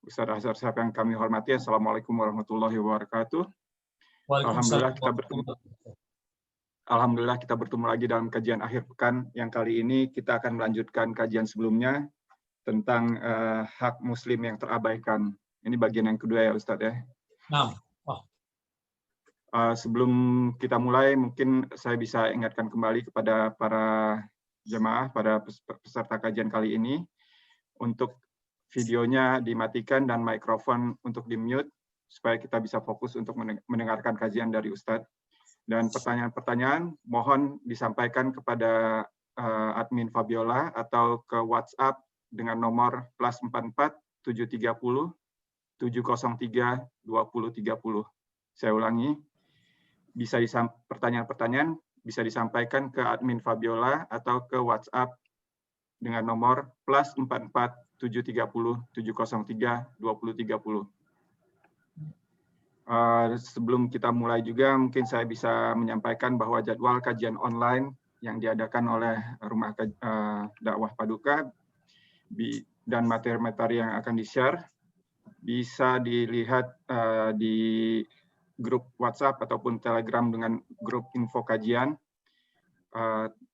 Ustaz Azhar Shihab yang kami hormati, Assalamualaikum warahmatullahi wabarakatuh. Waalaikumsalam. Alhamdulillah kita bertemu lagi dalam kajian akhir pekan yang kali ini kita akan melanjutkan kajian sebelumnya tentang hak muslim yang terabaikan. Ini bagian yang kedua ya Ustadz ya. Nah. Sebelum kita mulai mungkin saya bisa ingatkan kembali kepada para jemaah, pada peserta kajian kali ini untuk videonya dimatikan dan mikrofon untuk di-mute supaya kita bisa fokus untuk mendengarkan kajian dari Ustadz. Dan pertanyaan-pertanyaan mohon disampaikan kepada admin Fabiola atau ke WhatsApp dengan nomor +44 730 703 2030. Saya ulangi, pertanyaan-pertanyaan bisa disampaikan ke admin Fabiola atau ke WhatsApp dengan nomor +44 730 703 2030. Sebelum kita mulai juga mungkin saya bisa menyampaikan bahwa jadwal kajian online yang diadakan oleh Rumah Dakwah Paduka dan materi-materi yang akan di-share bisa dilihat di grup WhatsApp ataupun Telegram dengan grup info kajian,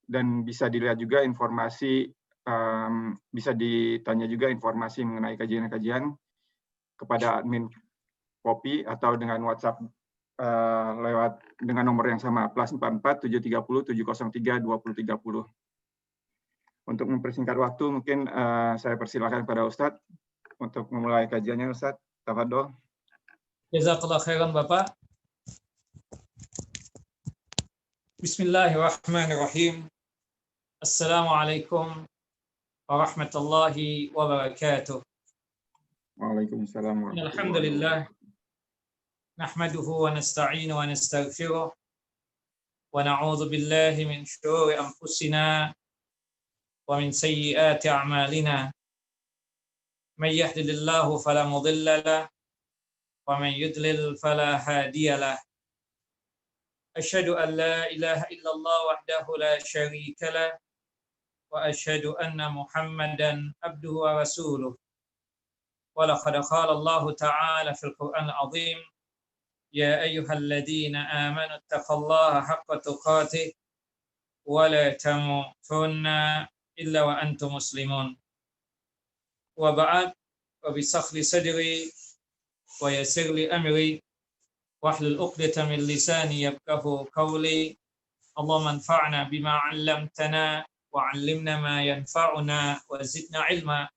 dan bisa dilihat juga informasi, bisa ditanya juga informasi mengenai kajian-kajian kepada admin Kopi atau dengan WhatsApp lewat dengan nomor yang sama +44 730 703 2030. Untuk mempersingkat waktu mungkin saya persilakan kepada Ustadz untuk memulai kajiannya. Ustadz, tafadhol. Jazakallah khairan Bapak. Bismillahirrahmanirrahim. Assalamualaikum warahmatullahi wabarakatuh. Waalaikumsalam warahmatullahi Alhamdulillah. Nahmaduhu wa nasta'inu wa nastaghfiruh wa na'udzu billahi min syururi anfusina wa min sayyiati a'malina. May yahdihillahu fala mudilla lahu wa man yudlil fala hadiya lahu. Asyhadu an la ilaha illallah wahdahu la syarika lahu wa asyhadu anna Muhammadan abduhu wa rasuluh. Wa laqad qala Allah ta'ala fil Qur'anil 'azim, ya ayyuhalladzina amanu taqullaha haqqa tuqatih wa la tamutunna illa wa antum muslimun. Wa ba'd, wa bi sakhli sadri wa yassir li amri wahlul 'uqdatam min lisani yafqahu qawli. Allahumma anfa'na bima 'allamtana wa 'allimna ma yanfa'una wa zidna 'ilma.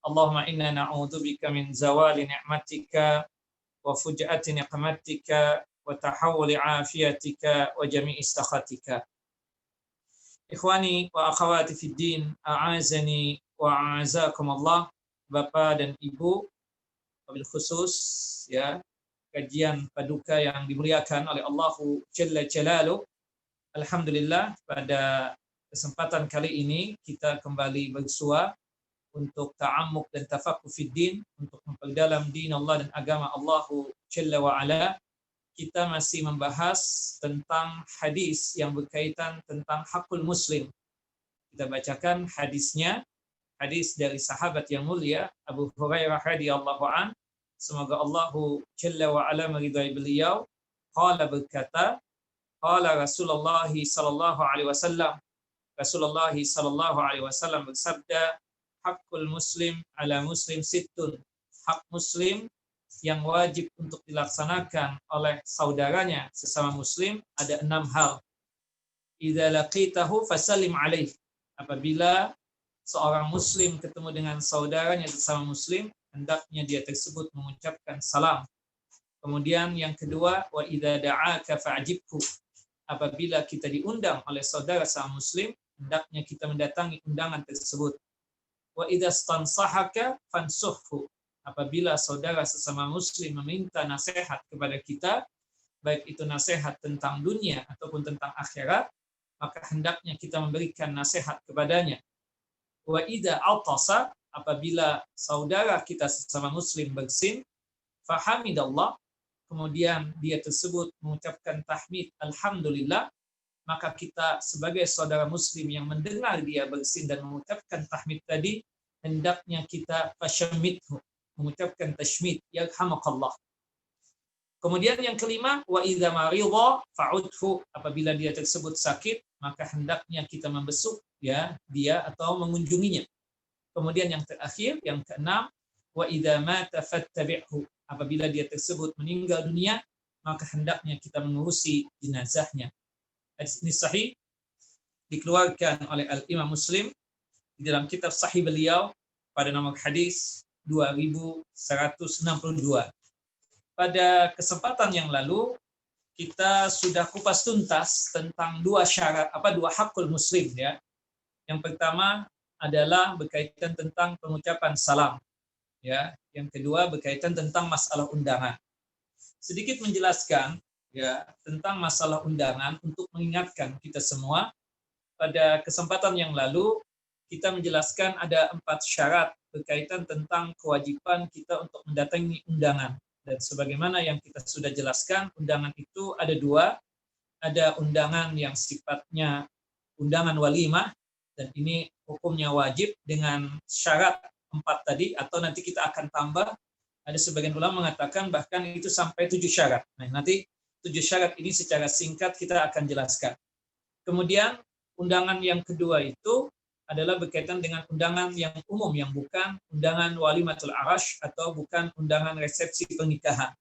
Allahumma inna na'udzubika min zawali ni'matika wa fuj'ati niqmatika wa tahawuli afiyatika wa jami'i sakhatika. Ikhwani wa akhawati fid din, a'azani wa a'azakumullah. Bapak dan Ibu, wabil khusus ya kajian paduka yang dimuliakan oleh Allahu Jalla Jalaluh. Alhamdulillah pada kesempatan kali ini kita kembali bersua untuk ta'ammuk dan tafaqquh fid din, untuk memperdalam din Allah dan agama Allahu Jalla wa Ala. Kita masih membahas tentang hadis yang berkaitan tentang hakul muslim. Kita bacakan hadisnya, hadis dari sahabat yang mulia Abu Hurairah radhiyallahu an. Semoga Allahu Jalla wa Ala meridai beliau. Qala berkata, qala Rasulullah sallallahu alaihi wasallam. Rasulullah sallallahu alaihi wasallam bersabda, hakul muslim ala muslim sittun. Hak muslim yang wajib untuk dilaksanakan oleh saudaranya sesama muslim ada 6 hal. Idza laqitahu fasallim alaih. Apabila seorang muslim ketemu dengan saudaranya sesama muslim, hendaknya dia tersebut mengucapkan salam. Kemudian yang kedua, wa idza da'aka fa'jibhu. Apabila kita diundang oleh saudara sesama muslim, hendaknya kita mendatangi undangan tersebut. Wa idza stansahaka fansuhhu. Apabila saudara sesama muslim meminta nasihat kepada kita, baik itu nasihat tentang dunia ataupun tentang akhirat, maka hendaknya kita memberikan nasihat kepadanya. Wa idza atasa, apabila saudara kita sesama muslim bersin, fahamidallah, kemudian dia tersebut mengucapkan tahmid alhamdulillah, maka kita sebagai saudara muslim yang mendengar dia bersin dan mengucapkan tahmid tadi, hendaknya kita fasyamithu, mengucapkan tashmid, yarhamakallah. Kemudian yang kelima, wa idza maridha fa'udhu, apabila dia tersebut sakit, maka hendaknya kita membesuk ya dia atau mengunjunginya. Kemudian yang terakhir, yang keenam, wa idza mata fattabi'hu, apabila dia tersebut meninggal dunia, maka hendaknya kita mengurusi jenazahnya. Hadis ini sahih, dikeluarkan oleh Al-Imam Muslim di dalam kitab sahih beliau pada nomor hadis 2162. Pada kesempatan yang lalu kita sudah kupas tuntas tentang dua hakul muslim ya. Yang pertama adalah berkaitan tentang pengucapan salam ya. Yang kedua berkaitan tentang masalah undangan. Sedikit menjelaskan ya tentang masalah undangan untuk mengingatkan kita semua. Pada kesempatan yang lalu kita menjelaskan ada 4 syarat berkaitan tentang kewajiban kita untuk mendatangi undangan. Dan sebagaimana yang kita sudah jelaskan, undangan itu ada 2. Ada undangan yang sifatnya undangan walimah, dan ini hukumnya wajib dengan syarat 4 tadi, atau nanti kita akan tambah. Ada sebagian ulama mengatakan bahkan itu sampai 7 syarat. Nah, nanti 7 syarat ini secara singkat kita akan jelaskan. Kemudian undangan yang kedua itu adalah berkaitan dengan undangan yang umum, yang bukan undangan walimatul arash atau bukan undangan resepsi pernikahan.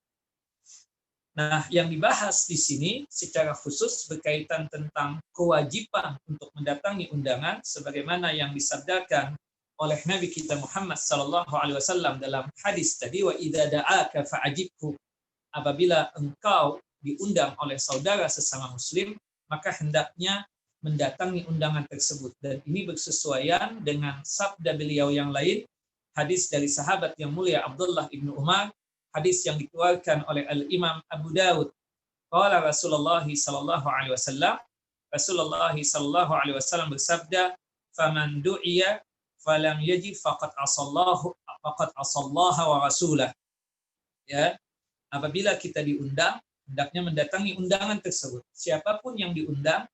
Nah, yang dibahas di sini secara khusus berkaitan tentang kewajiban untuk mendatangi undangan, sebagaimana yang disabdakan oleh Nabi kita Muhammad SAW dalam hadis tadi, wa idza da'aka fa'ajibhu, apabila engkau diundang oleh saudara sesama muslim, maka hendaknya mendatangi undangan tersebut. Dan ini bersesuaian dengan sabda beliau yang lain, hadis dari sahabat yang mulia Abdullah ibnu Umar, hadis yang dikeluarkan oleh Al-Imam Abu Dawud. Qala Rasulullah sallallahu alaihi wasallam, Rasulullah sallallahu alaihi wasallam bersabda, "Faman du'iya falam yajib faqad asallaha wa rasulah." Ya, apabila kita diundang, hendaknya mendatangi undangan tersebut. Siapapun yang diundang,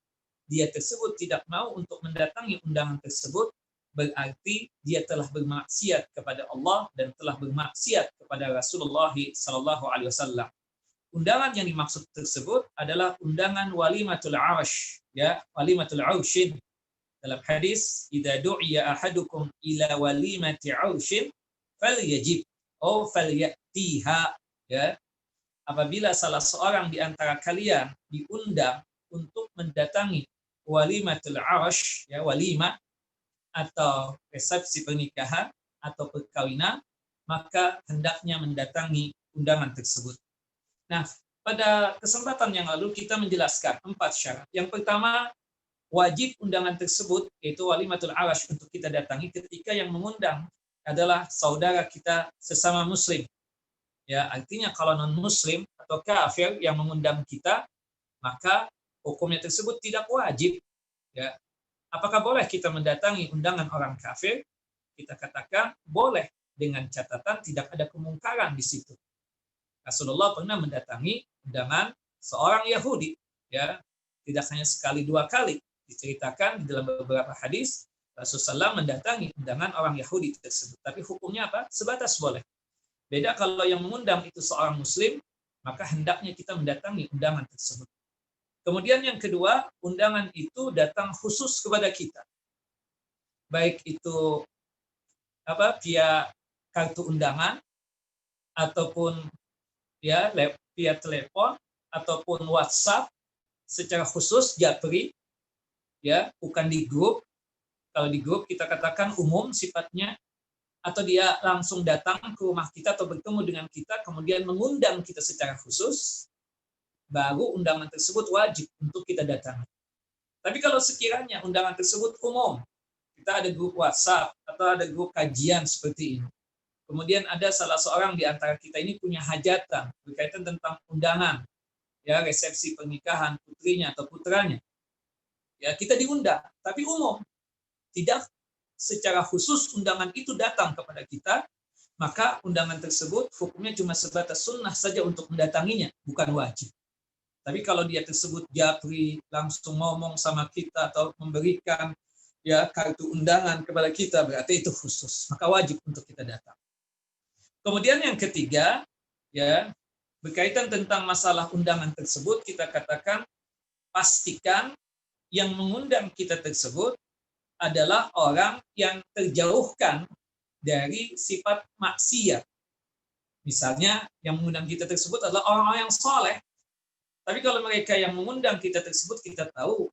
dia tersebut tidak mau untuk mendatangi undangan tersebut, berarti dia telah bermaksiat kepada Allah dan telah bermaksiat kepada Rasulullah sallallahu alaihi wasallam. Undangan yang dimaksud tersebut adalah undangan walimatul arsh, ya, walimatul arshin. Dalam hadis, "Idza du'iya ahadukum ila walimati arshin falyajib aw falyatiha." Ya. Apabila salah seorang di antara kalian diundang untuk mendatangi walimatul arsh, ya, walimah atau resepsi pernikahan atau perkawinan, maka hendaknya mendatangi undangan tersebut. Nah, pada kesempatan yang lalu kita menjelaskan 4 syarat. Yang pertama, wajib undangan tersebut, yaitu walimatul arsh, untuk kita datangi ketika yang mengundang adalah saudara kita sesama muslim. Ya, artinya kalau non-muslim atau kafir yang mengundang kita, maka hukumnya tersebut tidak wajib. Ya. Apakah boleh kita mendatangi undangan orang kafir? Kita katakan boleh, dengan catatan tidak ada kemungkaran di situ. Rasulullah pernah mendatangi undangan seorang Yahudi, ya, tidak hanya sekali 2 kali. Diceritakan di dalam beberapa hadis Rasulullah mendatangi undangan orang Yahudi tersebut. Tapi hukumnya apa? Sebatas boleh. Beda kalau yang mengundang itu seorang muslim, maka hendaknya kita mendatangi undangan tersebut. Kemudian yang kedua, undangan itu datang khusus kepada kita. Baik itu via kartu undangan, ataupun ya via telepon, ataupun WhatsApp secara khusus japri, ya, bukan di grup. Kalau di grup kita katakan umum sifatnya, atau dia langsung datang ke rumah kita atau bertemu dengan kita kemudian mengundang kita secara khusus, baru undangan tersebut wajib untuk kita datangi. Tapi kalau sekiranya undangan tersebut umum, kita ada grup WhatsApp atau ada grup kajian seperti ini, kemudian ada salah seorang di antara kita ini punya hajatan berkaitan tentang undangan, ya, resepsi pernikahan putrinya atau putranya, ya, kita diundang, tapi umum, tidak secara khusus undangan itu datang kepada kita, maka undangan tersebut hukumnya cuma sebatas sunnah saja untuk mendatanginya, bukan wajib. Tapi kalau dia tersebut japri, langsung ngomong sama kita atau memberikan ya kartu undangan kepada kita, berarti itu khusus, maka wajib untuk kita datang. Kemudian yang ketiga, ya, berkaitan tentang masalah undangan tersebut, kita katakan pastikan yang mengundang kita tersebut adalah orang yang terjauhkan dari sifat maksiat. Misalnya yang mengundang kita tersebut adalah orang-orang yang soleh. Tapi kalau mereka yang mengundang kita tersebut, kita tahu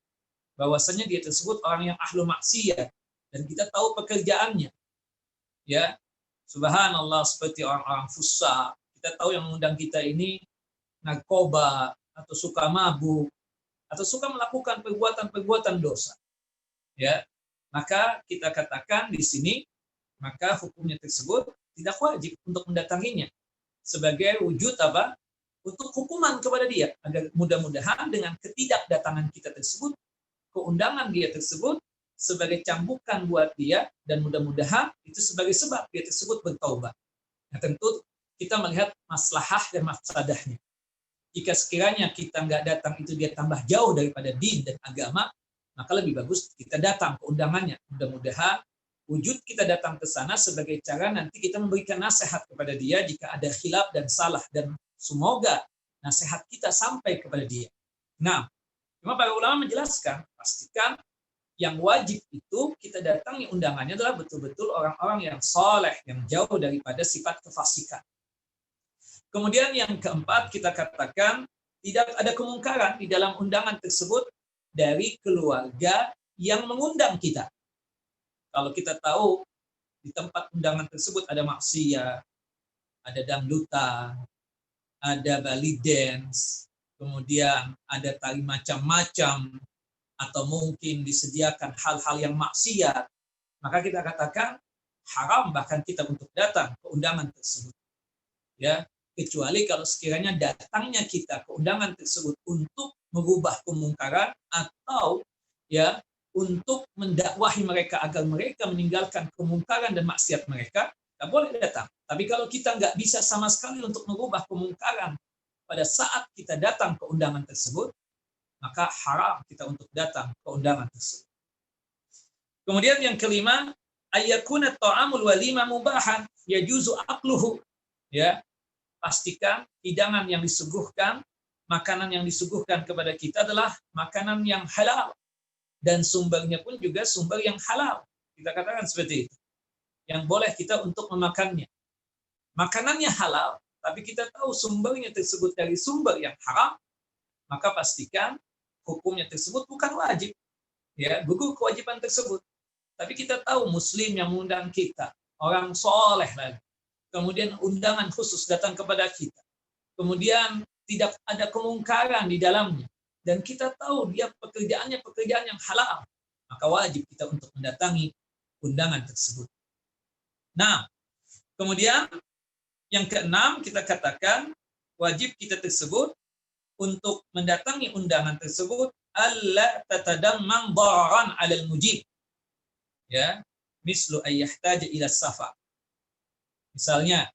bahwasanya dia tersebut orang yang ahlu maksiat dan kita tahu pekerjaannya. Ya, subhanallah, seperti orang-orang fusaq. Kita tahu yang mengundang kita ini narkoba atau suka mabuk atau suka melakukan perbuatan-perbuatan dosa. Ya, maka kita katakan di sini, maka hukumnya tersebut tidak wajib untuk mendatanginya sebagai wujud apa? Untuk hukuman kepada dia, agar mudah-mudahan dengan ketidakdatangan kita tersebut, keundangan dia tersebut sebagai cambukan buat dia, dan mudah-mudahan itu sebagai sebab dia tersebut bertaubat. Nah, tentu kita melihat maslahah dan mafsadahnya. Jika sekiranya kita nggak datang itu dia tambah jauh daripada din dan agama, maka lebih bagus kita datang ke undangannya. Mudah-mudahan wujud kita datang ke sana sebagai cara nanti kita memberikan nasihat kepada dia jika ada khilaf dan salah, dan semoga nasihat kita sampai kepada dia. Nah, cuma para ulama menjelaskan, pastikan yang wajib itu kita datangi undangannya adalah betul-betul orang-orang yang soleh, yang jauh daripada sifat kefasikan. Kemudian yang keempat, kita katakan tidak ada kemungkaran di dalam undangan tersebut dari keluarga yang mengundang kita. Kalau kita tahu di tempat undangan tersebut ada maksiat, ada dangdutan, ada Bali dance, kemudian ada tari macam-macam, atau mungkin disediakan hal-hal yang maksiat, maka kita katakan haram bahkan kita untuk datang ke undangan tersebut. Ya, kecuali kalau sekiranya datangnya kita ke undangan tersebut untuk mengubah kemungkaran atau ya untuk mendakwahi mereka agar mereka meninggalkan kemungkaran dan maksiat mereka, tak boleh datang. Tapi kalau kita nggak bisa sama sekali untuk mengubah kemungkaran pada saat kita datang ke undangan tersebut, maka haram kita untuk datang ke undangan tersebut. Kemudian yang kelima, ayyakuna ta'amul walima mubahan yajuzu akluhu. Ya, pastikan hidangan yang disuguhkan, makanan yang disuguhkan kepada kita adalah makanan yang halal, dan sumbernya pun juga sumber yang halal. Kita katakan seperti itu. Yang boleh kita untuk memakannya. Makanannya halal, tapi kita tahu sumbernya tersebut dari sumber yang haram, maka pastikan hukumnya tersebut bukan wajib. Ya, gugur kewajiban tersebut. Tapi kita tahu muslim yang mengundang kita, orang soleh lagi. Kemudian undangan khusus datang kepada kita. Kemudian tidak ada kemungkaran di dalamnya. Dan kita tahu dia pekerjaannya pekerjaan yang halal, maka wajib kita untuk mendatangi undangan tersebut. Nah, kemudian yang keenam kita katakan wajib kita tersebut untuk mendatangi undangan tersebut alla tatadammang dararan 'alal mujib. Ya, mislu ayyahtaja ila safar. Misalnya,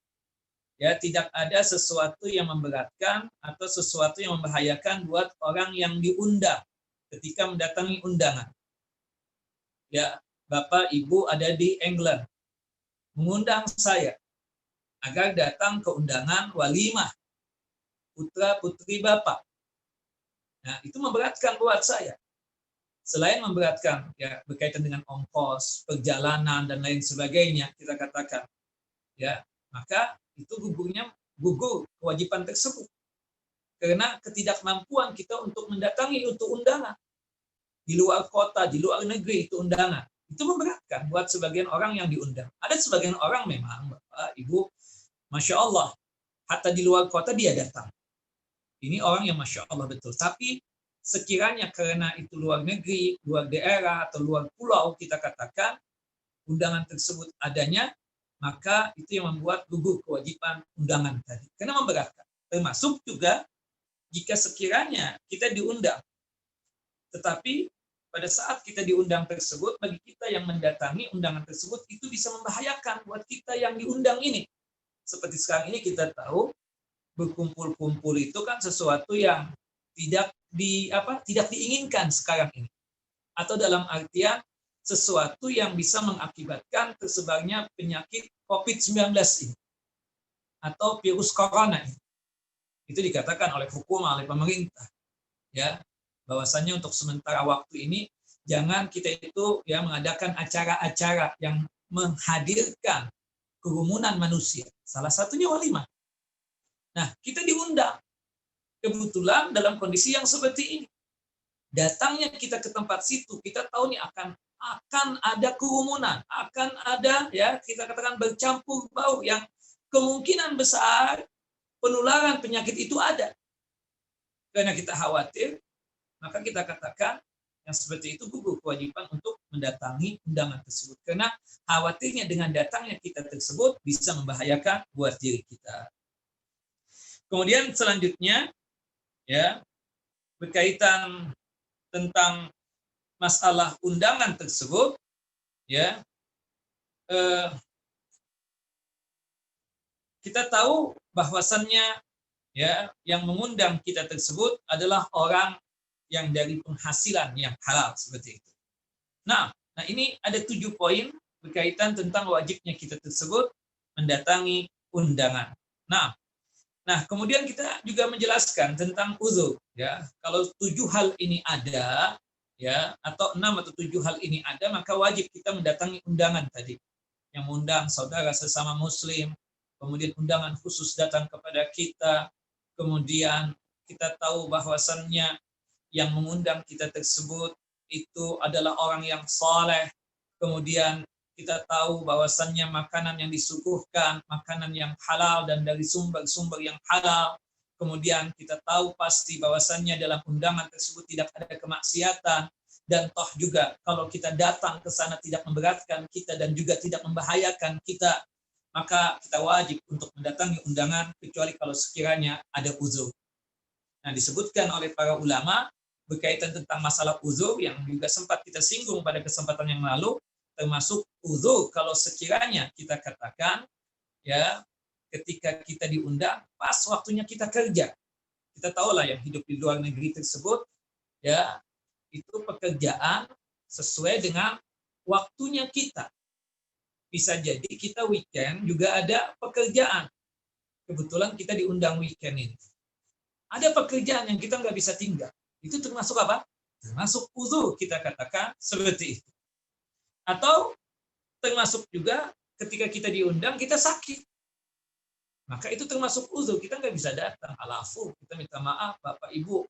ya, tidak ada sesuatu yang memberatkan atau sesuatu yang membahayakan buat orang yang diundang ketika mendatangi undangan. Ya, Bapak Ibu ada di England, mengundang saya agar datang ke undangan walimah putra putri Bapak. Nah, itu memberatkan buat saya. Selain memberatkan, ya, berkaitan dengan ongkos, perjalanan dan lain sebagainya, kita katakan, ya, maka itu gugur kewajiban tersebut karena ketidakmampuan kita untuk mendatangi untuk undangan di luar kota, di luar negeri, itu undangan itu memberatkan buat sebagian orang yang diundang. Ada sebagian orang memang, Bapak Ibu, Masya Allah, hatta di luar kota dia datang. Ini orang yang Masya Allah betul. Tapi sekiranya karena itu luar negeri, luar daerah atau luar pulau, kita katakan undangan tersebut adanya, maka itu yang membuat gugur kewajiban undangan tadi. Karena memberatkan. Termasuk juga jika sekiranya kita diundang. Tetapi pada saat kita diundang tersebut, bagi kita yang mendatangi undangan tersebut, itu bisa membahayakan buat kita yang diundang ini. Seperti sekarang ini kita tahu, berkumpul-kumpul itu kan sesuatu yang tidak diinginkan sekarang ini. Atau dalam artian, sesuatu yang bisa mengakibatkan tersebarnya penyakit COVID-19 ini. atau virus corona. Itu dikatakan oleh hukum, oleh pemerintah, ya, bahwasanya untuk sementara waktu ini jangan kita itu ya mengadakan acara-acara yang menghadirkan kerumunan manusia. Salah satunya walimah. Nah, kita diundang. Kebetulan dalam kondisi yang seperti ini. Datangnya kita ke tempat situ, kita tahu nih akan ada kerumunan, akan ada ya kita katakan bercampur bau yang kemungkinan besar penularan penyakit itu ada. Karena kita khawatir, maka kita katakan yang seperti itu gugur kewajiban untuk mendatangi undangan tersebut. Karena khawatirnya dengan datangnya kita tersebut bisa membahayakan buat diri kita. Kemudian selanjutnya, ya, berkaitan tentang masalah undangan tersebut, ya, kita tahu bahwasannya ya yang mengundang kita tersebut adalah orang yang dari penghasilan yang halal seperti itu. Nah ini ada 7 poin berkaitan tentang wajibnya kita tersebut mendatangi undangan. Nah kemudian kita juga menjelaskan tentang uzur, ya. Kalau 7 hal ini ada, ya, atau 6 atau 7 hal ini ada, maka wajib kita mendatangi undangan tadi. Yang mengundang saudara sesama muslim, kemudian undangan khusus datang kepada kita, kemudian kita tahu bahwasannya yang mengundang kita tersebut itu adalah orang yang saleh, kemudian kita tahu bahwasannya makanan yang disuguhkan, makanan yang halal dan dari sumber-sumber yang halal. Kemudian kita tahu pasti bahwasannya dalam undangan tersebut tidak ada kemaksiatan. Dan toh juga kalau kita datang ke sana tidak memberatkan kita dan juga tidak membahayakan kita, maka kita wajib untuk mendatangi undangan kecuali kalau sekiranya ada uzur. Nah, disebutkan oleh para ulama berkaitan tentang masalah uzur yang juga sempat kita singgung pada kesempatan yang lalu, termasuk uzur kalau sekiranya kita katakan ya ketika kita diundang pas waktunya kita kerja. Kita tahulah yang hidup di luar negeri tersebut ya itu pekerjaan sesuai dengan waktunya kita. Bisa jadi kita weekend juga ada pekerjaan. Kebetulan kita diundang weekend ini. Ada pekerjaan yang kita nggak bisa tinggal. Itu termasuk apa? Termasuk uzur kita katakan seperti itu. Atau termasuk juga ketika kita diundang kita sakit. Maka itu termasuk uzur, kita nggak bisa datang. Alafu, kita minta maaf Bapak Ibu.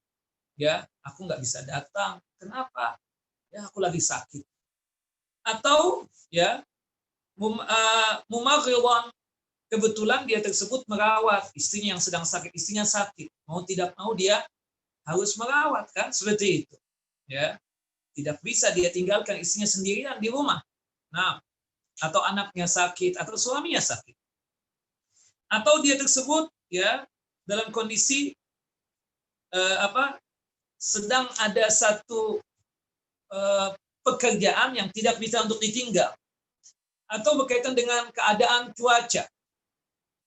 Ya, aku nggak bisa datang. Kenapa? Ya, aku lagi sakit. Atau ya mumaghidhan, kebetulan dia tersebut merawat istrinya yang sedang sakit, istrinya sakit. Mau tidak mau dia harus merawat kan seperti itu. Ya. Tidak bisa dia tinggalkan istrinya sendirian di rumah. Nah, atau anaknya sakit atau suaminya sakit. Atau dia tersebut ya dalam kondisi sedang ada satu pekerjaan yang tidak bisa untuk ditinggal. Atau berkaitan dengan keadaan cuaca.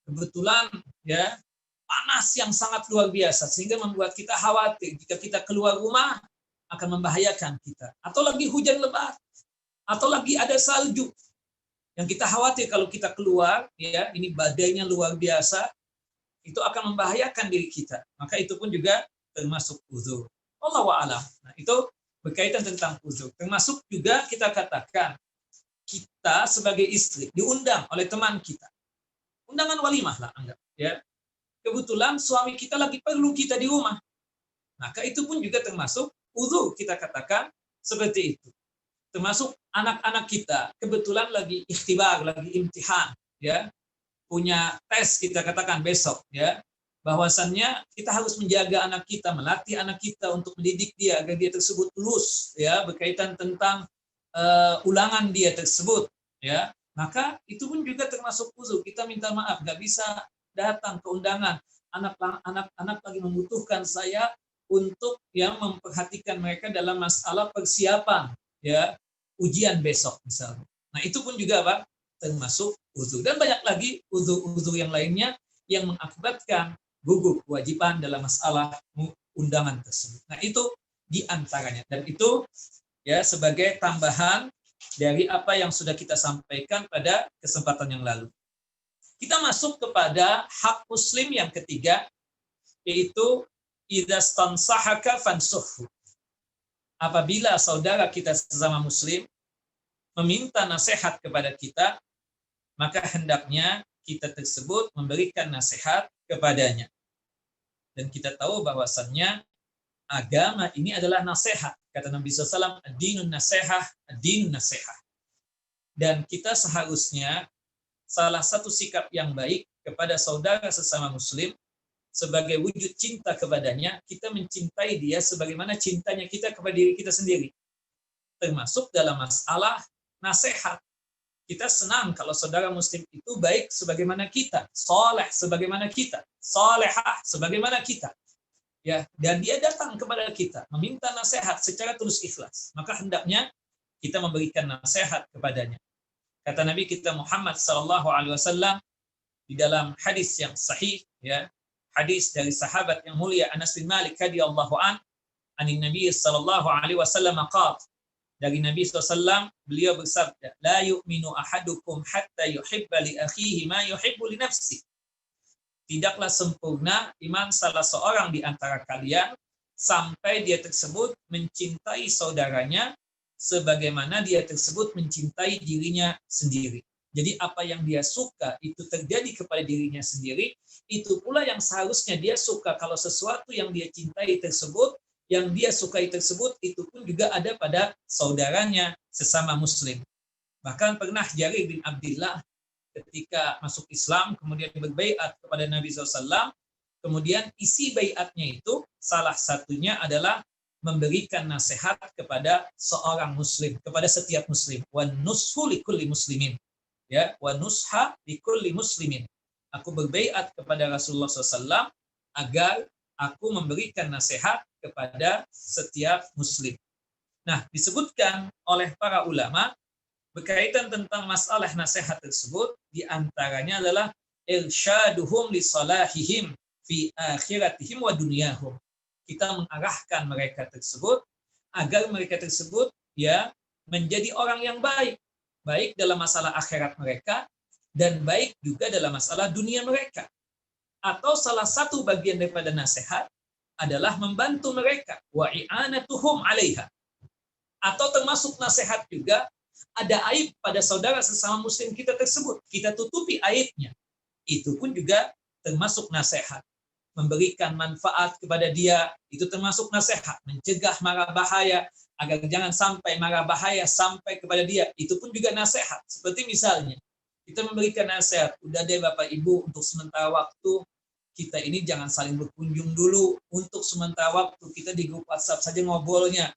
Kebetulan ya panas yang sangat luar biasa sehingga membuat kita khawatir jika kita keluar rumah akan membahayakan kita. Atau lagi hujan lebat, atau lagi ada salju yang kita khawatir kalau kita keluar ya ini badainya luar biasa, itu akan membahayakan diri kita. Maka itu pun juga termasuk uzur. Wallahu a'lam. Nah, itu berkaitan tentang uzur. Termasuk juga kita katakan kita sebagai istri diundang oleh teman kita. Undangan walimah lah anggap ya. Kebetulan suami kita lagi perlu kita di rumah. Maka itu pun juga termasuk uzur kita katakan seperti itu. Termasuk anak-anak kita kebetulan lagi ikhtibar, lagi imtihan ya. Punya tes kita katakan besok ya. Bahwasannya kita harus menjaga anak kita, melatih anak kita untuk mendidik dia agar dia tersebut lulus ya berkaitan tentang ulangan dia tersebut ya. Maka itu pun juga termasuk uzur. Kita minta maaf nggak bisa datang ke undangan. Anak-anak lagi membutuhkan saya untuk yang memperhatikan mereka dalam masalah persiapan ya ujian besok misalnya. Nah, itu pun juga apa? Termasuk uzur. Dan banyak lagi uzur-uzur yang lainnya yang mengakibatkan gugur kewajiban dalam masalah undangan tersebut. Nah, itu di antaranya. Dan itu ya sebagai tambahan dari apa yang sudah kita sampaikan pada kesempatan yang lalu. Kita masuk kepada hak muslim yang ketiga, yaitu idza stansahaka fansuhhu. Apabila saudara kita sesama muslim meminta nasihat kepada kita, maka hendaknya kita tersebut memberikan nasihat kepadanya. Dan kita tahu bahwasannya agama ini adalah nasihat. Kata Nabi SAW, ad-dinun nasihah, ad-dinun nasihah. Dan kita seharusnya salah satu sikap yang baik kepada saudara sesama muslim, sebagai wujud cinta kepadanya, kita mencintai dia sebagaimana cintanya kita kepada diri kita sendiri. Termasuk dalam masalah nasihat. Kita senang kalau saudara muslim itu baik sebagaimana kita, soleh sebagaimana kita, solehah sebagaimana kita. Ya, dan dia datang kepada kita meminta nasihat secara tulus ikhlas, maka hendaknya kita memberikan nasihat kepadanya. Kata Nabi kita Muhammad SAW di dalam hadis yang sahih, ya, hadis dari sahabat yang mulia Anas bin Malik radhiyallahu an, anin Nabi SAW qala, dari Nabi SAW beliau bersabda, la yu'minu ahadukum hatta yuhibba li akhihi ma yuhibbu li nafsihi. Tidaklah sempurna iman salah seorang di antara kalian sampai dia tersebut mencintai saudaranya sebagaimana dia tersebut mencintai dirinya sendiri. Jadi apa yang dia suka itu terjadi kepada dirinya sendiri, itu pula yang seharusnya dia suka. Kalau sesuatu yang dia cintai tersebut, yang dia sukai tersebut, itu pun juga ada pada saudaranya sesama muslim. Bahkan pernah Jarir bin Abdullah ketika masuk Islam, kemudian berbaiat kepada Nabi SAW, kemudian isi baiatnya itu salah satunya adalah memberikan nasihat kepada seorang muslim, kepada setiap muslim. Wa nushu likulli muslimin. Ya, wa nusha likulli muslimin. Aku berbaiat kepada Rasulullah SAW agar aku memberikan nasihat kepada setiap muslim. Nah, disebutkan oleh para ulama berkaitan tentang masalah nasihat tersebut, di antaranya adalah irsyaduhum li salahihim fi akhiratihim wa dunyahum. Kita mengarahkan mereka tersebut agar mereka tersebut ya menjadi orang yang baik, baik dalam masalah akhirat mereka dan baik juga dalam masalah dunia mereka. Atau salah satu bagian daripada nasihat adalah membantu mereka, wa i'anatuhum 'alaiha. Atau termasuk nasihat juga ada aib pada saudara sesama muslim kita tersebut, kita tutupi aibnya. Itu pun juga termasuk nasihat. Memberikan manfaat kepada dia, itu termasuk nasihat. Mencegah mara bahaya, agar jangan sampai mara bahaya sampai kepada dia, itu pun juga nasihat. Seperti misalnya, kita memberikan nasihat, udah deh Bapak Ibu, untuk sementara waktu, kita ini jangan saling berkunjung dulu. Untuk sementara waktu, kita di grup WhatsApp saja ngobrolnya.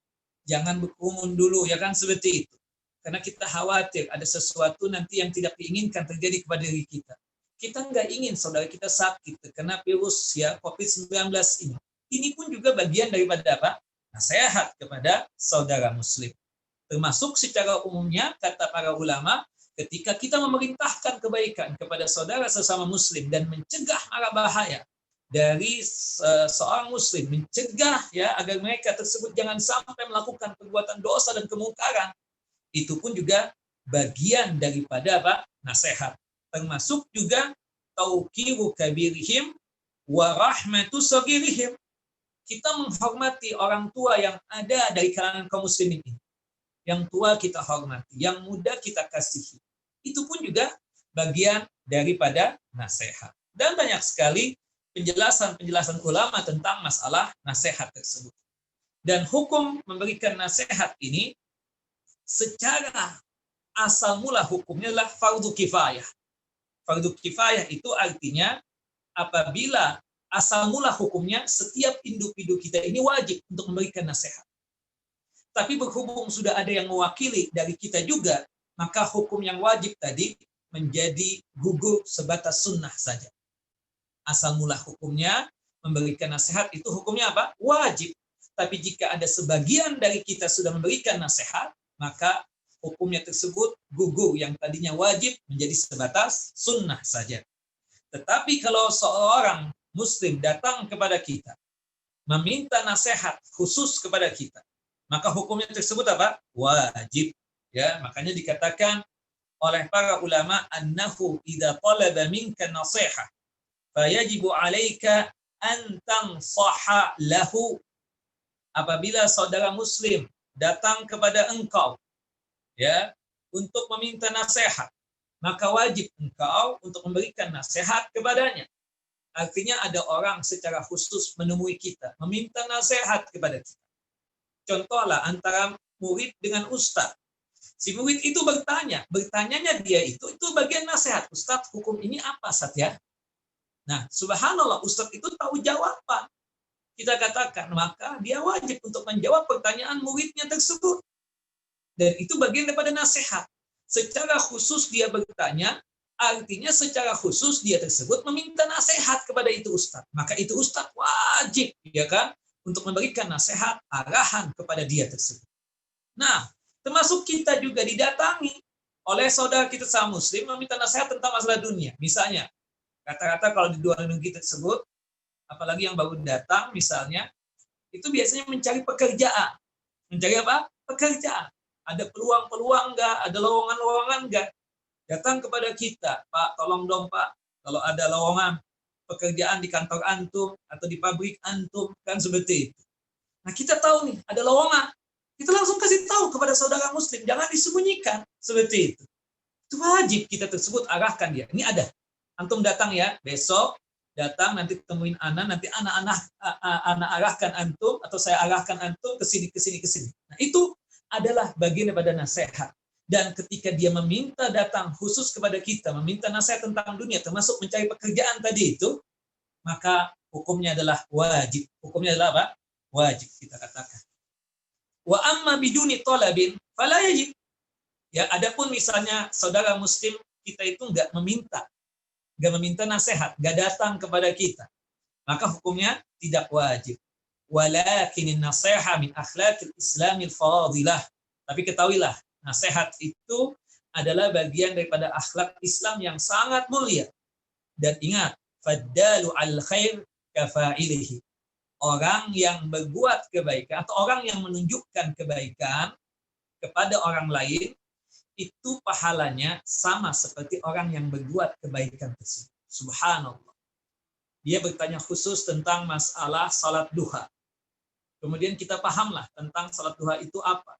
Jangan berkerumun dulu, ya kan, seperti itu. Karena kita khawatir ada sesuatu nanti yang tidak diinginkan terjadi kepada diri kita. Kita nggak ingin saudara kita sakit terkena virus ya COVID-19 ini. Ini pun juga bagian daripada apa? Nasihat kepada saudara muslim. Termasuk secara umumnya kata para ulama, ketika kita memerintahkan kebaikan kepada saudara sesama muslim dan mencegah mara bahaya dari seorang muslim, mencegah ya agar mereka tersebut jangan sampai melakukan perbuatan dosa dan kemungkaran, itu pun juga bagian daripada apa? Nasihat. Termasuk juga tauqiru kabirihim wa rahmatu sagirihim. Kita menghormati orang tua yang ada dari kalangan kaum muslimin ini. Yang tua kita hormati, yang muda kita kasihi. Itu pun juga bagian daripada nasihat. Dan banyak sekali penjelasan-penjelasan ulama tentang masalah nasihat tersebut. Dan hukum memberikan nasihat ini secara asal mula hukumnya adalah fardu kifayah. Fardu kifayah itu artinya apabila asal mula hukumnya setiap individu kita ini wajib untuk memberikan nasihat. Tapi berhubung sudah ada yang mewakili dari kita juga, maka hukum yang wajib tadi menjadi gugur sebatas sunnah saja. Asal mula hukumnya memberikan nasihat itu hukumnya apa? Wajib. Tapi jika ada sebagian dari kita sudah memberikan nasihat, maka hukumnya tersebut gugur, yang tadinya wajib menjadi sebatas sunnah saja. Tetapi kalau seorang muslim datang kepada kita, meminta nasihat khusus kepada kita, maka hukumnya tersebut apa? Wajib. Ya, makanya dikatakan oleh para ulama annahu idza talaba minka nasihah fayajibu 'alaika an tansaha lahu. Apabila saudara muslim datang kepada engkau ya untuk meminta nasihat, maka wajib engkau untuk memberikan nasihat kepadanya. Artinya ada orang secara khusus menemui kita, meminta nasihat kepada kita. Contohlah antara murid dengan ustaz. Si murid itu bertanyanya dia itu bagian nasihat. Ustaz, hukum ini apa, Ustaz ya? Nah, subhanallah, ustaz itu tahu jawaban. Kita katakan, maka dia wajib untuk menjawab pertanyaan muridnya tersebut. Dan itu bagian daripada nasihat. Secara khusus dia bertanya, artinya secara khusus dia tersebut meminta nasihat kepada itu ustaz. Maka itu ustaz wajib, ya kan, untuk memberikan nasihat, arahan kepada dia tersebut. Nah, termasuk kita juga didatangi oleh saudara kita sama muslim meminta nasihat tentang masalah dunia. Misalnya, kata-kata kalau di luar negeri tersebut, apalagi yang baru datang misalnya, itu biasanya mencari pekerjaan. Mencari apa? Pekerjaan. Ada peluang-peluang enggak? Ada lowongan-lowongan enggak? Datang kepada kita, Pak, tolong dong Pak, kalau ada lowongan pekerjaan di kantor antum atau di pabrik antum, kan seperti itu. Nah kita tahu nih, ada lowongan. Kita langsung kasih tahu kepada saudara muslim, jangan disembunyikan, seperti itu. Itu wajib kita tersebut arahkan dia. Ini ada. Antum datang ya, besok datang nanti temuin ana, nanti anak-anak arahkan antum atau saya arahkan antum ke sini. Nah, itu adalah bagian daripada nasihat. Dan ketika dia meminta datang khusus kepada kita, meminta nasihat tentang dunia, termasuk mencari pekerjaan tadi itu, maka hukumnya adalah wajib. Hukumnya adalah apa? Wajib kita katakan. Wa amma biduni talabin fala yajib. Ya, adapun misalnya saudara muslim kita itu enggak meminta nasihat, enggak datang kepada kita, maka hukumnya tidak wajib. Walakinin nasiha min akhlaqil islamil fadilah. Tapi ketahuilah, nasihat itu adalah bagian daripada akhlak Islam yang sangat mulia. Dan ingat, faddalu al khair kafa'ilihi. Orang yang berbuat kebaikan atau orang yang menunjukkan kebaikan kepada orang lain, itu pahalanya sama seperti orang yang berbuat kebaikan tersebut. Subhanallah. Dia bertanya khusus tentang masalah salat duha. Kemudian kita pahamlah tentang salat duha itu apa.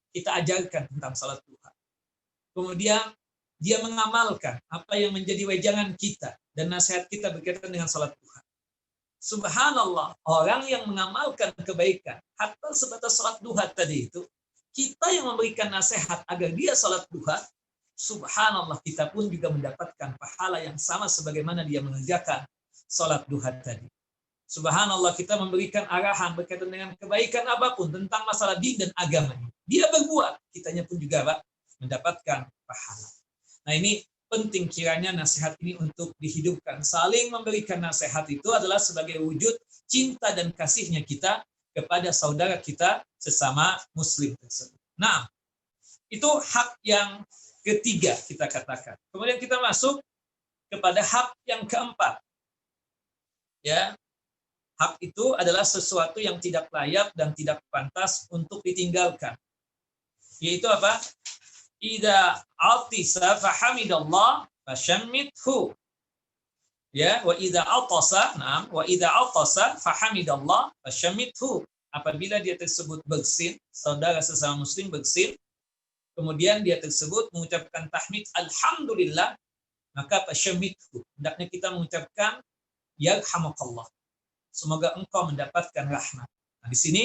Kita ajarkan tentang salat duha. Kemudian dia mengamalkan apa yang menjadi wejangan kita dan nasihat kita berkaitan dengan salat duha. Subhanallah, orang yang mengamalkan kebaikan hatta sebatas salat duha tadi itu, kita yang memberikan nasihat agar dia salat duha, subhanallah, kita pun juga mendapatkan pahala yang sama sebagaimana dia mengerjakan salat duha tadi. Subhanallah, kita memberikan arahan berkaitan dengan kebaikan apapun tentang masalah din dan agama. Dia berbuat, kitanya pun juga mendapatkan pahala. Nah, ini penting kiranya nasihat ini untuk dihidupkan. Saling memberikan nasihat itu adalah sebagai wujud cinta dan kasihnya kita kepada saudara kita sesama muslim tersebut. Nah, itu hak yang ketiga kita katakan. Kemudian kita masuk kepada hak yang keempat. Ya, hak itu adalah sesuatu yang tidak layak dan tidak pantas untuk ditinggalkan. Yaitu apa? Idza atisa fahamidallah fashammithu. Ya, wa idza atasa fahamidallah fashammithu. Apabila dia tersebut bersin, saudara sesama muslim bersin, kemudian dia tersebut mengucapkan tahmid alhamdulillah, maka fashammithu. Hendaknya kita mengucapkan yarhamukallah. Semoga engkau mendapatkan rahmat. Nah, di sini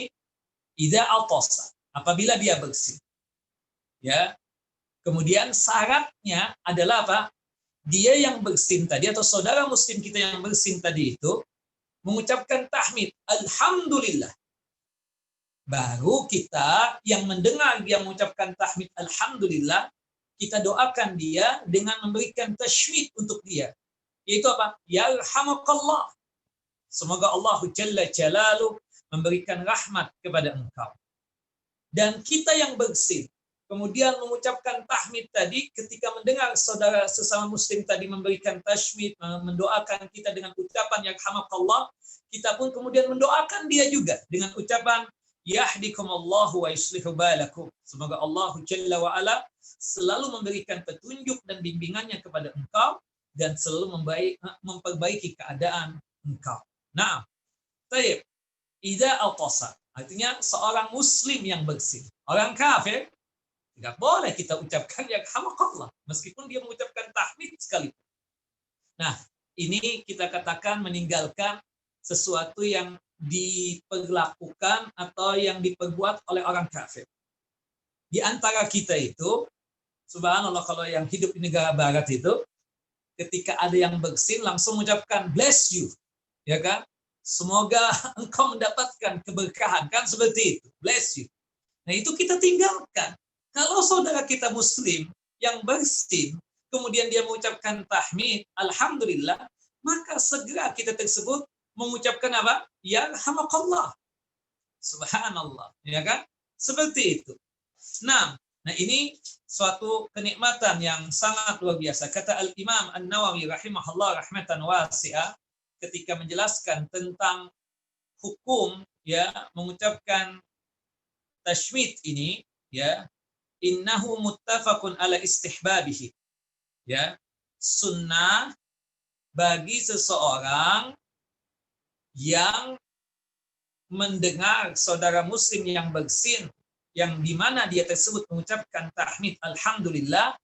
idza atasa, apabila dia bersin. Ya. Kemudian syaratnya adalah apa? Dia yang bersin tadi atau saudara muslim kita yang bersin tadi itu mengucapkan tahmid alhamdulillah. Baru kita yang mendengar dia mengucapkan tahmid alhamdulillah, kita doakan dia dengan memberikan tashmid untuk dia. Yaitu apa? Yarhamukallah. Semoga Allah Jalla Jalaluh memberikan rahmat kepada engkau. Dan kita yang bersin kemudian mengucapkan tahmid tadi, ketika mendengar saudara sesama muslim tadi memberikan tashmid, mendoakan kita dengan ucapan yarhamakallah, kita pun kemudian mendoakan dia juga dengan ucapan Yahdikumullahu wa yuslihu balakum. Semoga Allah Jalla wa Ala selalu memberikan petunjuk dan bimbingannya kepada engkau dan selalu memperbaiki keadaan engkau. Nah, tayyib. Idza atasa, artinya seorang muslim yang bersih. Orang kafir tidak boleh kita ucapkan yarhamukallah meskipun dia mengucapkan tahmid sekalipun. Nah, ini kita katakan meninggalkan sesuatu yang diperlakukan atau yang diperbuat oleh orang kafir. Di antara kita itu, subhanallah, kalau yang hidup di negara barat itu, ketika ada yang bersin langsung mengucapkan bless you, ya kan? Semoga engkau mendapatkan keberkahan, kan seperti itu, bless you. Nah, itu kita tinggalkan. Kalau saudara kita muslim yang bersin, kemudian dia mengucapkan tahmid, alhamdulillah, maka segera kita tersebut mengucapkan apa? Yarhamakallah. Subhanallah, ya kan? Seperti itu. Nah, ini suatu kenikmatan yang sangat luar biasa. Kata Al-Imam An-Nawawi rahimahullah rahmatan wasi'ah ketika menjelaskan tentang hukum ya mengucapkan tashmid ini, ya, innahu muttafaqun ala istihbabihi. Ya, sunnah bagi seseorang yang mendengar saudara muslim yang bersin, yang di mana dia tersebut mengucapkan tahmid alhamdulillah,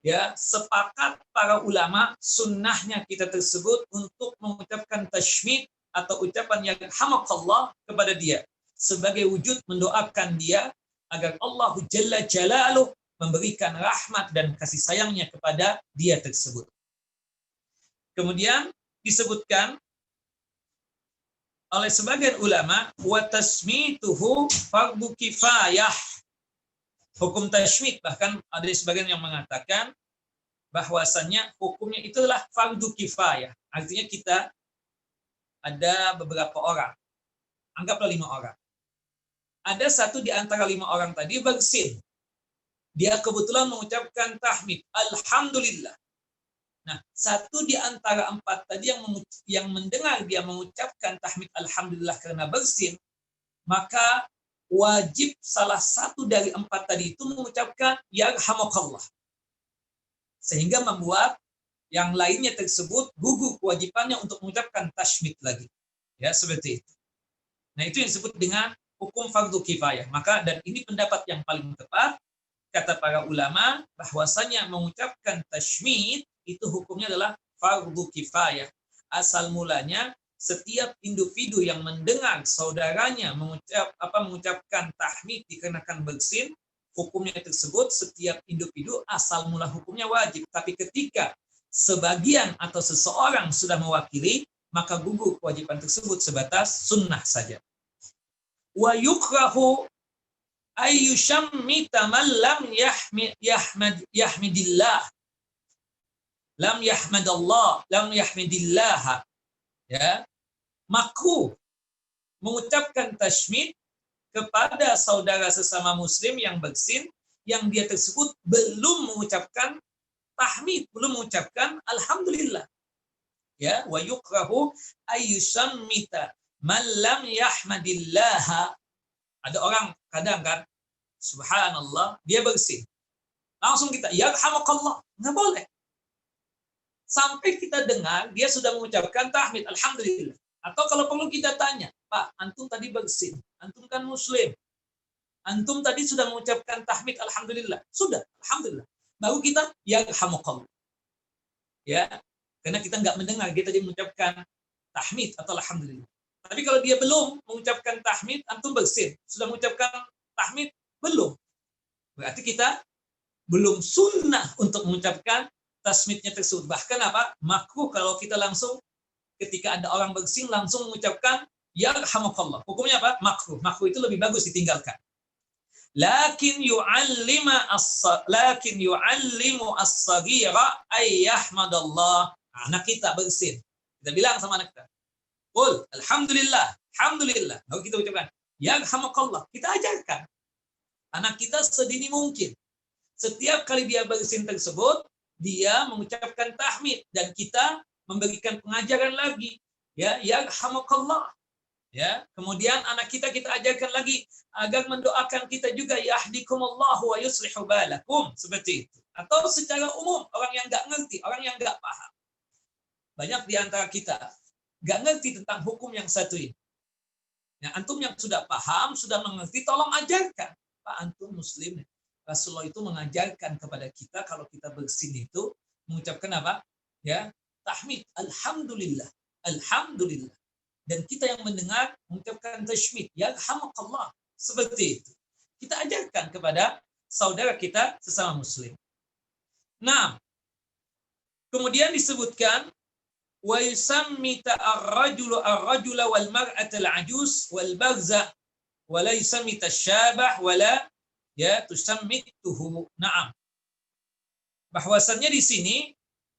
ya, sepakat para ulama sunnahnya kita tersebut untuk mengucapkan tashmid atau ucapan yarhamakallah kepada dia sebagai wujud mendoakan dia agar Allah Jalla Jalaluh memberikan rahmat dan kasih sayangnya kepada dia tersebut. Kemudian disebutkan oleh sebagian ulama, wa tasmituhu fardhu kifayah. Hukum tashmid, bahkan ada sebagian yang mengatakan bahwasannya hukumnya itu adalah fardhu kifayah. Artinya kita ada beberapa orang, anggaplah 5 orang. Ada satu di antara 5 orang tadi bersin. Dia kebetulan mengucapkan tahmid, alhamdulillah. Nah, satu di antara 4 tadi yang mendengar dia mengucapkan tahmid alhamdulillah karena bersin, maka wajib salah satu dari 4 tadi itu mengucapkan yarhamakallah. Sehingga membuat yang lainnya tersebut gugur kewajibannya untuk mengucapkan tashmid lagi. Ya, seperti itu. Nah, itu yang disebut dengan hukum fardhu kifayah. Maka dan ini pendapat yang paling tepat kata para ulama bahwasanya mengucapkan tashmid itu hukumnya adalah fardhu kifayah. Asal mulanya setiap individu yang mendengar saudaranya mengucapkan tahmid dikarenakan bersin, hukumnya tersebut setiap individu asal mula hukumnya wajib. Tapi ketika sebagian atau seseorang sudah mewakili, maka gugur kewajiban tersebut sebatas sunnah saja. Wa yukrahu ayyushammita man lam yahmidillah. Lam yahmadallah, lam yahmidillah. Ya, makruh mengucapkan tashmid kepada saudara sesama muslim yang bersin yang dia tersebut belum mengucapkan tahmid, belum mengucapkan alhamdulillah. Ya, wa yukrahu ayyushammita man lam yahmadillah. Ada orang kadang kan, subhanallah, dia bersin. Langsung kita yarhamakallah, enggak boleh. Sampai kita dengar dia sudah mengucapkan tahmid alhamdulillah. Atau kalau perlu kita tanya, Pak, antum tadi bersin, antum kan muslim, antum tadi sudah mengucapkan tahmid alhamdulillah, sudah alhamdulillah, baru kita yarhamukallah. Ya, karena kita nggak mendengar dia tadi mengucapkan tahmid atau alhamdulillah. Tapi kalau dia belum mengucapkan tahmid, antum bersin, sudah mengucapkan tahmid belum, berarti kita belum sunnah untuk mengucapkan tasmidnya tersebut. Bahkan apa? Makruh kalau kita langsung ketika ada orang bersin langsung mengucapkan yarhamukallah. Hukumnya apa? Makruh. Makruh itu lebih bagus ditinggalkan. Lakin yu'allimu as-saghira ay yahmadallah. Anak kita bersin. Kita bilang sama anak kita, "Qul alhamdulillah, alhamdulillah." Lalu kita ucapkan yarhamukallah. Kita ajarkan anak kita sedini mungkin. Setiap kali dia bersin tersebut, dia mengucapkan tahmid dan kita memberikan pengajaran lagi, ya yarhamakallah, Ya, kemudian anak kita ajarkan lagi agar mendoakan kita juga, yahdikumullahu wa yuslihu balakum, seperti itu. Atau secara umum orang yang nggak ngerti, orang yang nggak paham. Banyak di antara kita nggak ngerti tentang hukum yang satu ini. Nah, antum yang sudah paham, sudah mengerti, tolong ajarkan. Pak, antum muslim. Rasulullah itu mengajarkan kepada kita kalau kita bersin itu mengucapkan apa? Ya, tahmid, alhamdulillah, alhamdulillah. Dan kita yang mendengar mengucapkan tashmid, yarhamukallah, seperti itu. Kita ajarkan kepada saudara kita sesama muslim. Nah, kemudian disebutkan wa yusammita ar-rajula wal mar'ata al-ajuz wal bagza wa la yusammita asy-syabah wa la tusammituhu. Na'am. Bahwasannya di sini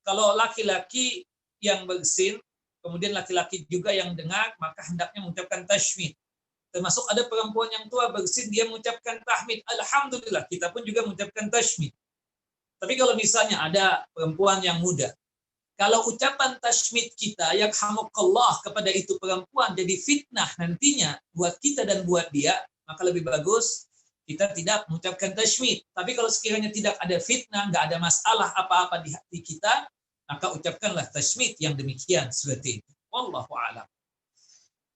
kalau laki-laki yang bersin, kemudian laki-laki juga yang dengar, maka hendaknya mengucapkan tashmid. Termasuk ada perempuan yang tua bersin, dia mengucapkan tahmid, alhamdulillah, kita pun juga mengucapkan tashmid. Tapi kalau misalnya ada perempuan yang muda, kalau ucapan tashmid kita, yarhamukallah, kepada itu perempuan jadi fitnah nantinya buat kita dan buat dia, maka lebih bagus kita tidak mengucapkan tashmid. Tapi kalau sekiranya tidak ada fitnah, nggak ada masalah apa-apa di hati kita, maka ucapkanlah tashmid yang demikian, seperti itu. Wallahu a'lam.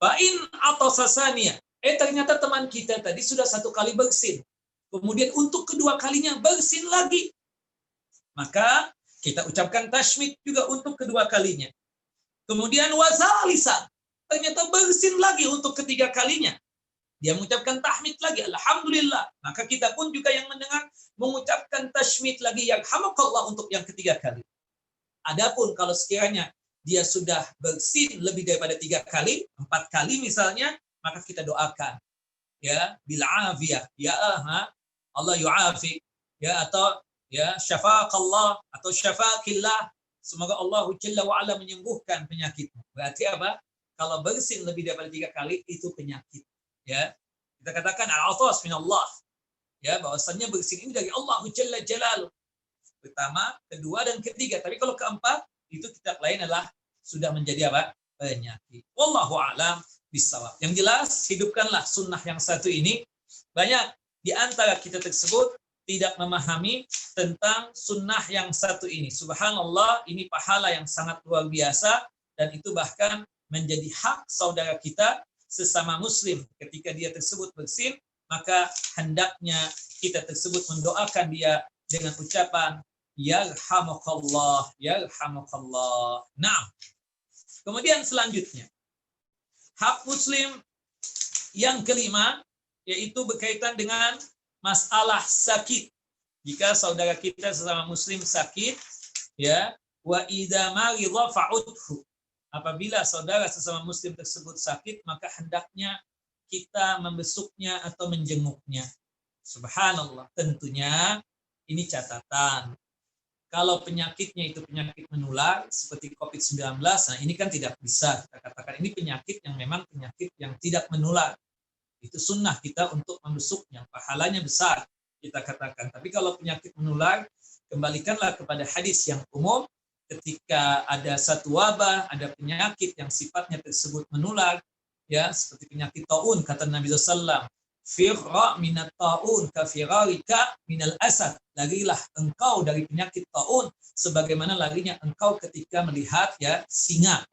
Fa'in atau sasania. Ternyata teman kita tadi sudah satu kali bersin. Kemudian untuk kedua kalinya bersin lagi. Maka kita ucapkan tashmid juga untuk kedua kalinya. Kemudian wazalisan. Ternyata bersin lagi untuk ketiga kalinya. Dia mengucapkan tahmid lagi, alhamdulillah. Maka kita pun juga yang mendengar mengucapkan tashmid lagi, yarhamukallah, untuk yang ketiga kali. Adapun kalau sekiranya dia sudah bersin lebih daripada 3 kali, 4 kali misalnya, maka kita doakan. Ya, bil afiyah. Ya, Allah yu'afik. Ya, atau ya, syafaqallah atau syafaqillah. Semoga Allah Jalla wa Ala menyembuhkan penyakitmu. Berarti apa? Kalau bersin lebih daripada 3 kali itu penyakit. Ya, kita katakan al-'atas min Allah. Ya, bahwasannya bersin ini dari Allah Jalla Jalaluh. Pertama, kedua, dan ketiga. Tapi kalau keempat, itu tidak lain adalah sudah menjadi apa? Penyakit. Wallahu a'lam bishawab. Yang jelas, hidupkanlah sunnah yang satu ini. Banyak di antara kita tersebut tidak memahami tentang sunnah yang satu ini. Subhanallah, ini pahala yang sangat luar biasa, dan itu bahkan menjadi hak saudara kita sesama muslim. Ketika dia tersebut bersin, maka hendaknya kita tersebut mendoakan dia dengan ucapan yarhamukallah, yarhamukallah. Nah, kemudian selanjutnya, hak muslim yang kelima, yaitu berkaitan dengan masalah sakit. Jika saudara kita sesama muslim sakit, ya, wa idza maridha fa'udhu. Apabila saudara sesama muslim tersebut sakit, maka hendaknya kita membesuknya atau menjenguknya. Subhanallah. Tentunya ini catatan. Kalau penyakitnya itu penyakit menular seperti COVID-19, nah ini kan tidak bisa kita katakan ini penyakit yang memang penyakit yang tidak menular. Itu sunnah kita untuk membesuknya, pahalanya besar kita katakan. Tapi kalau penyakit menular, kembalikanlah kepada hadis yang umum. Ketika ada satu wabah, ada penyakit yang sifatnya tersebut menular, ya, seperti penyakit taun, kata Nabi SAW, firra minat taun kafirarika minal asad. Larilah engkau dari penyakit taun sebagaimana larinya engkau ketika melihat, ya, singa.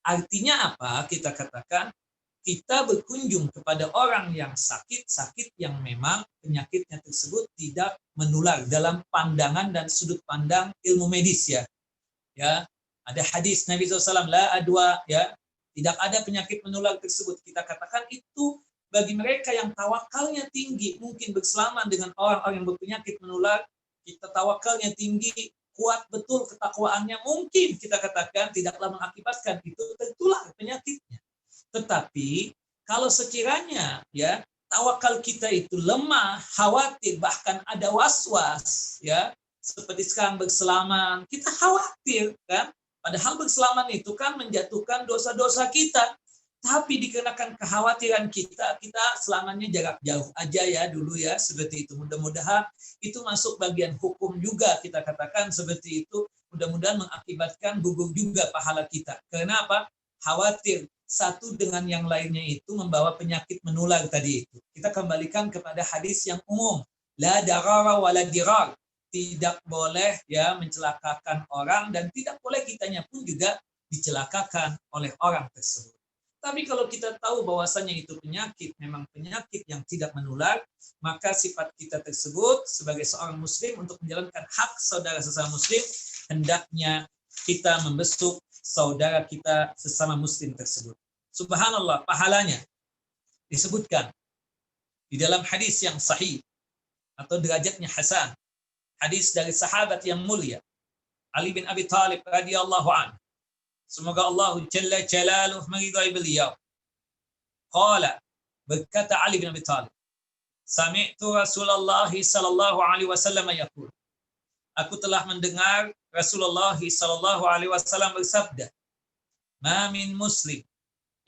Artinya apa? Kita katakan kita berkunjung kepada orang yang sakit yang memang penyakitnya tersebut tidak menular dalam pandangan dan sudut pandang ilmu medis, ya. Ya, ada hadis Nabi SAW, la adwa, ya, tidak ada penyakit menular tersebut. Kita katakan itu bagi mereka yang tawakalnya tinggi, mungkin berselaman dengan orang-orang yang berpenyakit menular, kita tawakalnya tinggi, kuat betul ketakwaannya, mungkin kita katakan tidaklah mengakibatkan itu tertular penyakitnya. Tetapi kalau sekiranya, ya, tawakal kita itu lemah, khawatir, bahkan ada was-was, ya, seperti sekarang berselaman, kita khawatir, kan? Padahal berselaman itu kan menjatuhkan dosa-dosa kita. Tapi dikarenakan kekhawatiran kita selamanya jarak jauh aja, ya, dulu, ya, seperti itu. Mudah-mudahan itu masuk bagian hukum juga, kita katakan seperti itu. Mudah-mudahan mengakibatkan gugur juga pahala kita. Karena apa? khawatir satu dengan yang lainnya itu membawa penyakit menular tadi itu. Kita kembalikan kepada hadis yang umum, la darara wa la dirar. Tidak boleh ya mencelakakan orang dan tidak boleh kitanya pun juga dicelakakan oleh orang tersebut. Tapi kalau kita tahu bahwasanya itu penyakit, memang penyakit yang tidak menular, maka sifat kita tersebut sebagai seorang muslim untuk menjalankan hak saudara sesama muslim, hendaknya kita membesuk saudara kita sesama muslim tersebut. Subhanallah, pahalanya disebutkan di dalam hadis yang sahih atau derajatnya hasan. Hadis dari sahabat yang mulia Ali bin Abi Thalib radhiyallahu anhu. Semoga Allah Jalla Jalaluhu meridai beliau. Qala, berkata Ali bin Abi Thalib, sami'tu Rasulullah sallallahu alaihi wasallam yaqul. Aku telah mendengar Rasulullah sallallahu alaihi wasallam bersabda, "Ma min muslim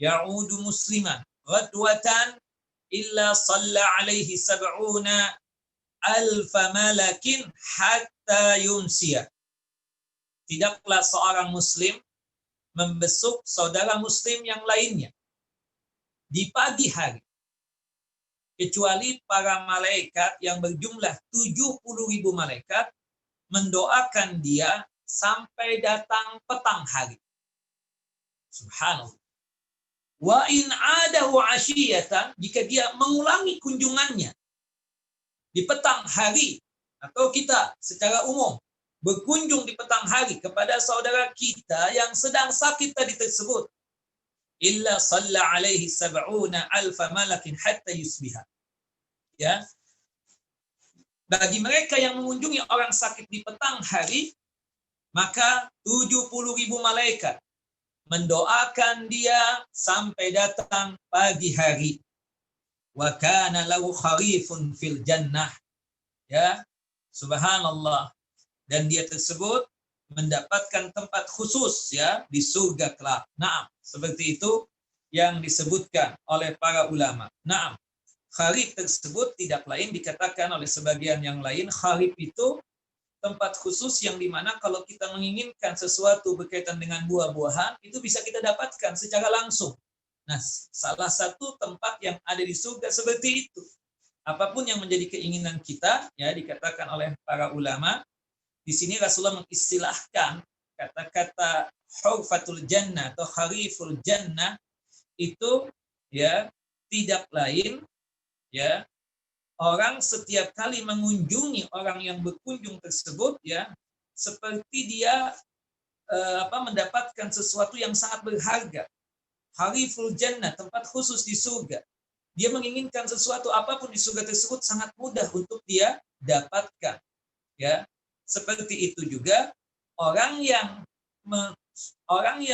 ya'udu musliman ghadwatan illa shalla alaihi sab'una alfa malakin hatta yumsiya." Tidaklah seorang muslim membesuk saudara muslim yang lainnya di pagi hari, kecuali para malaikat yang berjumlah 70.000 malaikat mendoakan dia sampai datang petang hari. Subhanallah. Wa in adahu ashiyatan, jika dia mengulangi kunjungannya di petang hari, atau kita secara umum berkunjung di petang hari kepada saudara kita yang sedang sakit tadi tersebut, illa shalla alaihi sab'una alfa malakin hatta yusbiha. Ya. Bagi mereka yang mengunjungi orang sakit di petang hari, maka 70.000 malaikat mendoakan dia sampai datang pagi hari. Wa kana lahu kharifun fil jannah. Ya, subhanallah. Dan dia tersebut mendapatkan tempat khusus ya di surga kelak. Naam, seperti itu yang disebutkan oleh para ulama. Naam, kharif tersebut tidak lain dikatakan oleh sebagian yang lain, kharif itu tempat khusus yang dimana kalau kita menginginkan sesuatu berkaitan dengan buah-buahan, itu bisa kita dapatkan secara langsung. Nah, salah satu tempat yang ada di surga seperti itu. Apapun yang menjadi keinginan kita, ya dikatakan oleh para ulama, di sini Rasulullah mengistilahkan kata-kata hurfatul jannah atau khariful jannah itu ya tidak lain ya orang setiap kali mengunjungi orang yang berkunjung tersebut ya seperti dia mendapatkan sesuatu yang sangat berharga. Khariful jannah, tempat khusus di surga. Dia menginginkan sesuatu apapun di surga tersebut sangat mudah untuk dia dapatkan. Ya. Seperti itu juga orang yang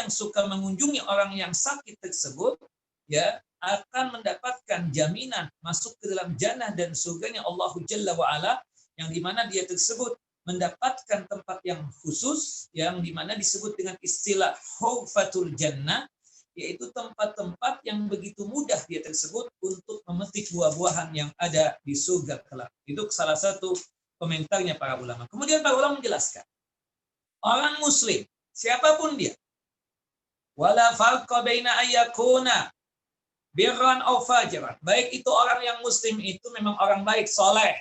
suka mengunjungi orang yang sakit tersebut ya akan mendapatkan jaminan masuk ke dalam jannah dan surganya Allah Jalla wa Ala, yang dimana dia tersebut mendapatkan tempat yang khusus yang dimana disebut dengan istilah hurfatul jannah, yaitu tempat-tempat yang begitu mudah dia tersebut untuk memetik buah-buahan yang ada di surga kelak. Itu salah satu komentarnya para ulama. Kemudian para ulama menjelaskan, orang muslim, siapapun dia, wala farqa baina ayyakuna birran aw fajiran. Baik itu orang yang muslim itu memang orang baik, soleh,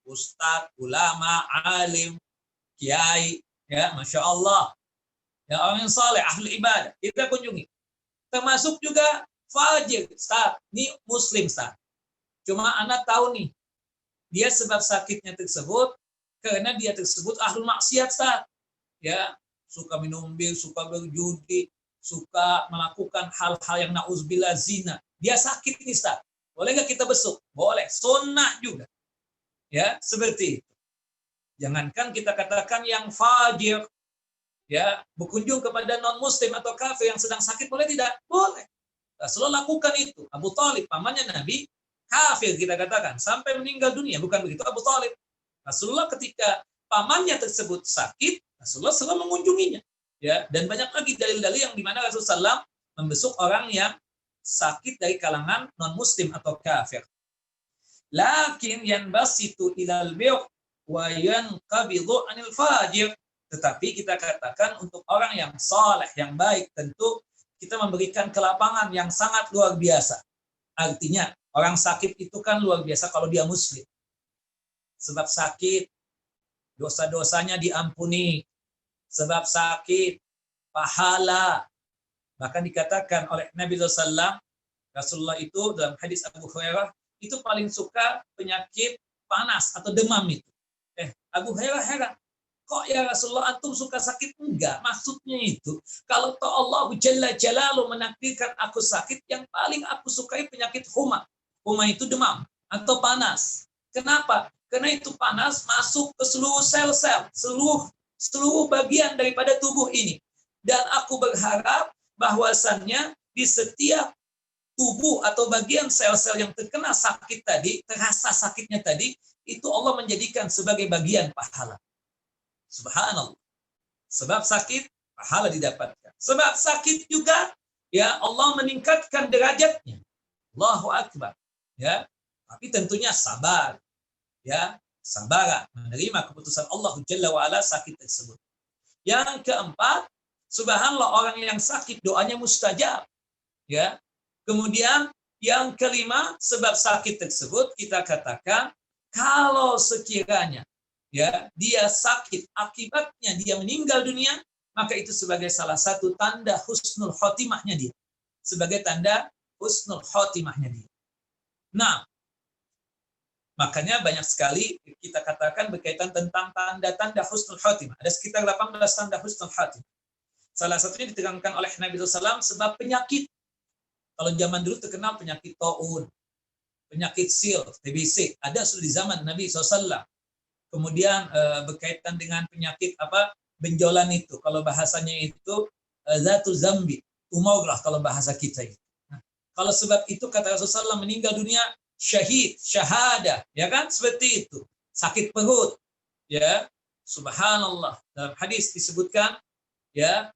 ustadz, ulama, alim, kiai, ya, masya Allah, ya orang yang soleh, ahli ibadah, kita kunjungi. Termasuk juga fajir, Ustaz, ini muslim, Ustaz. Cuma anak tahu nih, dia sebab sakitnya tersebut karena dia tersebut ahlul maksiat, Ustaz. Ya, suka minum bir, suka berjudi, suka melakukan hal-hal yang na'udzubillah zina. Dia sakit nih, Ustaz. Boleh nggak kita besuk? Boleh. Sunnah juga. Ya, seperti itu. Jangankan kita katakan yang fajir, ya, berkunjung kepada non-muslim atau kafir yang sedang sakit, boleh tidak? Boleh. Rasulullah lakukan itu. Abu Thalib, pamannya Nabi, kafir kita katakan, sampai meninggal dunia. Bukan begitu Abu Thalib. Rasulullah ketika pamannya tersebut sakit, Rasulullah selalu mengunjunginya. Ya, dan banyak lagi dalil-dalil yang dimana Rasulullah SAW membesuk orang yang sakit dari kalangan non-muslim atau kafir. Lakin yanbasitu ilal bir' wa yanqabidu anil fajir. Tetapi kita katakan untuk orang yang saleh, yang baik, tentu kita memberikan kelapangan yang sangat luar biasa. Artinya, orang sakit itu kan luar biasa kalau dia muslim. Sebab sakit, dosa-dosanya diampuni. Sebab sakit, pahala. Bahkan dikatakan oleh Nabi SAW, Rasulullah itu dalam hadis Abu Hurairah, itu paling suka penyakit panas atau demam itu. Abu Hurairah heran, kok ya Rasulullah antum suka sakit? Enggak, maksudnya itu, kalau Allah Jalla Jalaluhu menakdirkan aku sakit, yang paling aku sukai penyakit huma. Huma itu demam atau panas. Kenapa? Karena itu panas masuk ke seluruh sel-sel, seluruh bagian daripada tubuh ini. Dan aku berharap bahwasannya di setiap tubuh atau bagian sel-sel yang terkena sakit tadi, terasa sakitnya tadi, itu Allah menjadikan sebagai bagian pahala. Subhanallah. Sebab sakit, pahala didapatkan. Sebab sakit juga, ya Allah meningkatkan derajatnya. Allahu Akbar. Ya, tapi tentunya sabar. Ya, sabar menerima keputusan Allah Jalla wa Ala sakit tersebut. Yang keempat, subhanallah, orang yang sakit doanya mustajab. Ya. Kemudian yang kelima, sebab sakit tersebut kita katakan kalau sekiranya ya dia sakit akibatnya dia meninggal dunia, maka itu sebagai salah satu tanda husnul khotimahnya dia. Sebagai tanda husnul khotimahnya dia. Nah, makanya banyak sekali kita katakan berkaitan tentang tanda-tanda husnul khotimah. Ada sekitar 18 tanda husnul khotimah. Salah satunya ditekankan oleh Nabi SAW sebab penyakit. Kalau zaman dulu terkenal penyakit taun, penyakit sil, TBC, ada sudah di zaman Nabi SAW. Kemudian berkaitan dengan penyakit benjolan itu, kalau bahasanya itu zatu zambi, tumor lah kalau bahasa kita itu. Nah, kalau sebab itu kata Rasulullah meninggal dunia syahid, syahada, ya kan? Seperti itu. Sakit perut, ya. Subhanallah. Dalam hadis disebutkan, ya,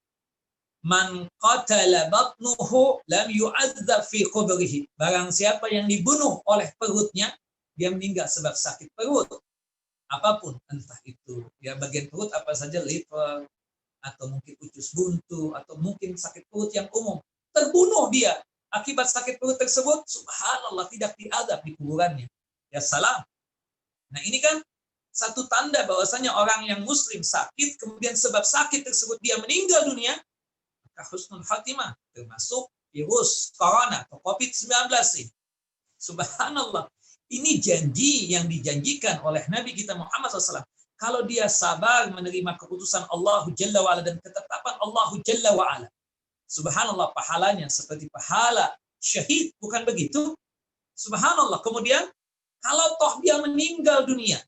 man qatala batnuhu lam yu'adzab fi qubrihi. Barang siapa yang dibunuh oleh perutnya, dia meninggal sebab sakit perut. Apapun, entah itu ya bagian perut apa saja, liver, atau mungkin usus buntu, atau mungkin sakit perut yang umum. Terbunuh dia akibat sakit perut tersebut, subhanallah, tidak diadab di kuburannya. Ya salam. Nah ini kan satu tanda bahwasanya orang yang muslim sakit, kemudian sebab sakit tersebut dia meninggal dunia, husnul khatimah, termasuk virus corona atau COVID-19 ini. Subhanallah. Ini janji yang dijanjikan oleh Nabi kita Muhammad SAW. Kalau dia sabar menerima keputusan Allah Jalla wa'ala dan ketetapan Allah Jalla wa'ala. Subhanallah, pahalanya seperti pahala syahid, bukan begitu? Subhanallah. Kemudian, kalau toh dia meninggal dunia,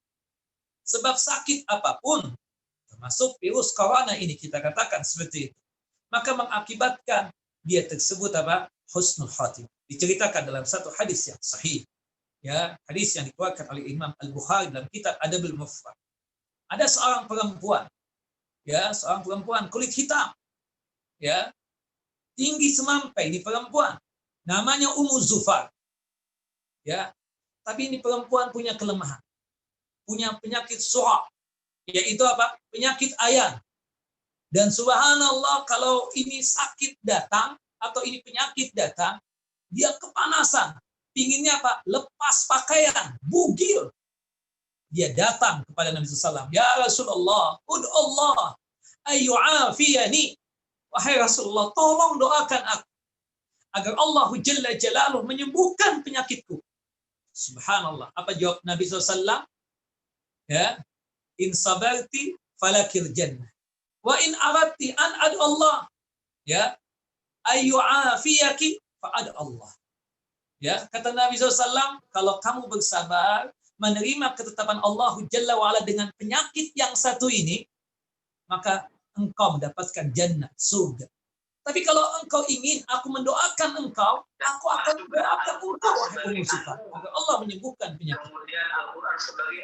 sebab sakit apapun, termasuk virus corona ini, kita katakan seperti itu, maka mengakibatkan dia tersebut husnul khatimah. Diceritakan dalam satu hadis yang sahih, ya, hadis yang dikeluarkan oleh Imam Al-Bukhari dalam kitab Adabul Mufrad. Ada seorang perempuan, ya, seorang perempuan kulit hitam, ya, tinggi semampai, ini perempuan, namanya Ummu Zufar, ya, tapi ini perempuan punya kelemahan, punya penyakit suha, yaitu penyakit ayan. Dan subhanallah, kalau ini sakit datang, atau ini penyakit datang, dia kepanasan. Pinginnya lepas pakaian, bugil. Dia datang kepada Nabi SAW. Ya Rasulullah, ud'u Allah, ayyu'afiyani. Wahai Rasulullah, tolong doakan aku, agar Allah Jalla Jalaluhu menyembuhkan penyakitku. Subhanallah. Apa jawab Nabi SAW? Ya, in sabarti falakil jannah. Wa in aradti an ad Allah, ya, ayyu'afiyaki fa ad Allah. Ya, kata Nabi SAW, kalau kamu bersabar menerima ketetapan Allah Jalla wa'ala dengan penyakit yang satu ini, maka engkau mendapatkan jannah, surga. Tapi kalau engkau ingin aku mendoakan engkau, aku akan doakan engkau, wahai Ummu Zufar, agar Allah menyembuhkan penyakit.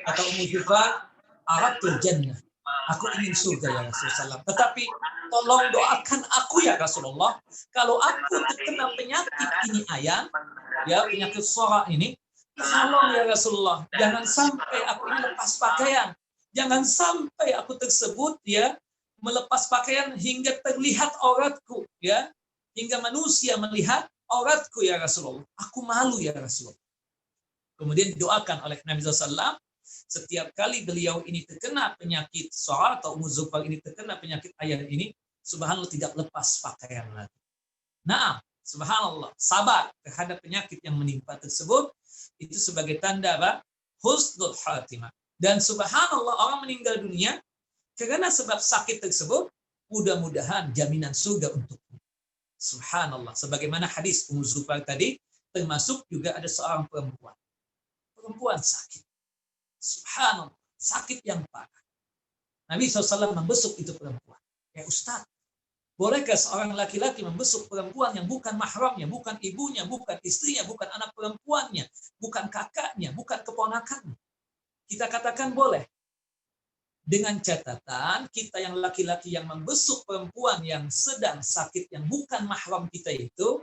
Kata Ummu Zufar, aradtul jannah. Aku ingin surga ya Rasulullah. Tetapi tolong doakan aku ya Rasulullah. Kalau aku terkena penyakit ini ayan, ya, penyakit suara ini, tolong ya Rasulullah, jangan sampai aku ini lepas pakaian. Jangan sampai aku tersebut ya melepas pakaian hingga terlihat auratku, ya. hingga manusia melihat auratku ya Rasulullah. Aku malu ya Rasulullah. Kemudian didoakan oleh Nabi SAW, setiap kali beliau ini terkena penyakit soal atau Ummu Zufar ini terkena penyakit ayat ini, subhanallah tidak lepas pakaian lagi. Nah, subhanallah, sabar terhadap penyakit yang menimpa tersebut, itu sebagai tanda apa? Husnul khatimah. Dan subhanallah, orang meninggal dunia karena sebab sakit tersebut, mudah-mudahan jaminan surga untuknya. Subhanallah. Sebagaimana hadis Ummu Zufar tadi, termasuk juga ada seorang perempuan. Perempuan sakit. Subhanallah. Sakit yang parah. Nabi SAW membesuk itu perempuan. Ya Ustaz, bolehkah seorang laki-laki membesuk perempuan yang bukan mahramnya, bukan ibunya, bukan istrinya, bukan anak perempuannya, bukan kakaknya, bukan keponakannya? Kita katakan boleh. Dengan catatan kita yang laki-laki yang membesuk perempuan yang sedang sakit yang bukan mahram kita itu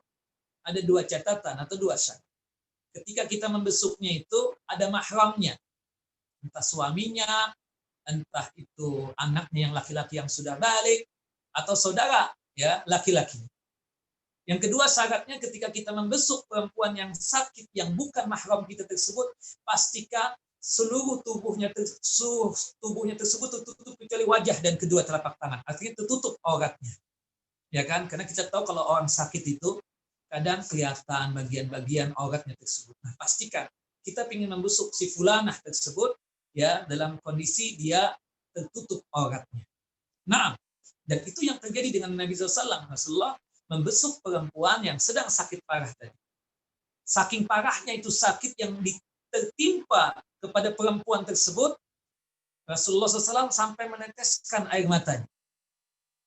ada dua catatan atau dua syarat. Ketika kita membesuknya itu ada mahramnya, entah suaminya, entah itu anaknya yang laki-laki yang sudah balik atau saudara ya laki-laki. Yang kedua syaratnya ketika kita membesuk perempuan yang sakit yang bukan mahram kita tersebut, pastikan seluruh tubuhnya tersebut tertutup kecuali wajah dan kedua telapak tangan. Artinya tertutup auratnya. Ya kan? Karena kita tahu kalau orang sakit itu kadang kelihatan bagian-bagian auratnya tersebut. Nah, pastikan kita ingin membesuk si fulanah tersebut ya dalam kondisi dia tertutup auratnya. Nah, dan itu yang terjadi dengan Nabi SAW. Rasulullah membesuk perempuan yang sedang sakit parah tadi. Saking parahnya itu sakit yang tertimpa kepada perempuan tersebut, Rasulullah SAW sampai meneteskan air matanya.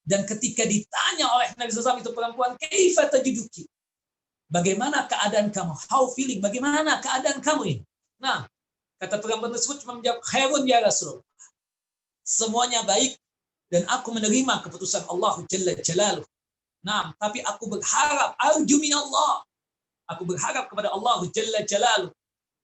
Dan ketika ditanya oleh Nabi SAW itu perempuan, kaifa tajiduki? Bagaimana keadaan kamu? How feeling? Bagaimana keadaan kamu ini? Nah, kata perempuan tersebut cuma menjawab, khairun ya Rasulullah. Semuanya baik dan aku menerima keputusan Allah Jalla Jalaluh. Nah, tapi aku berharap, arju min Allah. Aku berharap kepada Allah Jalla Jalaluh.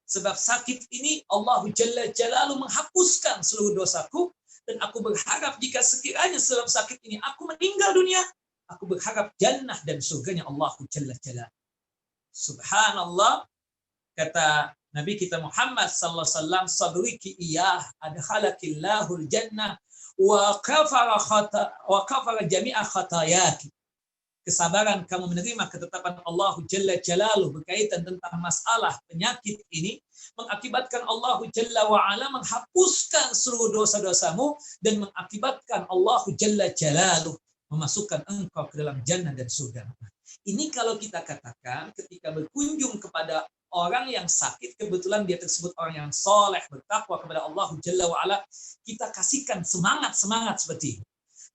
Sebab sakit ini Allah Jalla Jalaluh menghapuskan seluruh dosaku. Dan aku berharap jika sekiranya sebab sakit ini aku meninggal dunia, aku berharap jannah dan surganya Allah Jalla Jalaluh. Subhanallah, kata Nabi kita Muhammad sallallahu alaihi wasallam, sabriki iyah adkhalakillahul jannah wa kafara jami'a khatayaki. Kesabaran kamu menerima ketetapan Allah Jalla Jalaluh berkaitan tentang masalah penyakit ini mengakibatkan Allah Jalla wa'ala menghapuskan seluruh dosa-dosamu dan mengakibatkan Allah Jalla Jalaluh memasukkan engkau ke dalam jannah dan surga. Ini kalau kita katakan ketika berkunjung kepada orang yang sakit, kebetulan dia tersebut orang yang soleh, bertakwa kepada Allah Jalla wa'ala, kita kasihkan semangat-semangat seperti ini.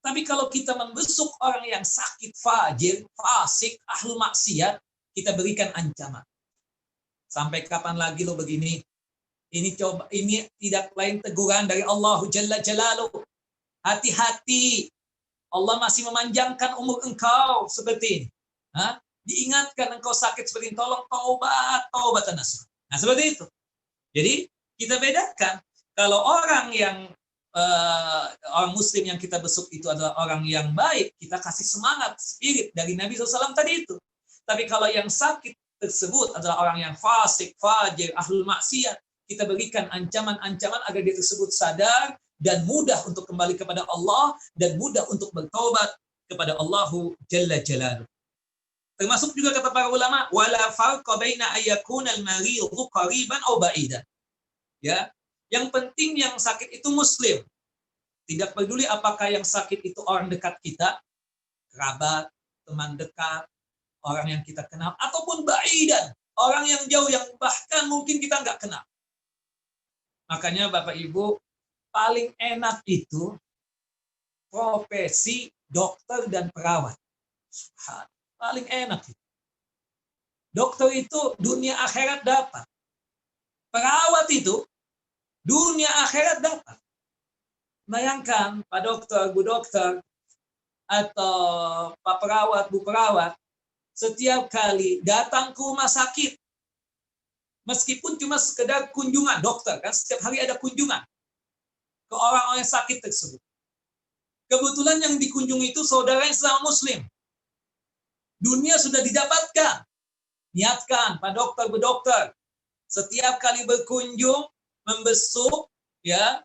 Tapi kalau kita membesuk orang yang sakit, fajir, fasik, ahlu maksiat, kita berikan ancaman. Sampai kapan lagi lo begini? Ini tidak lain teguran dari Allah Jalla Jalaluh. Hati-hati. Allah masih memanjangkan umur engkau seperti ini. Diingatkan engkau sakit seperti ini, tolong taubat nasuh. Nah, seperti itu. Jadi, kita bedakan. Kalau orang yang orang muslim yang kita besuk itu adalah orang yang baik, kita kasih semangat, spirit dari Nabi SAW tadi itu. Tapi kalau yang sakit tersebut adalah orang yang fasik, fajir, ahlul maksiat, kita berikan ancaman-ancaman agar dia tersebut sadar dan mudah untuk kembali kepada Allah dan mudah untuk bertaubat kepada Allahu Jalla Jalaluh. Termasuk juga kata para ulama, wala farqa baina ayyakuna al-maridhu qariban aw ba'idan. Ya, yang penting yang sakit itu muslim. Tidak peduli apakah yang sakit itu orang dekat kita, kerabat, teman dekat, orang yang kita kenal, ataupun ba'idan, orang yang jauh yang bahkan mungkin kita nggak kenal. Makanya Bapak Ibu, paling enak itu profesi dokter dan perawat. Paling enak itu. Dokter itu dunia akhirat dapat. Perawat itu dunia akhirat dapat. Bayangkan Pak Dokter, Bu Dokter, atau Pak Perawat, Bu Perawat, setiap kali datang ke rumah sakit, meskipun cuma sekedar kunjungan, dokter kan setiap hari ada kunjungan ke orang-orang yang sakit tersebut. Kebetulan yang dikunjungi itu saudara yang sesama muslim. Dunia sudah didapatkan. Niatkan, Pak Dokter, Bu Dokter, setiap kali berkunjung, membesuk, ya,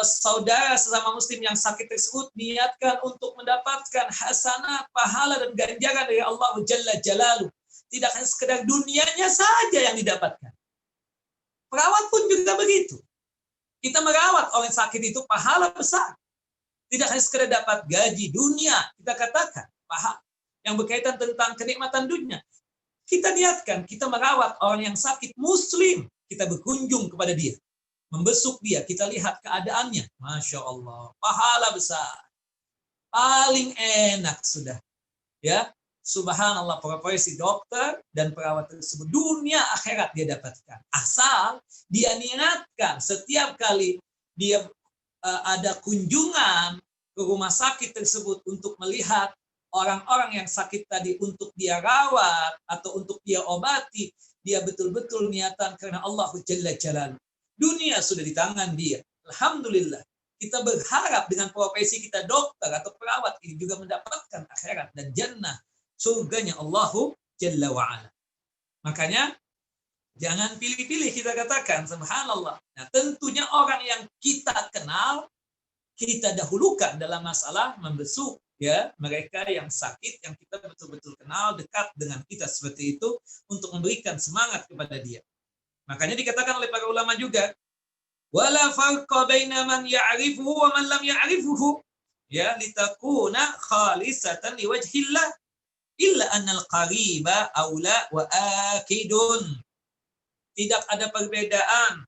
saudara sesama muslim yang sakit tersebut, niatkan untuk mendapatkan hasanah, pahala dan ganjaran dari Allah Jalla Jalaluh. Tidak hanya sekedar dunianya saja yang didapatkan. Perawat pun juga begitu. Kita merawat orang sakit itu pahala besar. Tidak hanya sekedar dapat gaji dunia, kita katakan pahala yang berkaitan tentang kenikmatan dunia. Kita niatkan, kita merawat orang yang sakit muslim, kita berkunjung kepada dia, membesuk dia, kita lihat keadaannya, Masya Allah, pahala besar, paling enak sudah, ya, subhanallah, profesi dokter dan perawat tersebut, dunia akhirat dia dapatkan, asal dia niatkan setiap kali dia ada kunjungan ke rumah sakit tersebut untuk melihat orang-orang yang sakit tadi untuk dia rawat atau untuk dia obati, dia betul-betul niatan karena Allah Jalla Jalaluh. Dunia sudah di tangan dia. Alhamdulillah. Kita berharap dengan profesi kita dokter atau perawat ini juga mendapatkan akhirat dan jannah, surganya Allah Jalla wa'ala. Makanya jangan pilih-pilih, kita katakan subhanallah. Nah, tentunya orang yang kita kenal, kita dahulukan dalam masalah membesuk, ya, mereka yang sakit, yang kita betul-betul kenal, dekat dengan kita seperti itu, untuk memberikan semangat kepada dia. Makanya dikatakan oleh para ulama juga, wala farqa baina man ya'rifuhu wa man lam ya'rifuhu, ya, litakuna khalisatan liwajhillah illa annal qariba aula wa akidun. Tidak ada perbedaan,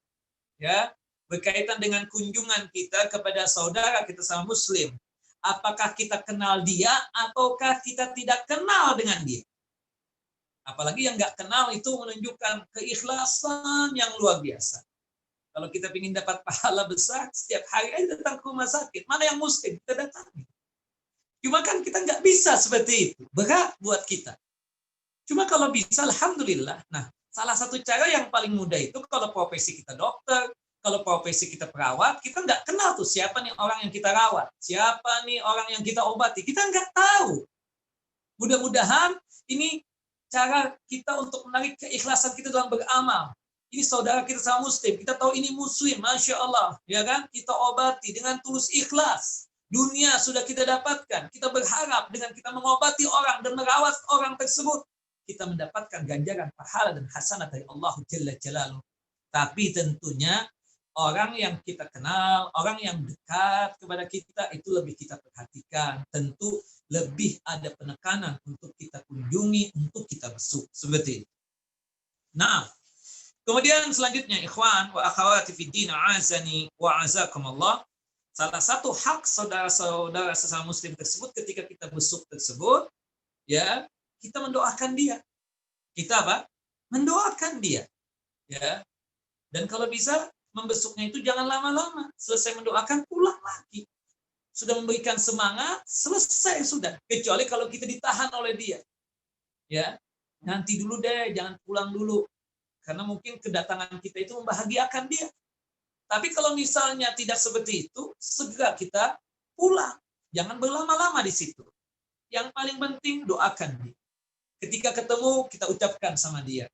ya, berkaitan dengan kunjungan kita kepada saudara kita sama muslim. Apakah kita kenal dia ataukah kita tidak kenal dengan dia? Apalagi yang nggak kenal itu menunjukkan keikhlasan yang luar biasa. Kalau kita ingin dapat pahala besar, setiap hari aja datang ke rumah sakit. Mana yang muslim, kita datangi. Cuma kan kita nggak bisa seperti itu. Berat buat kita. Cuma kalau bisa, alhamdulillah. Nah, salah satu cara yang paling mudah itu kalau profesi kita dokter, kalau profesi kita perawat, kita nggak kenal tuh siapa nih orang yang kita rawat, siapa nih orang yang kita obati, kita nggak tahu. Mudah-mudahan ini cara kita untuk menarik keikhlasan kita dalam beramal. Ini saudara kita sama muslim, kita tahu ini muslim, Masya Allah, ya kan? Kita obati dengan tulus ikhlas. Dunia sudah kita dapatkan, kita berharap dengan kita mengobati orang dan merawat orang tersebut, kita mendapatkan ganjaran pahala dan hasanah dari Allah Jalla Jalaluh. Tapi tentunya orang yang kita kenal, orang yang dekat kepada kita itu lebih kita perhatikan. Tentu lebih ada penekanan untuk kita kunjungi, untuk kita besuk. Seperti itu. Nah, kemudian selanjutnya, ikhwan wa akhawati fid din, azani wa azakumullah. Salah satu hak saudara-saudara sesama muslim tersebut ketika kita besuk tersebut, ya, kita mendoakan dia. Kita apa? Mendoakan dia. Ya. Dan kalau bisa membesuknya itu jangan lama-lama. Selesai mendoakan, pulang lagi. Sudah memberikan semangat, selesai sudah. Kecuali kalau kita ditahan oleh dia. Ya, nanti dulu deh, jangan pulang dulu. Karena mungkin kedatangan kita itu membahagiakan dia. Tapi kalau misalnya tidak seperti itu, segera kita pulang. Jangan berlama-lama di situ. Yang paling penting, doakan dia. Ketika ketemu, kita ucapkan sama dia.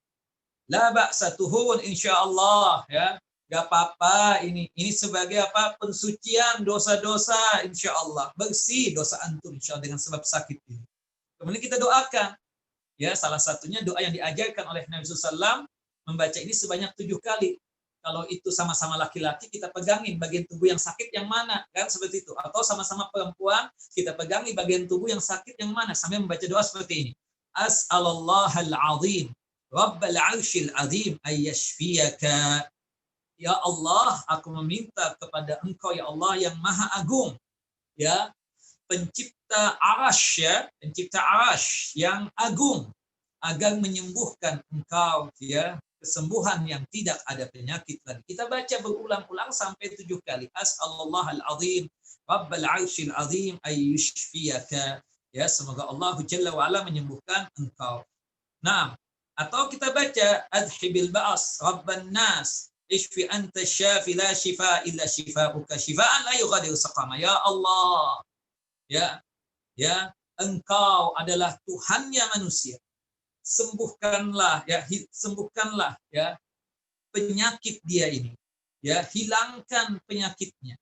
La ba'sa tuhun insyaallah, ya. Gak apa-apa, ini sebagai apa? Pensucian dosa-dosa, insya Allah. Bersih dosa antum, insya Allah, dengan sebab sakit ini. Kemudian kita doakan. Ya, salah satunya doa yang diajarkan oleh Nabi SAW, membaca ini sebanyak 7 kali. Kalau itu sama-sama laki-laki, kita pegangin bagian tubuh yang sakit yang mana. Kan seperti itu. Atau sama-sama perempuan, kita pegangi bagian tubuh yang sakit yang mana. Sambil membaca doa seperti ini. As'alallahal azim, Rabbal arshil azim, ayyashfiyaka. Ya Allah, aku meminta kepada Engkau, ya Allah, yang Maha Agung, ya, pencipta arasy, ya, pencipta arasy yang agung, agar menyembuhkan Engkau, ya, kesembuhan yang tidak ada penyakit lagi. Kita baca berulang-ulang sampai 7 kali. As'alallahal azim, Rabbal arshil azim, ayyushfiyaka. Ya, semoga Allah Jalla wa ala menyembuhkan Engkau. Nah, atau kita baca adhibil ba'as, Rabban nas, Ishfi anta syafi la shifa illa shifa'uka shifa'an la yughadiru saqama. Ya Allah. Ya. engkau adalah Tuhannya manusia. Sembuhkanlah ya penyakit dia ini. Ya, hilangkan penyakitnya.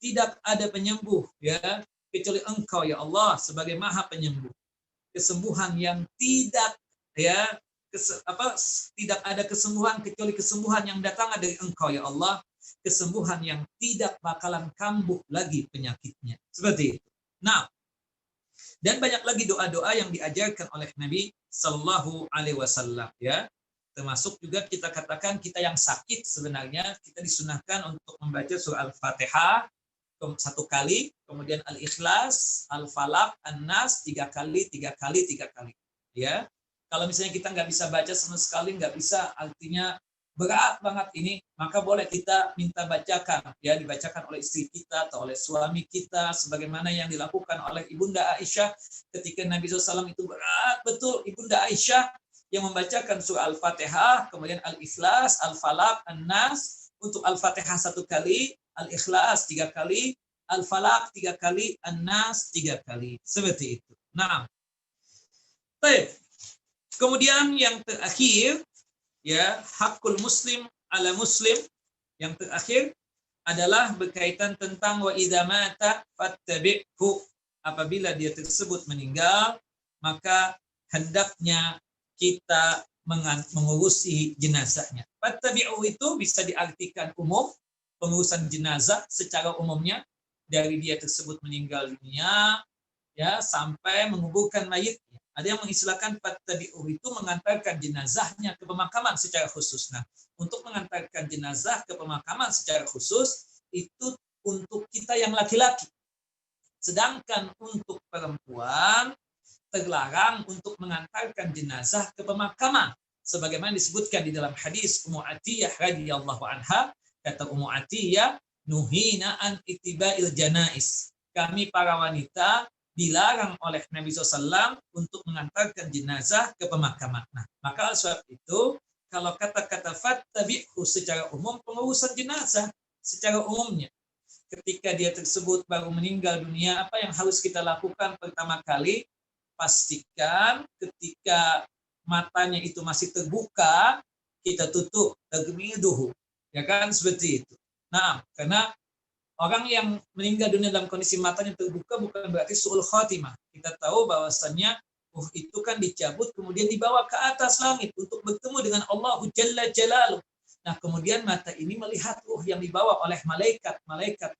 Tidak ada penyembuh ya kecuali engkau ya Allah sebagai Maha Penyembuh. Kesembuhan yang tidak ya tidak ada kesembuhan kecuali kesembuhan yang datang dari engkau ya Allah, kesembuhan yang tidak bakalan kambuh lagi penyakitnya. Seperti itu. Nah, dan banyak lagi doa-doa yang diajarkan oleh Nabi Sallallahu Alaihi Wasallam ya. Termasuk juga kita katakan kita yang sakit sebenarnya kita disunahkan untuk membaca surah Al-Fatihah 1 kali, kemudian Al-Ikhlas, Al-Falaq, An-Nas 3 kali. Ya, kalau misalnya kita nggak bisa baca sama sekali, nggak bisa, artinya berat banget ini, maka boleh kita minta bacakan, ya dibacakan oleh istri kita atau oleh suami kita, sebagaimana yang dilakukan oleh Ibunda Aisyah ketika Nabi SAW itu berat betul. Ibunda Aisyah yang membacakan surah Al-Fatihah, kemudian Al-Ikhlas, Al-Falaq, An-Nas. Untuk Al-Fatihah 1 kali, Al-Ikhlas 3 kali, Al-Falaq 3 kali, An-Nas 3 kali. Seperti itu. Nah, baik. Kemudian yang terakhir, ya hakul muslim ala muslim. Yang terakhir adalah berkaitan tentang wa idza mata fattabi'hu. Apabila dia tersebut meninggal, maka hendaknya kita mengurusi jenazahnya. Fattabi'u itu bisa diartikan umum, pengurusan jenazah secara umumnya dari dia tersebut meninggal dunia ya sampai menguburkan mayitnya. Ada yang mengistilahkan fattabi'u itu mengantarkan jenazahnya ke pemakaman secara khusus. Nah, untuk mengantarkan jenazah ke pemakaman secara khusus itu untuk kita yang laki-laki. Sedangkan untuk perempuan terlarang untuk mengantarkan jenazah ke pemakaman. Sebagaimana disebutkan di dalam hadis Ummu Atiyah radhiyallahu anha, kata Ummu Atiyah, nuhina an ittiba'il janais. Kami para wanita dilarang oleh Nabi SAW untuk mengantarkan jenazah ke pemakaman. Nah, maka sebab itu, kalau kata-kata fattabi'hu secara umum, pengurusan jenazah secara umumnya. Ketika dia tersebut baru meninggal dunia, apa yang harus kita lakukan pertama kali? Pastikan ketika matanya itu masih terbuka, kita tutup, tagmiduhu. Ya kan, seperti itu. Nah, karena orang yang meninggal dunia dalam kondisi matanya terbuka bukan berarti su'ul khatimah. Kita tahu bahwasannya itu kan dicabut kemudian dibawa ke atas langit untuk bertemu dengan Allah Jalla Jalaluh. Nah, kemudian mata ini melihat ruh yang dibawa oleh malaikat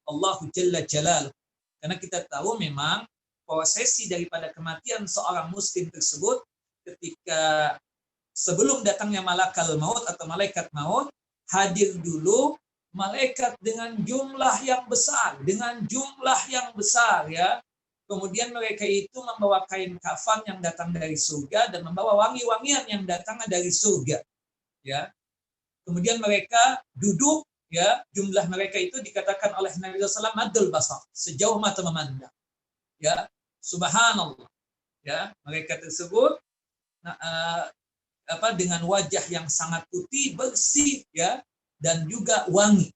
Allah Jalla Jalaluh. Karena kita tahu memang prosesi daripada kematian seorang muslim tersebut ketika sebelum datangnya malakal maut atau malaikat maut, hadir dulu malaikat dengan jumlah yang besar ya. Kemudian mereka itu membawa kain kafan yang datang dari surga dan membawa wangi-wangian yang datang dari surga ya. Kemudian mereka duduk ya, jumlah mereka itu dikatakan oleh Nabi SAW madul basar, sejauh mata memandang ya. Subhanallah ya, mereka tersebut dengan wajah yang sangat putih bersih ya, dan juga wangi.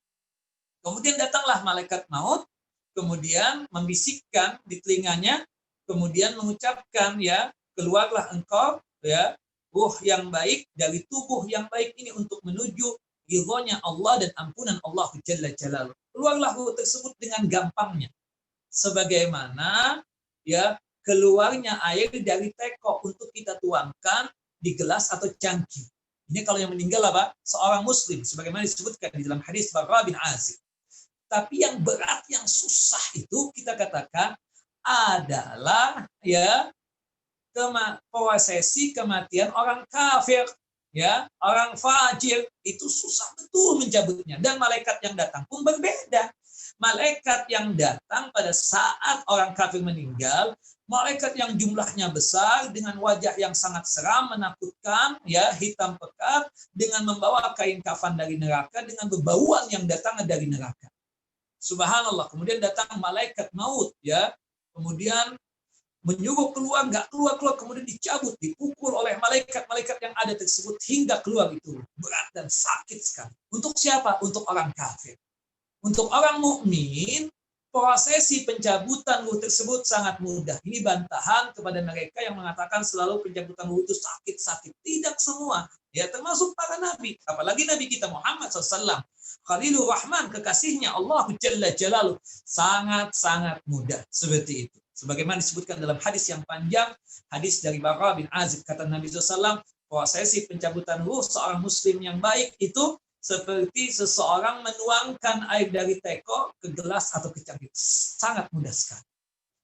Kemudian datanglah malaikat maut, kemudian membisikkan di telinganya, kemudian mengucapkan ya, keluarlah engkau ya, ruh yang baik dari tubuh yang baik ini untuk menuju ridhonya Allah dan ampunan Allah Jalla Jalaluh. Keluarlah ruh tersebut dengan gampangnya. Sebagaimana ya keluarnya air dari teko untuk kita tuangkan di gelas atau cangkir. Ini kalau yang meninggal apa? Seorang muslim, sebagaimana disebutkan di dalam hadis Barra bin Azib. Tapi yang berat, yang susah itu kita katakan adalah ya prosesi kematian orang kafir, ya orang fajir, itu susah betul mencabutnya. Dan malaikat yang datang pun berbeda. Malaikat yang datang pada saat orang kafir meninggal, malaikat yang jumlahnya besar dengan wajah yang sangat seram, menakutkan, ya hitam pekat, dengan membawa kain kafan dari neraka dengan bebauan yang datang dari neraka. Subhanallah. Kemudian datang malaikat maut, ya, kemudian menyuruh keluar, nggak keluar, kemudian dicabut, dipukul oleh malaikat-malaikat yang ada tersebut hingga keluar itu. Berat dan sakit sekali. Untuk siapa? Untuk orang kafir. Untuk orang mukmin, prosesi pencabutan ruh tersebut sangat mudah. Ini bantahan kepada mereka yang mengatakan selalu pencabutan ruh itu sakit-sakit. Tidak semua. Ya, termasuk para nabi. Apalagi Nabi kita Muhammad SAW. Khalilur Rahman, kekasihnya Allah Jalla Jalaluh. Sangat-sangat mudah. Seperti itu. Sebagaimana disebutkan dalam hadis yang panjang. Hadis dari Bara bin Azib. Kata Nabi SAW, prosesi pencabutan ruh seorang muslim yang baik itu seperti seseorang menuangkan air dari teko ke gelas atau ke cangkir. Sangat mudah sekali.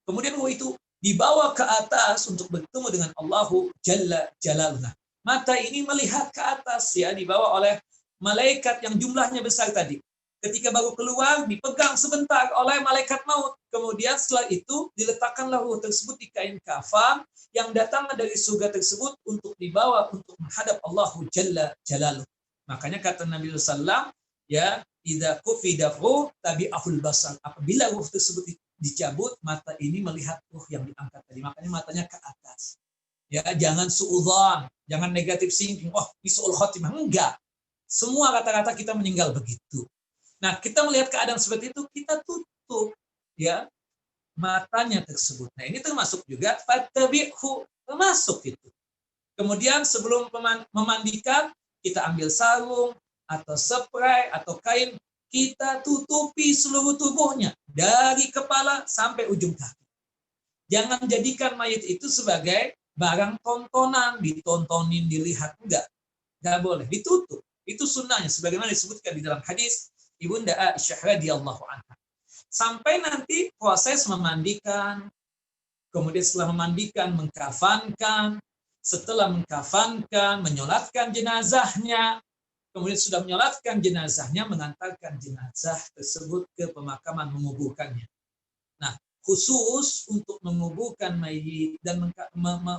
Kemudian ruh itu dibawa ke atas untuk bertemu dengan Allahu Jalla Jalaluh. Mata ini melihat ke atas, ya, dibawa oleh malaikat yang jumlahnya besar tadi. Ketika baru keluar, dipegang sebentar oleh malaikat maut. Kemudian setelah itu diletakkanlah ruh tersebut di kain kafan yang datang dari surga tersebut untuk dibawa untuk menghadap Allahu Jalla Jalaluh. Makanya kata Nabi SAW, ya, idza qufida ruh tabi'ahul basar. Apabila ruh tersebut dicabut, mata ini melihat ruh yang diangkat tadi. Makanya matanya ke atas. Ya, jangan suudzon, jangan negatif thinking. Oh, ini suul khotimah. Enggak. Semua kata-kata kita meninggal begitu. Nah, kita melihat keadaan seperti itu, kita tutup, ya, matanya tersebut. Nah, ini termasuk juga fattabi'hu, termasuk itu. Kemudian sebelum memandikan, kita ambil sarung atau spray atau kain, kita tutupi seluruh tubuhnya dari kepala sampai ujung kaki. Jangan jadikan mayit itu sebagai barang tontonan, ditontonin, dilihat, enggak boleh, ditutup. Itu sunnahnya sebagaimana disebutkan di dalam hadis Ibunda Aisyah radhiyallahu anha. Sampai nanti proses memandikan, kemudian setelah memandikan mengkafankan. Setelah mengkafankan, menyolatkan jenazahnya, kemudian sudah menyolatkan jenazahnya, mengantarkan jenazah tersebut ke pemakaman, menguburkannya. Nah, khusus untuk menguburkan mayit dan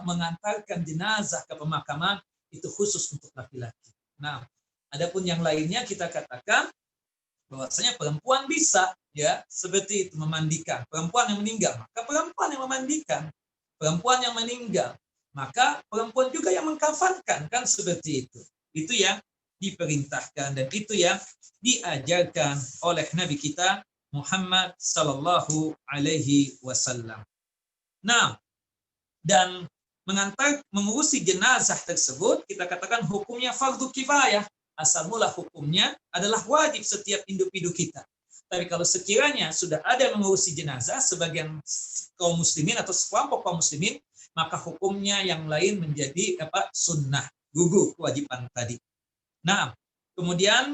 mengantarkan jenazah ke pemakaman, itu khusus untuk laki-laki. Nah, adapun yang lainnya kita katakan bahwasanya perempuan bisa, ya, seperti itu, memandikan. Perempuan yang meninggal, maka perempuan yang memandikan. Perempuan yang meninggal, maka perempuan juga yang mengkafankan, kan seperti itu. Itu yang diperintahkan dan itu yang diajarkan oleh Nabi kita Muhammad sallallahu alaihi wasallam. Nah, dan mengurusi jenazah tersebut kita katakan hukumnya fardu kifayah. Asal mula hukumnya adalah wajib setiap individu kita. Tapi kalau sekiranya sudah ada mengurusi jenazah sebagian kaum muslimin atau sekelompok kaum muslimin, maka hukumnya yang lain menjadi sunnah, gugur kewajiban tadi. Nah, kemudian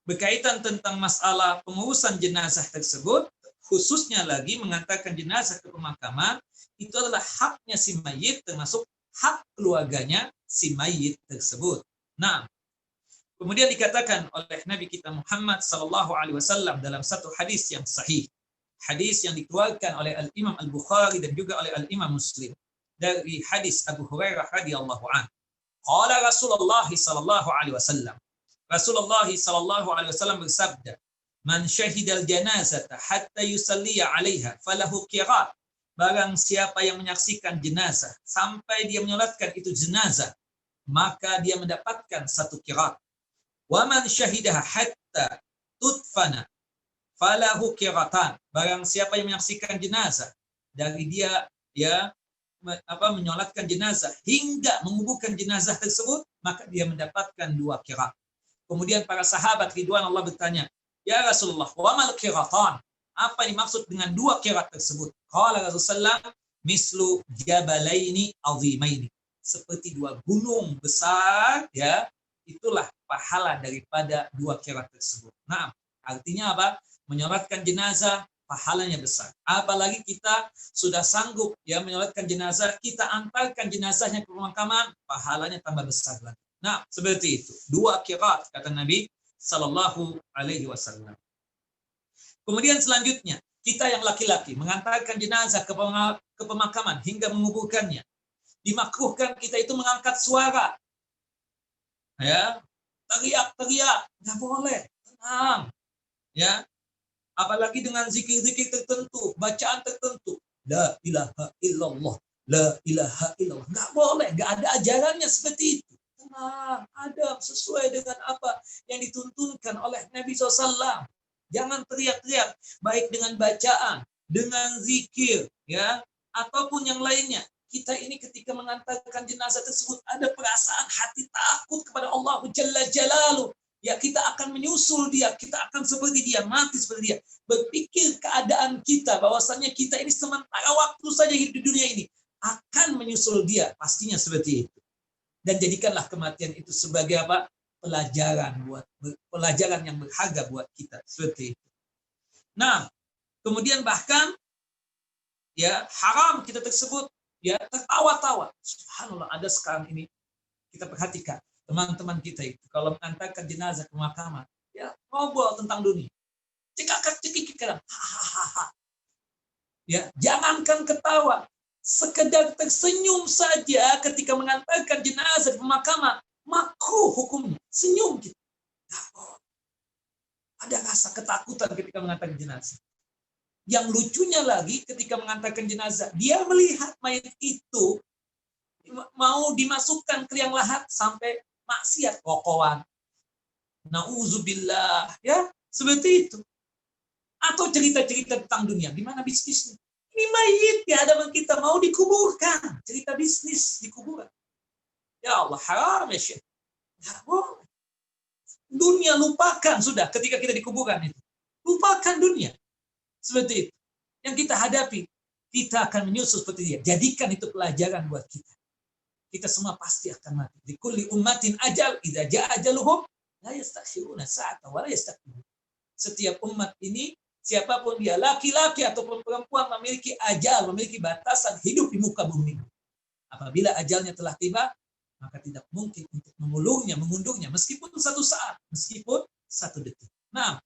berkaitan tentang masalah pengurusan jenazah tersebut, khususnya lagi mengantarkan jenazah ke pemakaman, itu adalah haknya si mayit, termasuk hak keluarganya si mayit tersebut. Nah, kemudian dikatakan oleh Nabi kita Muhammad SAW dalam satu hadis yang sahih. Hadis yang dikeluarkan oleh Al-Imam Al-Bukhari dan juga oleh Al-Imam Muslim. Dari hadis Abu Hurairah radhiyallahu anhu. Qala Rasulullah sallallahu alaihi wasallam. Rasulullah sallallahu alaihi wasallam bersabda, "Man syahidal janazata hatta yusalliya 'alaiha falahu qirat." Barang siapa yang menyaksikan jenazah sampai dia menyolatkan itu jenazah, maka dia mendapatkan satu qirat. Wa man syahidaha hatta tudfana falahu qiratan. Barang siapa yang menyaksikan jenazah dari dia menyolatkan jenazah hingga menguburkan jenazah tersebut, maka dia mendapatkan 2 qirat. Kemudian para sahabat ridwan Allah bertanya, "Ya Rasulullah, wa mal qiratan?" Apa yang dimaksud dengan 2 qirat tersebut? Qala Rasulullah, "Mislu jabalaini azimaini." Seperti 2 gunung besar, ya. Itulah pahala daripada 2 qirat tersebut. Nah, artinya apa? Menyolatkan jenazah pahalanya besar. Apalagi kita sudah sanggup ya menyolatkan jenazah, kita antarkan jenazahnya ke pemakaman, pahalanya tambah besar lagi. Nah, seperti itu. 2 qirat kata Nabi sallallahu alaihi wasallam. Kemudian selanjutnya, kita yang laki-laki mengantarkan jenazah ke pemakaman hingga menguburkannya. Dimakruhkan kita itu mengangkat suara. Ya, teriak-teriak, nggak boleh. Tenang. Ya. Apalagi dengan zikir-zikir tertentu, bacaan tertentu. La ilaha illallah, la ilaha illallah. Nggak boleh, nggak ada ajarannya seperti itu. Tenang, adab sesuai dengan apa yang dituntunkan oleh Nabi SAW. Jangan teriak-teriak, baik dengan bacaan, dengan zikir, ya, ataupun yang lainnya. Kita ini ketika mengantarkan jenazah tersebut ada perasaan hati takut kepada Allah Jalla Jalaluh. Ya, kita akan menyusul dia, kita akan seperti dia, mati seperti dia. Berpikir keadaan kita, bahwasannya kita ini sementara waktu saja hidup di dunia ini, akan menyusul dia, pastinya seperti itu. Dan jadikanlah kematian itu sebagai apa? Pelajaran yang berharga buat kita, seperti itu. Nah, kemudian bahkan ya haram kita tersebut ya tertawa-tawa. Subhanallah, ada sekarang ini kita perhatikan teman-teman kita itu kalau mengantarkan jenazah ke pemakaman, ya ngobrol tentang dunia. Cekak-cekik kadang. Ya, jangankan ketawa, sekedar tersenyum saja ketika mengantarkan jenazah ke pemakaman, makruh hukumnya. Senyum kita. Ada rasa ketakutan ketika mengantarkan jenazah. Yang lucunya lagi ketika mengantarkan jenazah, dia melihat mayat itu mau dimasukkan ke liang lahat sampai maksiat, rokokan. Nauzubillah, ya seperti itu. Atau cerita-cerita tentang dunia, gimana bisnisnya? Ini mayit di hadapan kita mau dikuburkan, cerita bisnis di kuburan. Ya Allah, haram ya Syekh. Ya boleh. Dunia lupakan sudah ketika kita di kuburan itu. Lupakan dunia. Seperti itu. Yang kita hadapi, kita akan menyusul seperti dia. Jadikan itu pelajaran buat kita. Kita semua pasti akan mati. Di kulli ummatin ajal, idza jaa ajaluhum la yastakhiruna sa'atan wa la yastaqdimun. Setiap umat ini, siapapun dia, laki-laki ataupun perempuan, memiliki ajal, memiliki batasan hidup di muka bumi. Apabila ajalnya telah tiba, maka tidak mungkin untuk mengulurnya, mengundurnya, meskipun satu saat, meskipun satu detik. Nah,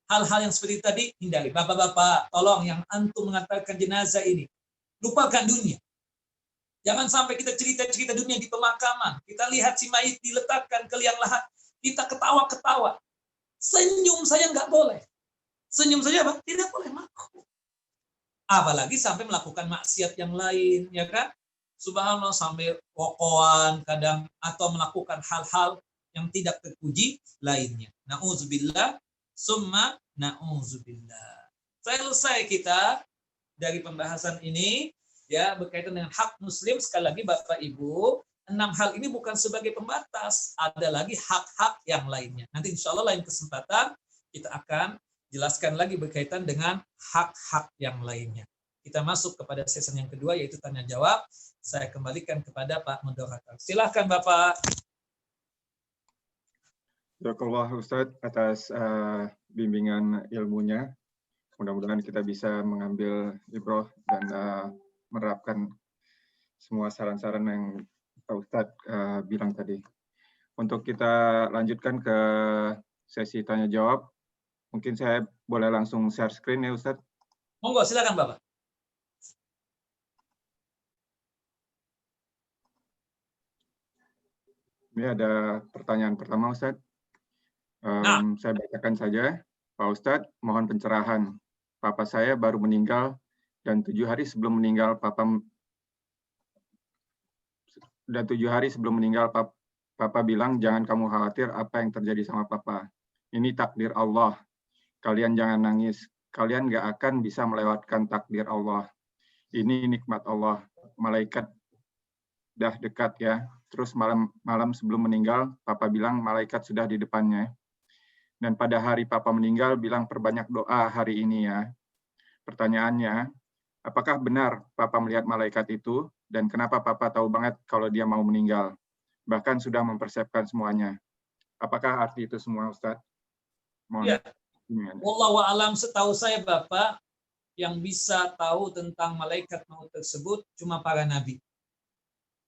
hal-hal yang seperti tadi hindari. Bapak-bapak, tolong yang antum mengantarkan jenazah ini, lupakan dunia. Jangan sampai kita cerita-cerita dunia di pemakaman. Kita lihat si mayit diletakkan ke liang lahat, kita ketawa-ketawa. Senyum saja nggak boleh. Senyum saja apa? Tidak boleh, makruh. Apalagi sampai melakukan maksiat yang lain, ya kan? Subhanallah, sampai rokokan kadang atau melakukan hal-hal yang tidak terpuji lainnya. Nauzubillah, summa na'udzubillah. Selesai kita dari pembahasan ini ya berkaitan dengan hak muslim. Sekali lagi Bapak Ibu, 6 hal ini bukan sebagai pembatas, ada lagi hak-hak yang lainnya. Nanti insya Allah lain kesempatan kita akan jelaskan lagi berkaitan dengan hak-hak yang lainnya. Kita masuk kepada sesi yang kedua, yaitu tanya jawab. Saya kembalikan kepada Pak Moderator. Silakan Bapak. Jazakallah Ustadz atas bimbingan ilmunya. Mudah-mudahan kita bisa mengambil ibrah dan menerapkan semua saran-saran yang Pak Ustadz bilang tadi. Untuk kita lanjutkan ke sesi tanya jawab, mungkin saya boleh langsung share screen ya Ustadz. Monggo, silakan Bapak. Ini ada pertanyaan pertama Ustadz. Saya bacakan saja. Pak Ustadz, mohon pencerahan. Papa saya baru meninggal dan 7 hari sebelum meninggal Papa bilang jangan kamu khawatir apa yang terjadi sama Papa. Ini takdir Allah. Kalian jangan nangis. Kalian nggak akan bisa melewatkan takdir Allah. Ini nikmat Allah. Malaikat dah dekat ya. Terus malam sebelum meninggal, Papa bilang malaikat sudah di depannya. Dan pada hari Papa meninggal, bilang perbanyak doa hari ini ya. Pertanyaannya, apakah benar Papa melihat malaikat itu? Dan kenapa Papa tahu banget kalau dia mau meninggal? Bahkan sudah mempersiapkan semuanya. Apakah arti itu semua, Ustadz? Ya. Wallahu a'lam, setahu saya Bapak, yang bisa tahu tentang malaikat maut tersebut cuma para nabi.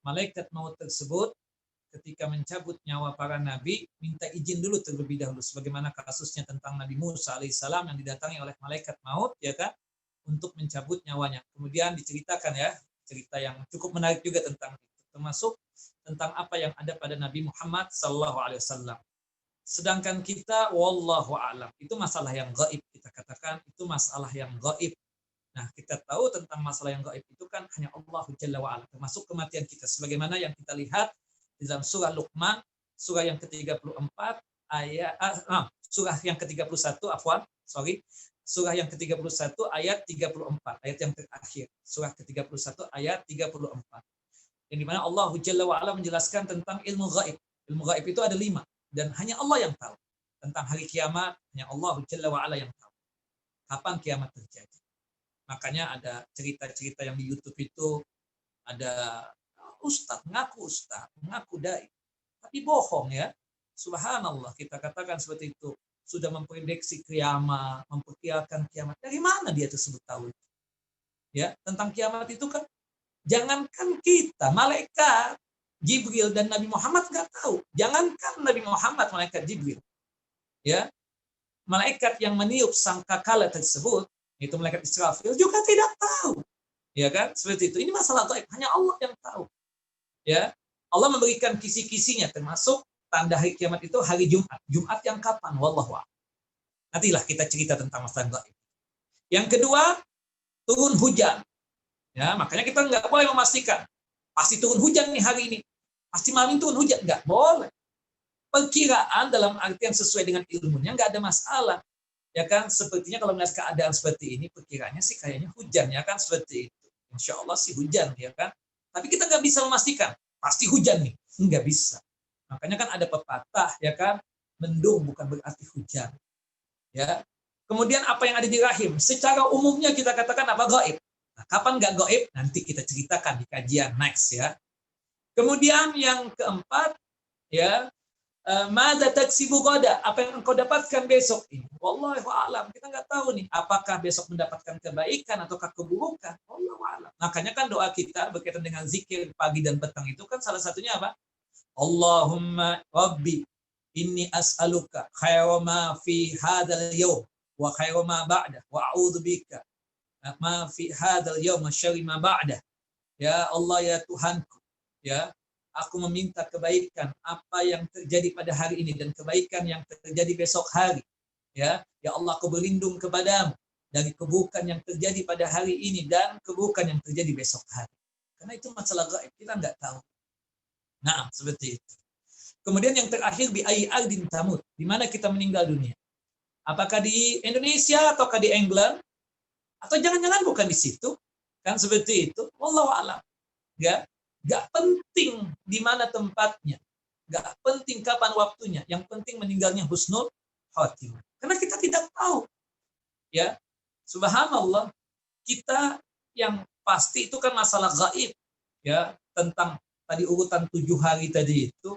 Malaikat maut tersebut ketika mencabut nyawa para nabi, minta izin dulu terlebih dahulu. Sebagaimana kasusnya tentang Nabi Musa alaihissalam yang didatangi oleh malaikat maut, ya kan, untuk mencabut nyawanya. Kemudian diceritakan ya, cerita yang cukup menarik juga tentang itu. Termasuk tentang apa yang ada pada Nabi Muhammad SAW. Sedangkan kita, wallahu a'lam, itu masalah yang gaib. Kita katakan itu masalah yang gaib. Nah, kita tahu tentang masalah yang gaib itu kan hanya Allah Jalla wa'ala. Termasuk kematian kita. Sebagaimana yang kita lihat di dalam surah Luqman, surah yang ke-34, surah yang ke-31, surah yang ke-31 ayat 34, ayat yang terakhir. Surah ke-31 ayat 34. Yang dimana Allah Jalla wa'ala menjelaskan tentang ilmu gaib. Ilmu gaib itu ada 5. Dan hanya Allah yang tahu. Tentang hari kiamat, hanya Allah Jalla wa'ala yang tahu. Kapan kiamat terjadi. Makanya ada cerita-cerita yang di YouTube itu, ada ustaz, mengaku dai. Tapi bohong ya. Subhanallah, kita katakan seperti itu. Sudah memprediksi kiamat, memperkirakan kiamat. Dari mana dia tersebut tahu? Ya, tentang kiamat itu kan, jangankan kita, malaikat Jibril dan Nabi Muhammad nggak tahu. Jangankan Nabi Muhammad, malaikat Jibril. Ya, malaikat yang meniup sangkakala tersebut, itu malaikat Israfil, juga tidak tahu. Ya kan? Seperti itu. Ini masalah gaib, hanya Allah yang tahu. Ya, Allah memberikan kisi-kisinya, termasuk tanda hari kiamat itu hari Jumat. Jumat yang kapan? Wallahu a'lam. Nantilah kita cerita tentang masalah gaib. Yang kedua, turun hujan. Ya, makanya kita nggak boleh memastikan pasti turun hujan nih hari ini. Pasti malam ini turun hujan. Nggak boleh. Perkiraan dalam artian sesuai dengan ilmunya nggak ada masalah. Ya kan, sepertinya kalau melihat keadaan seperti ini, perkiraannya sih kayaknya hujan, ya kan, seperti itu. Insya Allah sih hujan, ya kan. Tapi kita nggak bisa memastikan pasti hujan nih, nggak bisa. Makanya kan ada pepatah, ya kan, mendung bukan berarti hujan. Ya. Kemudian apa yang ada di rahim, secara umumnya kita katakan apa? Gaib. Nah, kapan nggak gaib? Nanti kita ceritakan di kajian next, ya. Kemudian yang keempat, ya, mada taksibu gada, apa yang engkau dapatkan besok ini. Wallahu a'lam, kita nggak tahu nih apakah besok mendapatkan kebaikan ataukah keburukan. Wallahu a'lam. Makanya kan doa kita berkaitan dengan zikir pagi dan petang itu kan salah satunya apa? Allahumma rabbi inni as'aluka khairu ma fi hadzal yawm wa khairu ma ba'da wa a'udzu bika ma fi hadzal yawm wa syarri ma ba'da. Ya Allah, ya Tuhanku, ya, aku meminta kebaikan apa yang terjadi pada hari ini dan kebaikan yang terjadi besok hari. Ya Allah, aku berlindung kepadamu dari keburukan yang terjadi pada hari ini dan keburukan yang terjadi besok hari. Karena itu masalah gaib, kita nggak tahu. Nah, seperti itu. Kemudian yang terakhir, bi ayyi ardin tamut, di mana kita meninggal dunia. Apakah di Indonesia ataukah di England? Atau jangan-jangan bukan di situ? Kan seperti itu. Wallahu a'lam. Ya. Gak penting di mana tempatnya, gak penting kapan waktunya, yang penting meninggalnya husnul khotimah. Karena kita tidak tahu. Ya, subhanallah, kita yang pasti itu kan masalah gaib. Ya, tentang tadi urutan 7 hari tadi itu,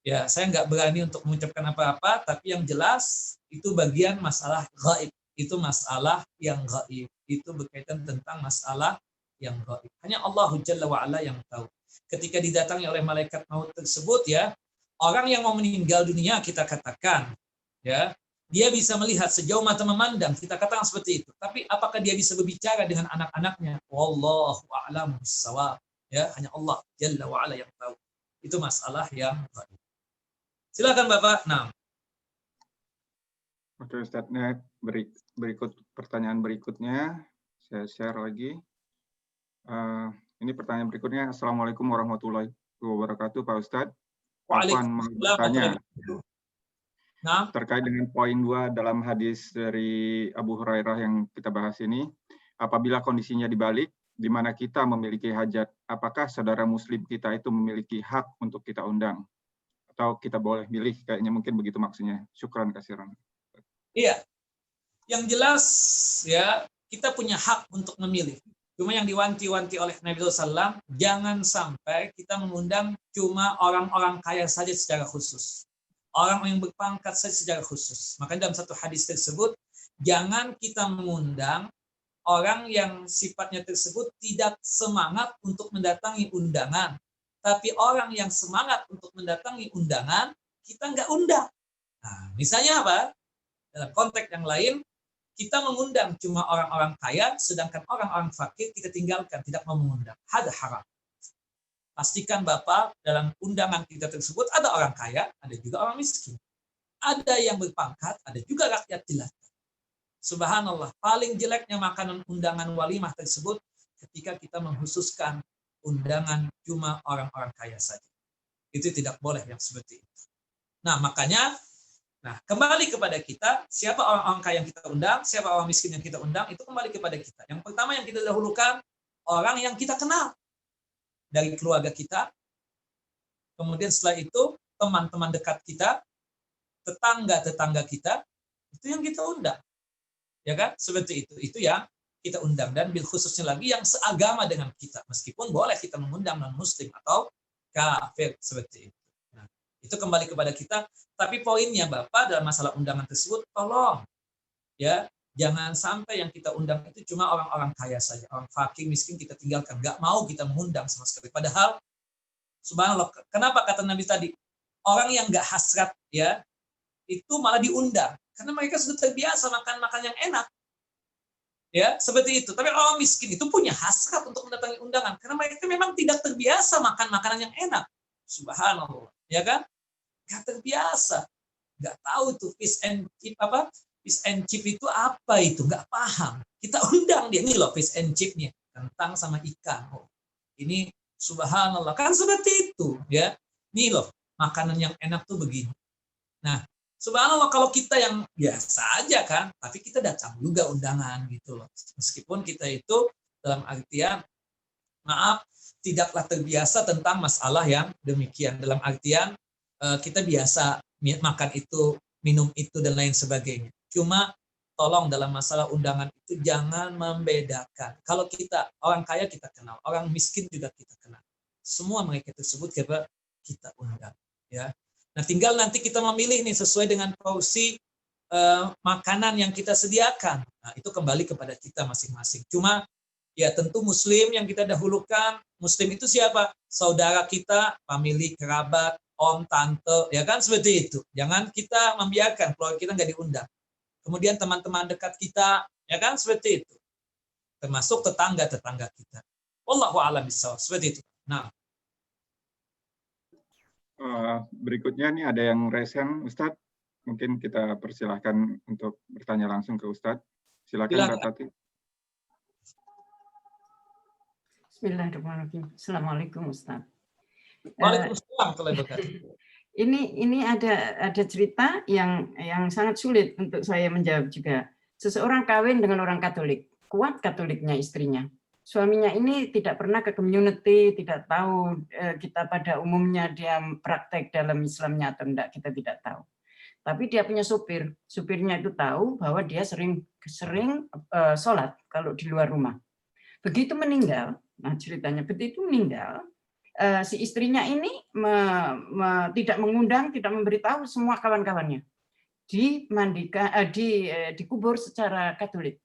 ya saya nggak berani untuk mengucapkan apa-apa, tapi yang jelas itu bagian masalah gaib. Itu masalah yang gaib. Itu berkaitan tentang masalah yang gaib. Hanya Allah Jalla wa'ala yang tahu. Ketika didatangi oleh malaikat maut tersebut, ya, orang yang mau meninggal dunia kita katakan, ya, dia bisa melihat sejauh mata memandang, kita katakan seperti itu. Tapi apakah dia bisa berbicara dengan anak-anaknya? Wallahu a'lam bissawab. Ya, hanya Allah Jalla wa'ala yang tahu. Itu masalah yang gaib. Silakan Bapak. Nah. Oke Ustaz, berikut pertanyaan berikutnya saya share lagi. Ini pertanyaan berikutnya. Assalamualaikum warahmatullahi wabarakatuh Pak Ustadz. Afwan mau bertanya terkait dengan poin 2 dalam hadis dari Abu Hurairah yang kita bahas ini. Apabila kondisinya dibalik, di mana kita memiliki hajat, apakah saudara muslim kita itu memiliki hak untuk kita undang? Atau kita boleh milih? Kayaknya mungkin begitu maksudnya. Syukran kasiran. Iya. Yang jelas, ya, kita punya hak untuk memilih. Cuma yang diwanti-wanti oleh Nabi SAW, jangan sampai kita mengundang cuma orang-orang kaya saja secara khusus. Orang yang berpangkat saja secara khusus. Makanya dalam satu hadis tersebut, jangan kita mengundang orang yang sifatnya tersebut tidak semangat untuk mendatangi undangan. Tapi orang yang semangat untuk mendatangi undangan, kita nggak undang. Nah, misalnya apa? Dalam konteks yang lain, kita mengundang cuma orang-orang kaya, sedangkan orang-orang fakir kita tinggalkan, tidak mau mengundang. Hada haram. Pastikan Bapak, dalam undangan kita tersebut ada orang kaya, ada juga orang miskin. Ada yang berpangkat, ada juga rakyat jelata. Subhanallah, paling jeleknya makanan undangan walimah tersebut ketika kita menghususkan undangan cuma orang-orang kaya saja. Itu tidak boleh yang seperti itu. Nah, makanya Nah, kembali kepada kita, siapa orang-orang kaya yang kita undang, siapa orang miskin yang kita undang, itu kembali kepada kita. Yang pertama yang kita dahulukan, orang yang kita kenal. Dari keluarga kita, kemudian setelah itu, teman-teman dekat kita, tetangga-tetangga kita, itu yang kita undang. Ya kan? Seperti itu. Itu yang kita undang. Dan bil khususnya lagi yang seagama dengan kita. Meskipun boleh kita mengundang non-muslim atau kafir seperti itu. Nah, itu kembali kepada kita. Tapi poinnya Bapak dalam masalah undangan tersebut, tolong ya jangan sampai yang kita undang itu cuma orang-orang kaya saja. Orang fakir, miskin kita tinggalkan. Nggak mau kita mengundang sama sekali. Padahal, subhanallah, kenapa kata Nabi tadi? Orang yang nggak hasrat ya itu malah diundang. Karena mereka sudah terbiasa makan makan yang enak. Ya, seperti itu. Tapi orang miskin itu punya hasrat untuk mendatangi undangan karena mereka memang tidak terbiasa makan makanan yang enak. Subhanallah, ya kan? Gak terbiasa. Gak tahu itu fish and chip apa? Fish and chip itu apa itu? Gak paham. Kita undang dia, ini loh fish and chipnya, kentang sama ikan. Oh, ini subhanallah, kan seperti itu, ya. Ini loh, makanan yang enak tuh begini. Nah, subhanallah kalau kita yang biasa aja kan, tapi kita datang juga undangan gitu loh. Meskipun kita itu dalam artian, maaf, tidaklah terbiasa tentang masalah yang demikian. Dalam artian kita biasa makan itu, minum itu, dan lain sebagainya. Cuma tolong dalam masalah undangan itu jangan membedakan. Kalau kita, orang kaya kita kenal, orang miskin juga kita kenal. Semua mereka tersebut kita undang. Ya. Nah, tinggal nanti kita memilih nih sesuai dengan porsi makanan yang kita sediakan. Nah, itu kembali kepada kita masing-masing. Cuma ya tentu muslim yang kita dahulukan. Muslim itu siapa? Saudara kita, famili, kerabat, om, tante, ya kan seperti itu. Jangan kita membiarkan keluarga kita nggak diundang. Kemudian teman-teman dekat kita, ya kan seperti itu. Termasuk tetangga-tetangga kita. Wallahu a'lam bishawab. Seperti itu. Nah, berikutnya nih ada yang resen, Ustadz. Mungkin kita persilahkan untuk bertanya langsung ke Ustadz. Silakan, Mbak Tati. Bismillahirrahmanirrahim. Assalamualaikum, Ustadz. Waalaikumsalam warahmatullahi wabarakatuh. Ini ada cerita yang sangat sulit untuk saya menjawab juga. Seseorang kawin dengan orang Katolik, kuat Katoliknya istrinya. Suaminya ini tidak pernah ke community, tidak tahu kita pada umumnya dia praktek dalam Islamnya atau enggak, kita tidak tahu. Tapi dia punya supir. Supirnya itu tahu bahwa dia sering sholat kalau di luar rumah. Begitu meninggal, nah ceritanya begitu meninggal, si istrinya ini tidak mengundang, tidak memberitahu semua kawan-kawannya. Dikubur secara Katolik.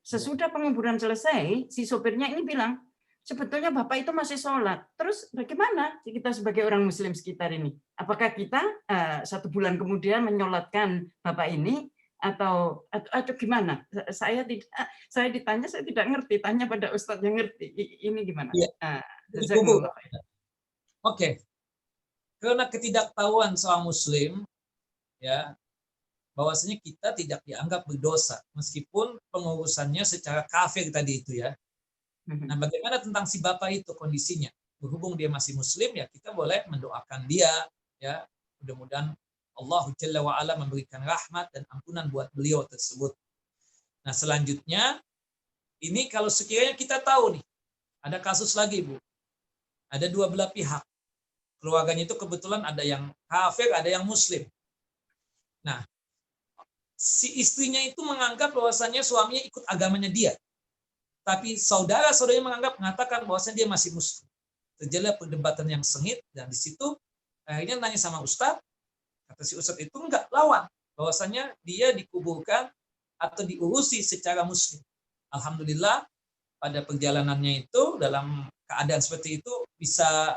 Sesudah penguburan selesai, si sopirnya ini bilang, sebetulnya Bapak itu masih sholat. Terus bagaimana kita sebagai orang Muslim sekitar ini? Apakah kita 1 bulan kemudian menyolatkan Bapak ini atau gimana? Saya ditanya, saya tidak ngerti. Tanya pada Ustadz yang ngerti. Ini gimana? Ya. Oke. Karena ketidaktahuan seorang Muslim, ya, bahwasanya kita tidak dianggap berdosa meskipun pengurusannya secara kafir tadi itu ya. Nah, bagaimana tentang si bapak itu kondisinya? Berhubung dia masih Muslim ya kita boleh mendoakan dia ya. Mudah-mudahan Allah Jalla wa Ala memberikan rahmat dan ampunan buat beliau tersebut. Nah, selanjutnya ini kalau sekiranya kita tahu nih ada kasus lagi Bu. Ada dua belah pihak. Keluarganya itu kebetulan ada yang kafir, ada yang Muslim. Nah, si istrinya itu menganggap bahwasanya suaminya ikut agamanya dia. Tapi saudara-saudaranya mengatakan bahwasanya dia masih Muslim. Terjadi perdebatan yang sengit dan di situ akhirnya nanya sama Ustadz. Kata si Ustadz itu enggak lawan. Bahwasanya dia dikuburkan atau diurusi secara Muslim. Alhamdulillah pada perjalanannya itu dalam keadaan seperti itu bisa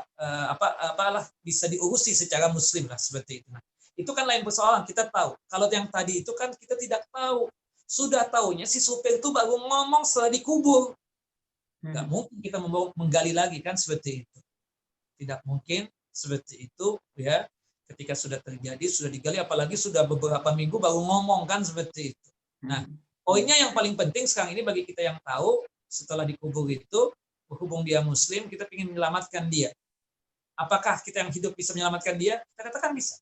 bisa diurusi secara Muslim lah seperti itu. Nah, itu kan lain persoalan, kita tahu. Kalau yang tadi itu kan kita tidak tahu. Sudah tahunya si supir itu baru ngomong setelah dikubur. Nggak mungkin kita menggali lagi kan seperti itu. Tidak mungkin seperti itu ya. Ketika sudah terjadi, sudah digali, apalagi sudah beberapa minggu baru ngomong kan seperti itu. Nah, poinnya yang paling penting sekarang ini bagi kita yang tahu setelah dikubur itu, berhubung dia Muslim, kita ingin menyelamatkan dia. Apakah kita yang hidup bisa menyelamatkan dia? Kita katakan bisa.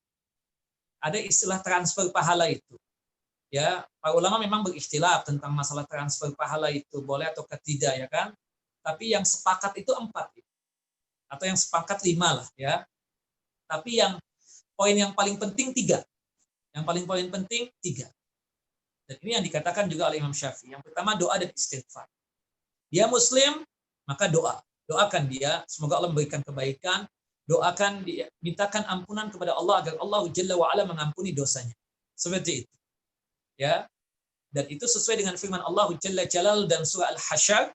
ada istilah transfer pahala itu. Ya, para ulama memang berikhtilaf tentang masalah transfer pahala itu boleh atau tidak ya kan. Tapi yang sepakat itu 4 atau yang sepakat 5 lah ya. Tapi yang poin yang paling penting 3. Yang paling poin penting 3. Dan ini yang dikatakan juga oleh Imam Syafi'i. Yang pertama doa dan istighfar. Dia muslim, maka doa. Doakan dia, semoga Allah memberikan kebaikan. Doakan dia, mintakan ampunan kepada Allah agar Allah Jalla wa Ala mengampuni dosanya. Seperti itu. Ya. Dan itu sesuai dengan firman Allah Jalla Jalal dan surah Al-Hasyr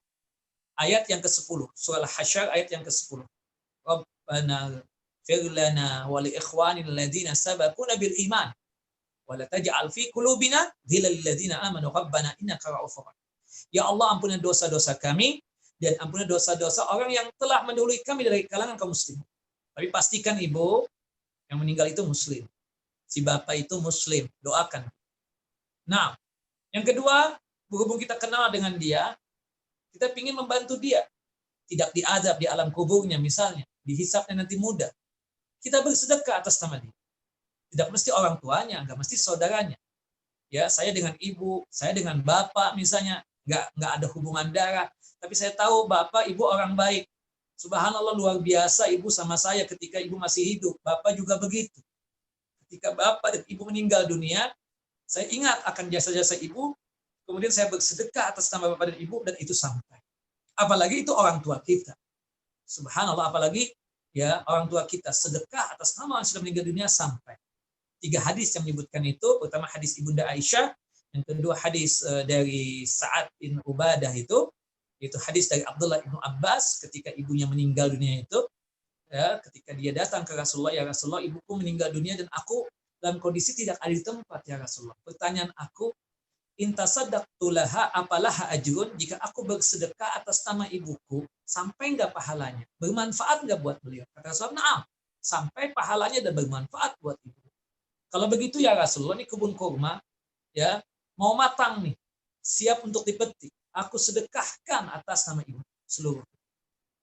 ayat yang ke-10. Surah Al-Hasyr ayat yang ke-10. Rabbana fir lana wa li ikhwanina alladziina sabaquna bil iman wa la taj'al fi qulubina ghilal ladzina amanu rabbana innaka ra'ufur rahim. Ya Allah, ampuni dosa-dosa kami dan ampuni dosa-dosa orang yang telah mendahului kami dari kalangan kaum muslim. Tapi pastikan ibu yang meninggal itu muslim. Si bapak itu muslim, doakan. Nah, yang kedua, berhubung kita kenal dengan dia, kita ingin membantu dia. Tidak diazab di alam kuburnya misalnya, dihisapnya nanti mudah. Kita bersedekah atas nama dia. Tidak mesti orang tuanya, nggak mesti saudaranya. Ya, saya dengan ibu, saya dengan bapak misalnya, nggak ada hubungan darah. Tapi saya tahu bapak, ibu orang baik. Subhanallah, luar biasa ibu sama saya ketika ibu masih hidup. Bapak juga begitu. Ketika bapak dan ibu meninggal dunia, saya ingat akan jasa-jasa ibu, kemudian saya bersedekah atas nama bapak dan ibu, dan itu sampai. Apalagi itu orang tua kita. Subhanallah, apalagi ya orang tua kita sedekah atas nama yang sudah meninggal dunia sampai. 3 hadis yang menyebutkan itu, pertama hadis Ibunda Aisyah, yang kedua hadis dari Sa'ad bin Ubadah itu hadis dari Abdullah bin Abbas ketika ibunya meninggal dunia itu, ya, ketika dia datang ke Rasulullah, ya Rasulullah, ibuku meninggal dunia dan aku dalam kondisi tidak ada di tempat, ya Rasulullah. Pertanyaan aku, intasaddaqtu laha apalaha ajrun, jika aku bersedekah atas nama ibuku, sampai enggak pahalanya? Bermanfaat enggak buat beliau? Kata Rasulullah, "Na'am, sampai pahalanya dan bermanfaat buat ibu." Kalau begitu ya Rasulullah, ini kebun kurma ya, mau matang nih, siap untuk dipetik. Aku sedekahkan atas nama ibu seluruh.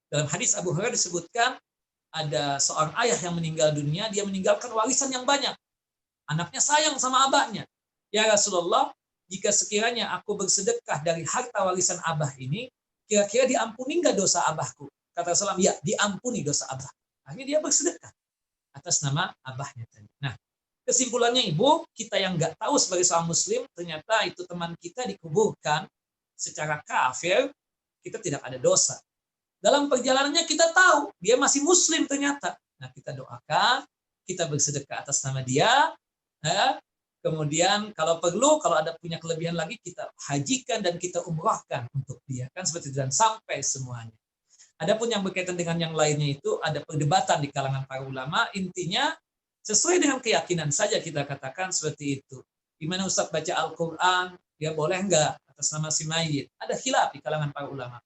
Dalam hadis Abu Hurairah disebutkan ada seorang ayah yang meninggal dunia, dia meninggalkan warisan yang banyak. Anaknya sayang sama abahnya. Ya Rasulullah, jika sekiranya aku bersedekah dari harta warisan abah ini, kira-kira diampuni nggak dosa abahku? Kata Rasulullah, ya diampuni dosa abah. Akhirnya dia bersedekah atas nama abahnya tadi. Nah, kesimpulannya ibu, kita yang nggak tahu sebagai seorang muslim, ternyata itu teman kita dikuburkan secara kafir, kita tidak ada dosa. Dalam perjalanannya kita tahu, dia masih muslim ternyata. Nah, kita doakan, kita bersedekah atas nama dia, ya. Kemudian kalau perlu, kalau ada punya kelebihan lagi, kita hajikan dan kita umrahkan untuk dia. Kan seperti itu, dan sampai semuanya. Adapun yang berkaitan dengan yang lainnya itu, ada perdebatan di kalangan para ulama, intinya sesuai dengan keyakinan saja kita katakan seperti itu. Gimana Ustaz baca Al-Quran, dia boleh enggak atas nama si mayit? Ada khilaf di kalangan para ulama.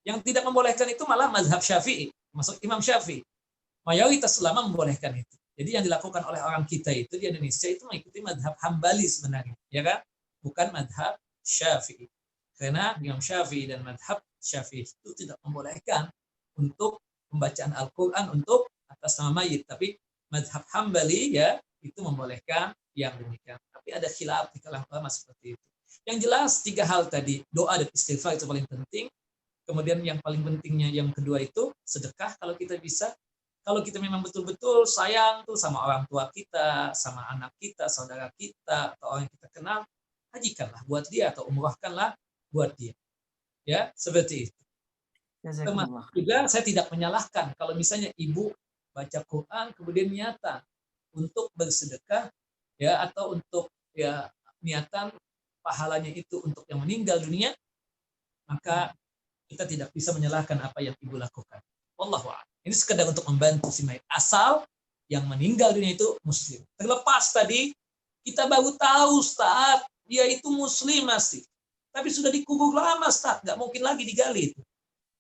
Yang tidak membolehkan itu malah mazhab Syafi'i, masuk Imam Syafi'i. Mayoritas ulama membolehkan itu. Jadi yang dilakukan oleh orang kita itu di Indonesia itu mengikuti mazhab Hambali sebenarnya, ya kan? Bukan mazhab Syafi'i. Karena Imam Syafi'i dan mazhab Syafi'i itu tidak membolehkan untuk pembacaan Al-Quran untuk atas nama mayit. Tapi mazhab Hambali ya itu membolehkan yang demikian. Tapi ada khilaf di kalangan ulama seperti itu. Yang jelas 3 hal tadi, doa dan istighfar itu paling penting. Kemudian yang paling pentingnya yang kedua itu sedekah kalau kita bisa. Kalau kita memang betul-betul sayang tuh sama orang tua kita, sama anak kita, saudara kita, atau orang yang kita kenal, hajikanlah buat dia atau umrahkanlah buat dia. Ya, seperti itu. Termasuk juga saya tidak menyalahkan kalau misalnya ibu baca Quran kemudian niatan untuk bersedekah ya atau untuk ya niatan pahalanya itu untuk yang meninggal dunia, maka kita tidak bisa menyalahkan apa yang ibu lakukan. Wallahu a'lam. Ini sekedar untuk membantu si mayit. Asal yang meninggal dunia itu muslim. Terlepas tadi kita baru tahu Ustaz, dia itu muslim masih. Tapi sudah dikubur lama Ustaz, nggak mungkin lagi digali itu.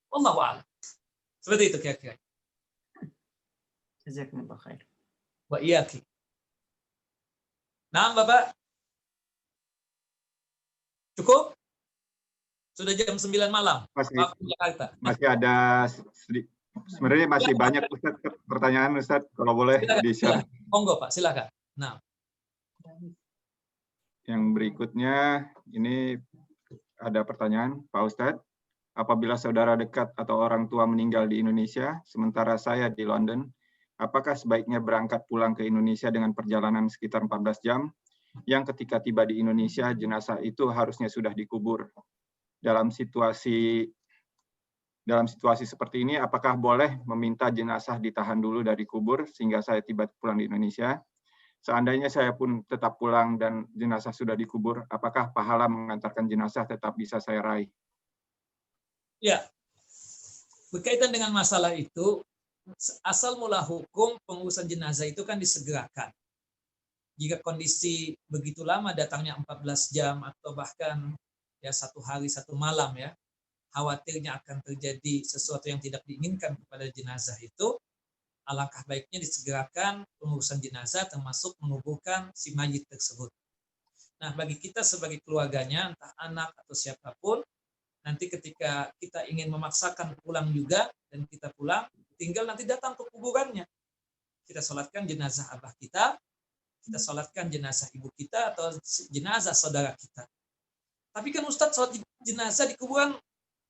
Wallahu a'lam. Seperti itu kira-kira. Jazakumullah khair. Wa iyaki. Nah, Bapak. Cukup? Sudah jam 9 malam. Masih ada sebenarnya masih banyak Ustaz pertanyaan Ustaz, kalau boleh di-share. Monggo Pak, silakan. Nah. Yang berikutnya, ini ada pertanyaan, Pak Ustadz. Apabila saudara dekat atau orang tua meninggal di Indonesia, sementara saya di London, apakah sebaiknya berangkat pulang ke Indonesia dengan perjalanan sekitar 14 jam, yang ketika tiba di Indonesia, jenazah itu harusnya sudah dikubur? Dalam situasi seperti ini, apakah boleh meminta jenazah ditahan dulu dari kubur sehingga saya tiba pulang di Indonesia? Seandainya saya pun tetap pulang dan jenazah sudah dikubur, apakah pahala mengantarkan jenazah tetap bisa saya raih? Ya, berkaitan dengan masalah itu, asal mula hukum pengurusan jenazah itu kan disegerakan. Jika kondisi begitu lama datangnya 14 jam atau bahkan ya 1 hari 1 malam ya, khawatirnya akan terjadi sesuatu yang tidak diinginkan kepada jenazah itu, alangkah baiknya disegerakan pengurusan jenazah termasuk menguburkan si mayit tersebut. Nah, bagi kita sebagai keluarganya, entah anak atau siapapun, nanti ketika kita ingin memaksakan pulang juga dan kita pulang, tinggal nanti datang ke kuburannya. Kita sholatkan jenazah abah kita sholatkan jenazah ibu kita atau jenazah saudara kita. Tapi kan Ustadz, sholat jenazah di kuburan,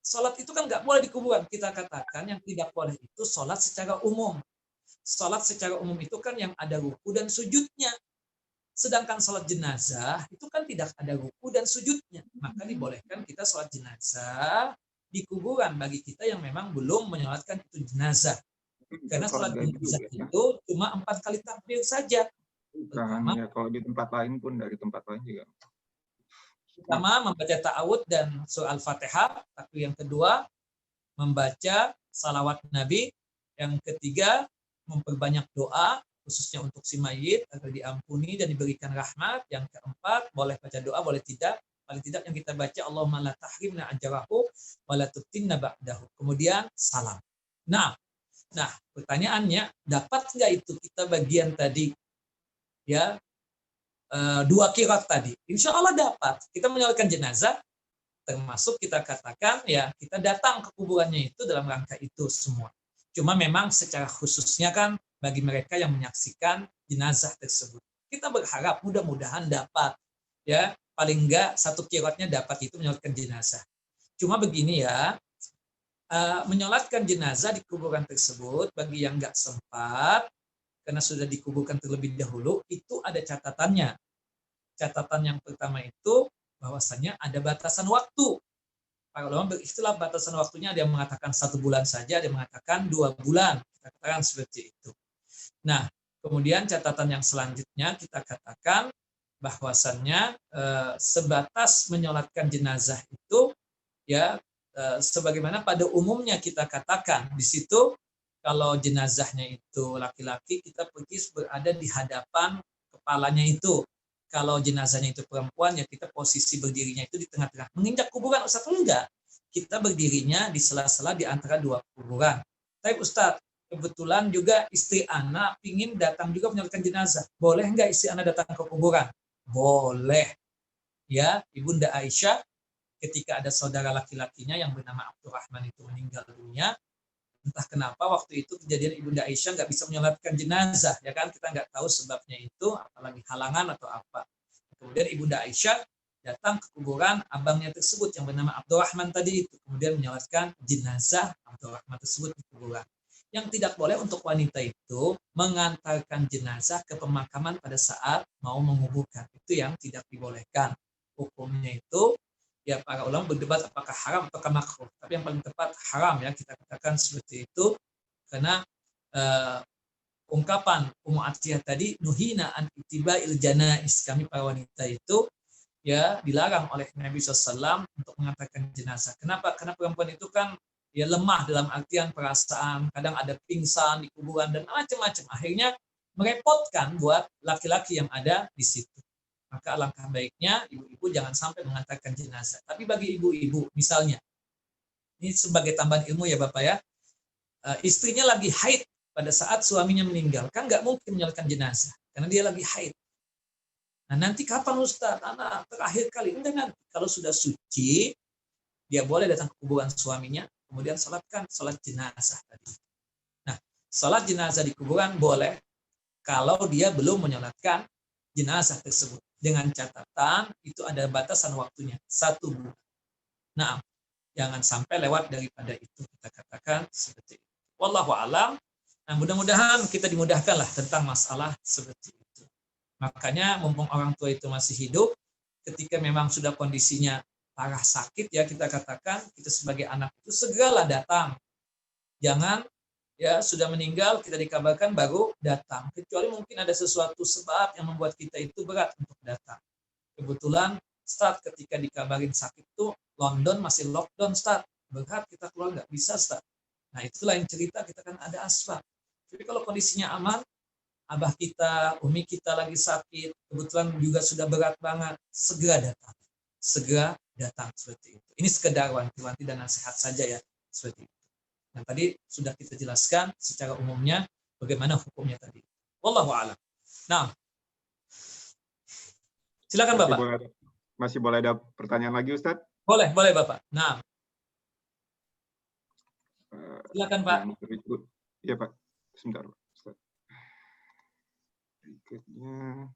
sholat itu kan nggak boleh di kuburan. Kita katakan yang tidak boleh itu sholat secara umum. Sholat secara umum itu kan yang ada ruku dan sujudnya. Sedangkan sholat jenazah itu kan tidak ada ruku dan sujudnya. Maka dibolehkan kita sholat jenazah di kuburan bagi kita yang memang belum menyolatkan itu jenazah. Karena sholat jenazah itu cuma 4 kali takbir saja. Pertama, ya, kalau di tempat lain pun dari tempat lain juga. Pertama, membaca ta'awud dan surah Al-Fatihah. Takbir yang kedua, membaca salawat Nabi. Yang ketiga, memperbanyak doa, khususnya untuk si mayit agar diampuni dan diberikan rahmat. Yang keempat, boleh baca doa, boleh tidak. Paling tidak yang kita baca, Allahumma la tahrimna ajrahu wa la tuftinna ba'dahu. Kemudian salam. Nah, pertanyaannya, dapat nggak itu kita bagian tadi, ya, 2 qiraat tadi? Insya Allah dapat. Kita menyolatkan jenazah, termasuk kita katakan, ya, kita datang ke kuburannya itu dalam rangka itu semua. Cuma memang secara khususnya kan bagi mereka yang menyaksikan jenazah tersebut. Kita berharap mudah-mudahan dapat, ya, paling enggak 1 qiraatnya dapat itu menyolatkan jenazah. Cuma begini ya, menyolatkan jenazah di kuburan tersebut bagi yang enggak sempat karena sudah dikuburkan terlebih dahulu, itu ada catatannya. Catatan yang pertama itu bahwasanya ada batasan waktu. Para ulama beristilah batasan waktunya, ada yang mengatakan 1 bulan saja, ada yang mengatakan 2 bulan. Kita katakan seperti itu. Nah, kemudian catatan yang selanjutnya kita katakan bahwasannya sebatas menyolatkan jenazah itu, ya, sebagaimana pada umumnya kita katakan di situ, kalau jenazahnya itu laki-laki, kita pergi berada di hadapan kepalanya itu. Kalau jenazahnya itu perempuan, ya kita posisi berdirinya itu di tengah-tengah. Menginjak kuburan, Ustaz, enggak. Kita berdirinya di sela-sela di antara 2 kuburan. Tapi Ustaz, kebetulan juga istri anak ingin datang juga menyolatkan jenazah. Boleh enggak istri anak datang ke kuburan? Boleh. Ya, Ibunda Aisyah, ketika ada saudara laki-lakinya yang bernama Abdurrahman itu meninggal dunia, entah kenapa waktu itu kejadian Ibunda Aisyah nggak bisa menyolatkan jenazah, ya kan, kita nggak tahu sebabnya itu, apalagi halangan atau apa. Kemudian Ibunda Aisyah datang ke kuburan abangnya tersebut yang bernama Abdurrahman tadi itu, kemudian menyolatkan jenazah Abdurrahman tersebut di kuburan. Yang tidak boleh untuk wanita itu mengantarkan jenazah ke pemakaman pada saat mau menguburkan, itu yang tidak dibolehkan. Hukumnya itu, ya, para ulama berdebat apakah haram atau makruh. Tapi yang paling tepat haram, ya, kita katakan seperti itu, karena ungkapan Ummu Atiyah tadi, nuhina an ittiba'il janais, kami para wanita itu, ya, dilarang oleh Nabi SAW untuk mengantarkan jenazah. Kenapa? Karena perempuan itu kan, ya, lemah dalam artian perasaan, kadang ada pingsan di kuburan dan macam-macam. Akhirnya merepotkan buat laki-laki yang ada di situ. Maka alangkah baiknya ibu-ibu jangan sampai mengantarkan jenazah. Tapi bagi ibu-ibu, misalnya, ini sebagai tambahan ilmu ya Bapak ya, istrinya lagi haid pada saat suaminya meninggal, kan nggak mungkin menyolatkan jenazah, karena dia lagi haid. Nah, nanti kapan Ustaz? Anak terakhir kali. Enggak, nanti kalau sudah suci, dia boleh datang ke kuburan suaminya, kemudian sholatkan sholat jenazah tadi. Nah, sholat jenazah di kuburan boleh kalau dia belum menyolatkan jenazah tersebut. Dengan catatan itu ada batasan waktunya 1 bulan. Nah, jangan sampai lewat daripada itu, kita katakan seperti itu. Wallahu a'lam. Nah, mudah-mudahan kita dimudahkanlah tentang masalah seperti itu. Makanya mumpung orang tua itu masih hidup, ketika memang sudah kondisinya parah sakit, ya kita katakan kita sebagai anak itu segeralah datang. Jangan ya sudah meninggal kita dikabarkan baru datang, kecuali mungkin ada sesuatu sebab yang membuat kita itu berat untuk datang. Kebetulan Ustaz ketika dikabarin sakit itu London masih lockdown Ustaz, berat kita keluar nggak bisa Ustaz. Nah itu lain cerita, kita kan ada asbab. Tapi kalau kondisinya aman, abah kita, umi kita lagi sakit, kebetulan juga sudah berat banget, segera datang seperti itu. Ini sekedar wanti-wanti dan nasihat saja ya seperti itu. Nah, tadi sudah kita jelaskan secara umumnya bagaimana hukumnya tadi. Wallahu a'lam. Nah, silakan Bapak. Masih boleh ada pertanyaan lagi, Ustaz? Boleh Bapak. Nah, silakan Pak. Iya Pak, sebentar Ustaz. Berikutnya,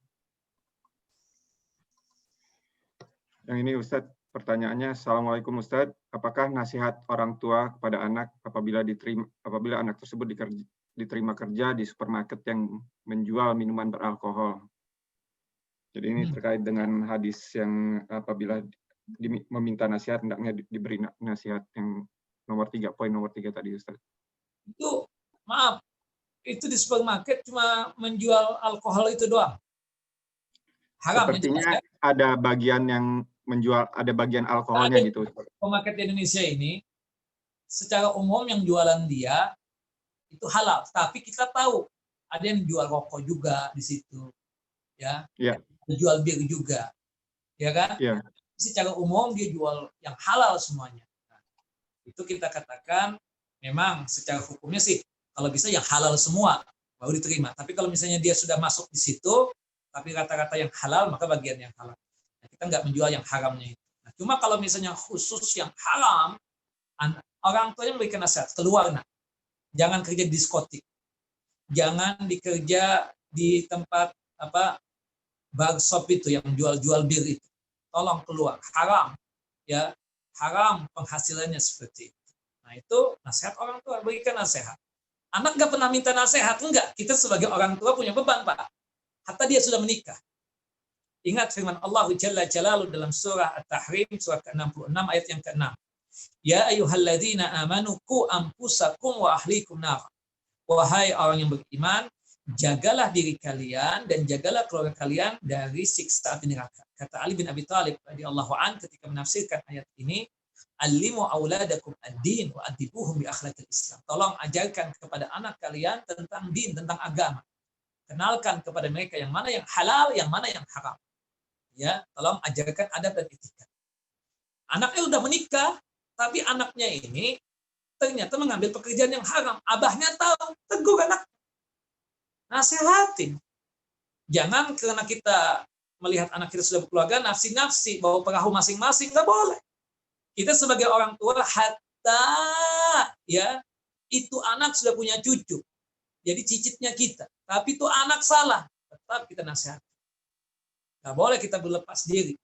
yang ini Ustaz, pertanyaannya, Assalamualaikum Ustaz, apakah nasihat orang tua kepada anak apabila anak tersebut diterima kerja di supermarket yang menjual minuman beralkohol? Jadi ini terkait dengan hadis yang apabila meminta nasihat, hendaknya diberi nasihat yang poin nomor 3 tadi Ustaz. Itu, maaf, itu di supermarket cuma menjual alkohol itu doang? Haram. Sepertinya ada bagian yang menjual, ada bagian alkoholnya gitu. Supermarket di Indonesia ini secara umum yang jualan dia itu halal, tapi kita tahu ada yang jual rokok juga di situ, ya, jual bir juga, ya kan? Ya. Secara umum dia jual yang halal semuanya. Nah, itu kita katakan memang secara hukumnya sih kalau bisa yang halal semua baru diterima. Tapi kalau misalnya dia sudah masuk di situ, tapi rata-rata yang halal, maka bagian yang halal. Nah, kita nggak menjual yang haramnya itu. Nah, cuma kalau misalnya khusus yang haram, orang tuanya memberikan nasihat, keluar nak. Jangan kerja di diskotik. Jangan dikerja di tempat bar shop itu yang jual-jual bir itu. Tolong keluar. Haram. Ya, haram penghasilannya seperti itu. Nah, itu nasihat orang tua, berikan nasihat. Anak nggak pernah minta nasihat, enggak. Kita sebagai orang tua punya beban, Pak. Hatta dia sudah menikah. Ingat firman Allah Jalla Jalaluhu dalam surah At-Tahrim, surah ke-66 ayat yang ke-6. Ya ayyuhalladzina amanu qu anfusakum wa ahlikum nar. Wahai orang yang beriman, jagalah diri kalian dan jagalah keluarga kalian dari siksa api neraka. Kata Ali bin Abi Thalib radhiyallahu an ketika menafsirkan ayat ini, Alimu auladakum ad-din wa adibuhum bi akhlaqil Islam. Tolong ajarkan kepada anak kalian tentang din, tentang agama. Kenalkan kepada mereka yang mana yang halal, yang mana yang haram. Ya, tolong ajarkan adab dan etika. Anaknya udah menikah, tapi anaknya ini ternyata mengambil pekerjaan yang haram. Abahnya tahu, tegur anak. Nasihatin. Jangan karena kita melihat anak kita sudah berkeluarga, nafsi-nafsi, bawa perahu masing-masing, nggak boleh. Kita sebagai orang tua, hatta ya itu anak sudah punya cucu. Jadi cicitnya kita. Tapi itu anak salah. Tetap kita nasihat. Nggak boleh kita berlepas diri.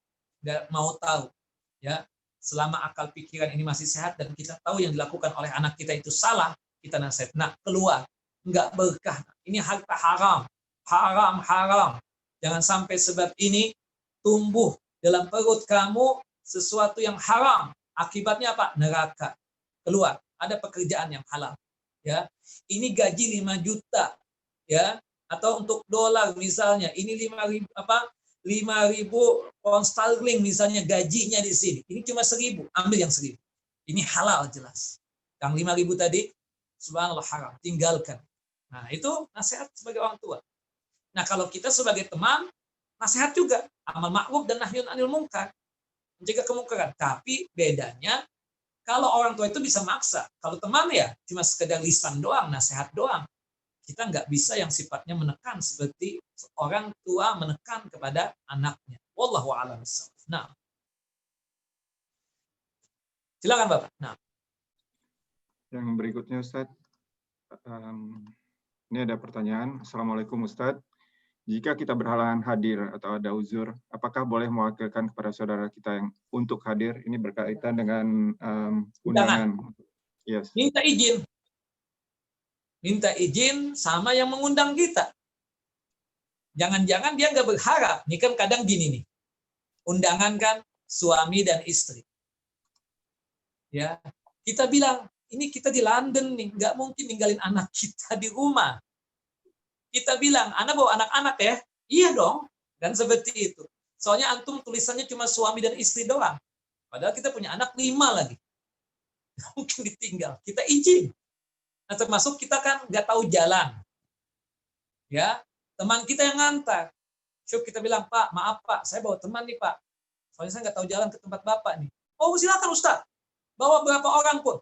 Nggak mau tahu. Ya, selama akal pikiran ini masih sehat dan kita tahu yang dilakukan oleh anak kita itu salah, kita nasihat. Nah, keluar. Nggak berkah. Ini harta haram. Haram. Jangan sampai sebab ini tumbuh dalam perut kamu sesuatu yang haram. Akibatnya apa? Neraka. Keluar. Ada pekerjaan yang halal. Ya, ini gaji 5 juta. Ya, atau untuk dolar misalnya, ini 5.000 pound sterling misalnya gajinya di sini. Ini cuma 1.000, ambil yang 1.000. Ini halal jelas. Yang 5.000 tadi, subhanallah haram, tinggalkan. Nah, itu nasihat sebagai orang tua. Nah, kalau kita sebagai teman, nasihat juga. Amal ma'ruf dan nahyun anil munkar. Mencegah kemungkaran. Tapi bedanya, kalau orang tua itu bisa maksa. Kalau teman ya, cuma sekedar lisan doang, nasihat doang. Kita nggak bisa yang sifatnya menekan seperti orang tua menekan kepada anaknya. Wallahu a'lam bishawab. Nah, silakan Bapak. Nah, yang berikutnya Ustaz, ini ada pertanyaan. Assalamualaikum Ustaz. Jika kita berhalangan hadir atau ada uzur, apakah boleh mewakilkan kepada saudara kita yang untuk hadir? Ini berkaitan dengan undangan. Yes. Minta izin sama yang mengundang kita. Jangan-jangan dia nggak berharap. Ini kan kadang gini nih, undangan kan suami dan istri. Ya, kita bilang ini kita di London nih, nggak mungkin ninggalin anak kita di rumah. Kita bilang, Anda bawa anak-anak ya? Iya dong. Dan seperti itu. Soalnya antum tulisannya cuma suami dan istri doang. Padahal kita punya anak 5 lagi. Nggak mungkin ditinggal. Kita izin. Nah, termasuk kita kan nggak tahu jalan. Ya, teman kita yang ngantar. So, kita bilang, Pak, maaf Pak, saya bawa teman nih Pak. Soalnya saya nggak tahu jalan ke tempat Bapak nih. Oh, silakan Ustaz. Bawa berapa orang pun.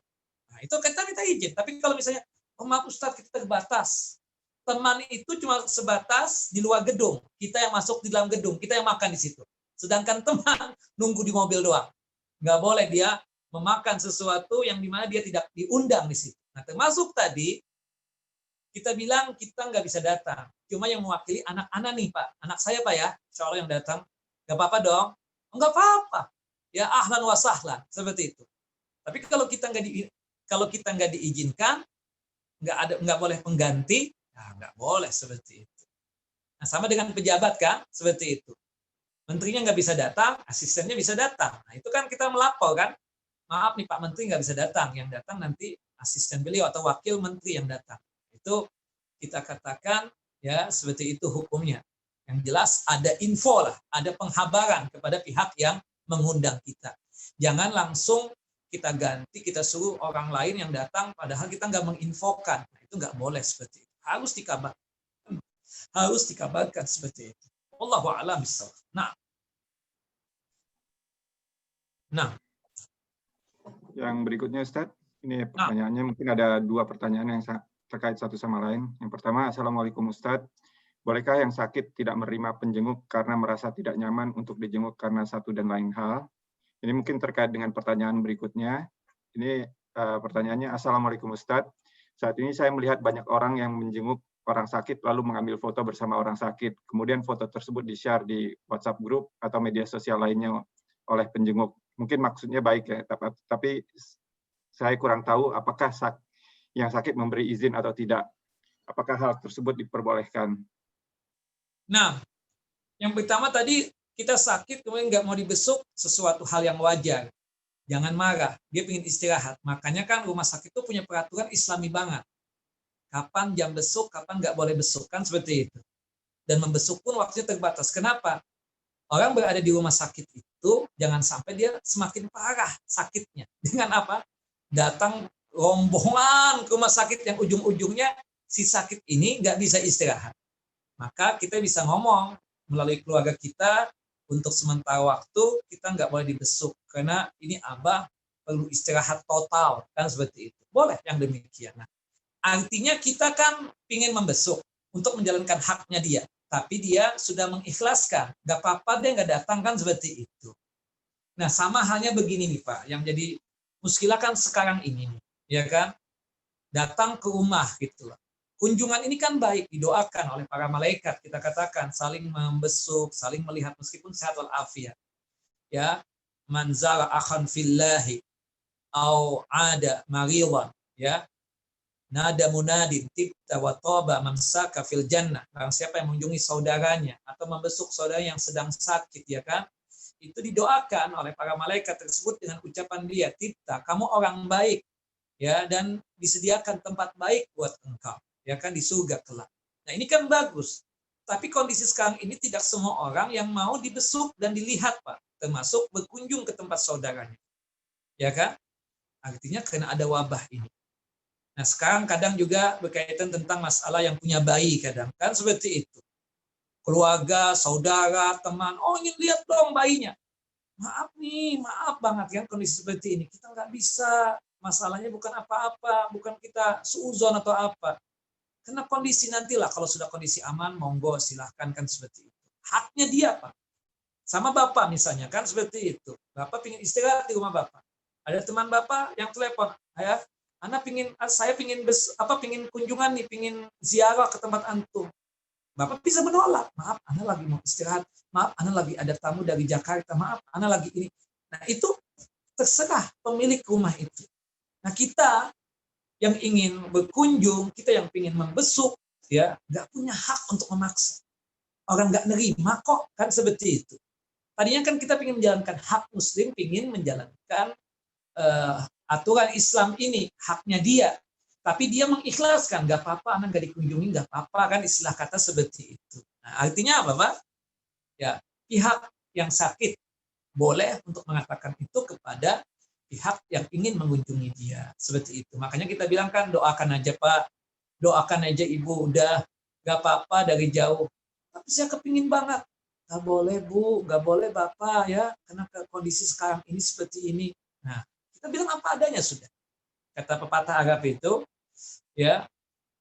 Nah, itu kita minta izin. Tapi kalau misalnya, oh maaf Ustaz, kita terbatas. Teman itu cuma sebatas di luar gedung. Kita yang masuk di dalam gedung. Kita yang makan di situ. Sedangkan teman nunggu di mobil doang. Nggak boleh dia memakan sesuatu yang dimana dia tidak diundang di situ. Nah, termasuk tadi, kita bilang kita nggak bisa datang. Cuma yang mewakili anak-anak nih Pak. Anak saya Pak ya, insya Allah yang datang. Nggak apa-apa dong. Nggak apa-apa. Ya ahlan wa sahlan. Seperti itu. Tapi kalau kita nggak diizinkan, nggak boleh pengganti, nah, nggak boleh seperti itu. Nah, sama dengan pejabat kan, seperti itu. Menterinya nggak bisa datang, asistennya bisa datang. Nah, itu kan kita melapor kan, maaf nih Pak Menteri nggak bisa datang, yang datang nanti asisten beliau atau wakil menteri yang datang. Itu kita katakan ya seperti itu hukumnya. Yang jelas ada info lah, ada penghabaran kepada pihak yang mengundang kita. Jangan langsung kita ganti, kita suruh orang lain yang datang, padahal kita nggak menginfokan. Nah, itu nggak boleh seperti itu. Harus dikabarkan seperti itu. Wallahu a'lam bishawab. Nah. Yang berikutnya Ustaz, ini pertanyaannya mungkin ada 2 pertanyaan yang terkait satu sama lain. Yang pertama, Assalamualaikum Ustaz. Bolehkah yang sakit tidak menerima penjenguk karena merasa tidak nyaman untuk dijenguk karena satu dan lain hal? Ini mungkin terkait dengan pertanyaan berikutnya. Ini pertanyaannya, Assalamualaikum Ustaz. Saat ini saya melihat banyak orang yang menjenguk orang sakit lalu mengambil foto bersama orang sakit. Kemudian foto tersebut di-share di WhatsApp grup atau media sosial lainnya oleh penjenguk. Mungkin maksudnya baik ya, tapi saya kurang tahu apakah yang sakit memberi izin atau tidak. Apakah hal tersebut diperbolehkan? Nah, yang pertama tadi kita sakit kemudian nggak mau dibesuk, sesuatu hal yang wajar. Jangan marah, dia ingin istirahat. Makanya kan rumah sakit itu punya peraturan Islami banget. Kapan jam besuk, kapan nggak boleh besuk, kan seperti itu. Dan membesuk pun waktunya terbatas. Kenapa? Orang berada di rumah sakit itu, jangan sampai dia semakin parah sakitnya. Dengan apa? Datang rombongan ke rumah sakit yang ujung-ujungnya si sakit ini nggak bisa istirahat. Maka kita bisa ngomong melalui keluarga kita, untuk sementara waktu kita nggak boleh dibesuk karena ini abah perlu istirahat total, kan seperti itu. Boleh yang demikian. Nah, artinya kita kan ingin membesuk untuk menjalankan haknya dia, tapi dia sudah mengikhlaskan, nggak apa-apa dia nggak datang, kan seperti itu. Nah, sama halnya begini nih Pak, yang jadi muskilah kan sekarang ini, ya kan, datang ke rumah gitu. Kunjungan ini kan baik, didoakan oleh para malaikat, kita katakan saling membesuk, saling melihat meskipun sehat walafiat. Ya, man zara akhan fillahi au ada maridan, ya. Nada munadin tibta wa taba mamsaka fil jannah. Barang siapa yang mengunjungi saudaranya atau membesuk saudara yang sedang sakit, ya kan? Itu didoakan oleh para malaikat tersebut dengan ucapan dia, tibta, kamu orang baik, ya, dan disediakan tempat baik buat engkau, ya kan, di surga kelak. Nah, ini kan bagus. Tapi kondisi sekarang ini tidak semua orang yang mau dibesuk dan dilihat, Pak, termasuk berkunjung ke tempat saudaranya. Ya kan? Artinya karena ada wabah ini. Nah, sekarang kadang juga berkaitan tentang masalah yang punya bayi kadang, kan seperti itu. Keluarga, saudara, teman, oh ingin lihat dong bayinya. Maaf nih, maaf banget kan kondisi seperti ini. Kita nggak bisa, masalahnya bukan apa-apa, bukan kita suuzon atau apa. Karena kondisi nantilah, kalau sudah kondisi aman, monggo silahkan, kan seperti itu. Haknya dia, Pak. Sama Bapak misalnya, kan seperti itu. Bapak pingin istirahat di rumah Bapak. Ada teman Bapak yang telepon, ayah, saya pingin kunjungan nih, pingin ziarah ke tempat antum. Bapak bisa menolak, maaf, Ana lagi mau istirahat, maaf, Ana lagi ada tamu dari Jakarta, maaf, Ana lagi ini. Nah itu terserah pemilik rumah itu. Nah kita yang ingin berkunjung, kita yang ingin membesuk, ya nggak punya hak untuk memaksa. Orang nggak nerima kok, kan seperti itu. Tadinya kan kita ingin menjalankan hak Muslim, ingin menjalankan aturan Islam ini, haknya dia. Tapi dia mengikhlaskan, nggak apa-apa, anak nggak dikunjungi, nggak apa-apa, kan istilah kata seperti itu. Nah, artinya apa, Pak? Ya, pihak yang sakit boleh untuk mengatakan itu kepada pihak yang ingin mengunjungi dia. Seperti itu. Makanya kita bilang kan, doakan aja Pak, doakan aja Ibu, udah nggak apa-apa dari jauh. Tapi saya kepingin banget. Nggak boleh Bu, nggak boleh Bapak ya, karena kondisi sekarang ini seperti ini. Nah, kita bilang apa adanya sudah. Kata pepatah Arab itu, ya,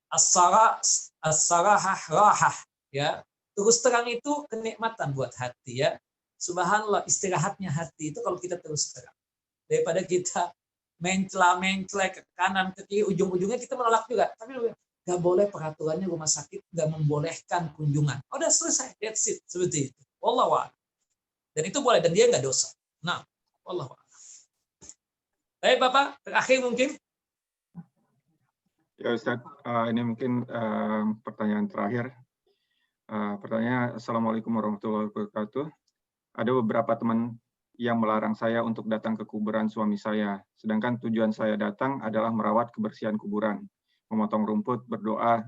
as-sarahah rahah, ya. Terus terang itu kenikmatan buat hati, ya. Subhanallah, istirahatnya hati itu kalau kita terus terang. Daripada kita mencela ke kanan, ke kiri, ujung-ujungnya kita menolak juga. Tapi nggak boleh, peraturannya rumah sakit nggak membolehkan kunjungan. Oh, udah selesai, that's it, seperti itu. Wallahu a'lam. Dan itu boleh, dan dia nggak dosa. Nah, wallahu a'lam. Baik Bapak, terakhir mungkin. Ya Ustaz, ini mungkin pertanyaan terakhir. Pertanyaan, Assalamualaikum warahmatullahi wabarakatuh. Ada beberapa teman yang melarang saya untuk datang ke kuburan suami saya, sedangkan tujuan saya datang adalah merawat kebersihan kuburan, memotong rumput, berdoa,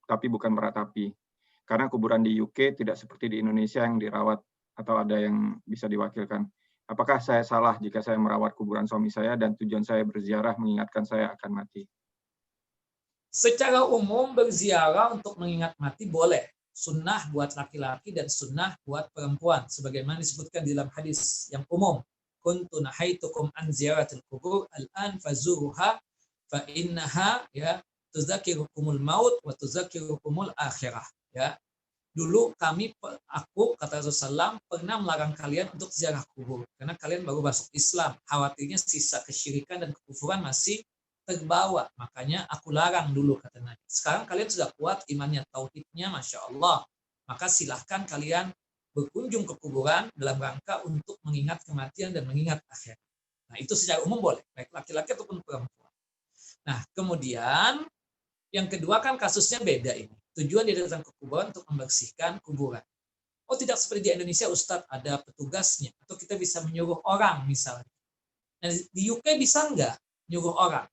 tapi bukan meratapi. Karena kuburan di UK tidak seperti di Indonesia yang dirawat atau ada yang bisa diwakilkan. Apakah saya salah jika saya merawat kuburan suami saya dan tujuan saya berziarah mengingatkan saya akan mati? Secara umum berziarah untuk mengingat mati boleh. Sunnah buat laki-laki dan sunnah buat perempuan. Sebagaimana disebutkan dalam hadis yang umum. Kuntu nahaitukum an ziyaratil qubur al-an fazuruha fa innaha ya tuzakirukumul maut wa tuzakirukumul akhirah. Ya. Dulu aku kata Rasulullah pernah melarang kalian untuk ziarah kubur karena kalian baru masuk Islam, khawatirnya sisa kesyirikan dan kekufuran masih terbawa, makanya aku larang dulu kata Nabi. Sekarang kalian sudah kuat imannya, tauhidnya, masya Allah, maka silahkan kalian berkunjung ke kuburan dalam rangka untuk mengingat kematian dan mengingat akhir. Nah itu secara umum boleh, baik laki-laki ataupun perempuan. Nah kemudian yang kedua kan kasusnya beda ini. Tujuan dia datang ke kuburan untuk membersihkan kuburan. Oh tidak seperti di Indonesia Ustadz ada petugasnya. Atau kita bisa menyuruh orang misalnya. Nah, di UK bisa nggak nyuruh orang?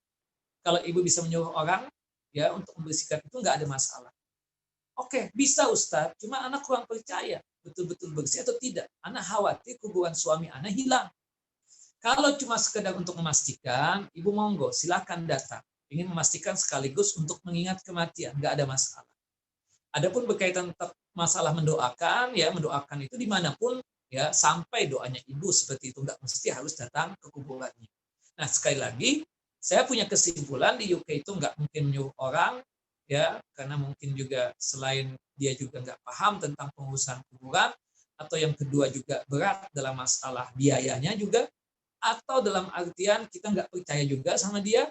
Kalau ibu bisa menyuruh orang ya untuk membersihkan itu nggak ada masalah. Oke, bisa Ustadz. Cuma anak kurang percaya betul-betul bersih atau tidak. Anak khawatir kuburan suami anak hilang. Kalau cuma sekedar untuk memastikan, ibu monggo silakan datang. Ingin memastikan sekaligus untuk mengingat kematian, nggak ada masalah. Adapun berkaitan masalah mendoakan, ya mendoakan itu dimanapun, ya sampai doanya ibu seperti itu, nggak mesti harus datang ke kuburannya. Nah sekali lagi, saya punya kesimpulan di UK itu nggak mungkin menyuruh orang, ya karena mungkin juga selain dia juga nggak paham tentang pengurusan kuburan, atau yang kedua juga berat dalam masalah biayanya juga, atau dalam artian kita nggak percaya juga sama dia,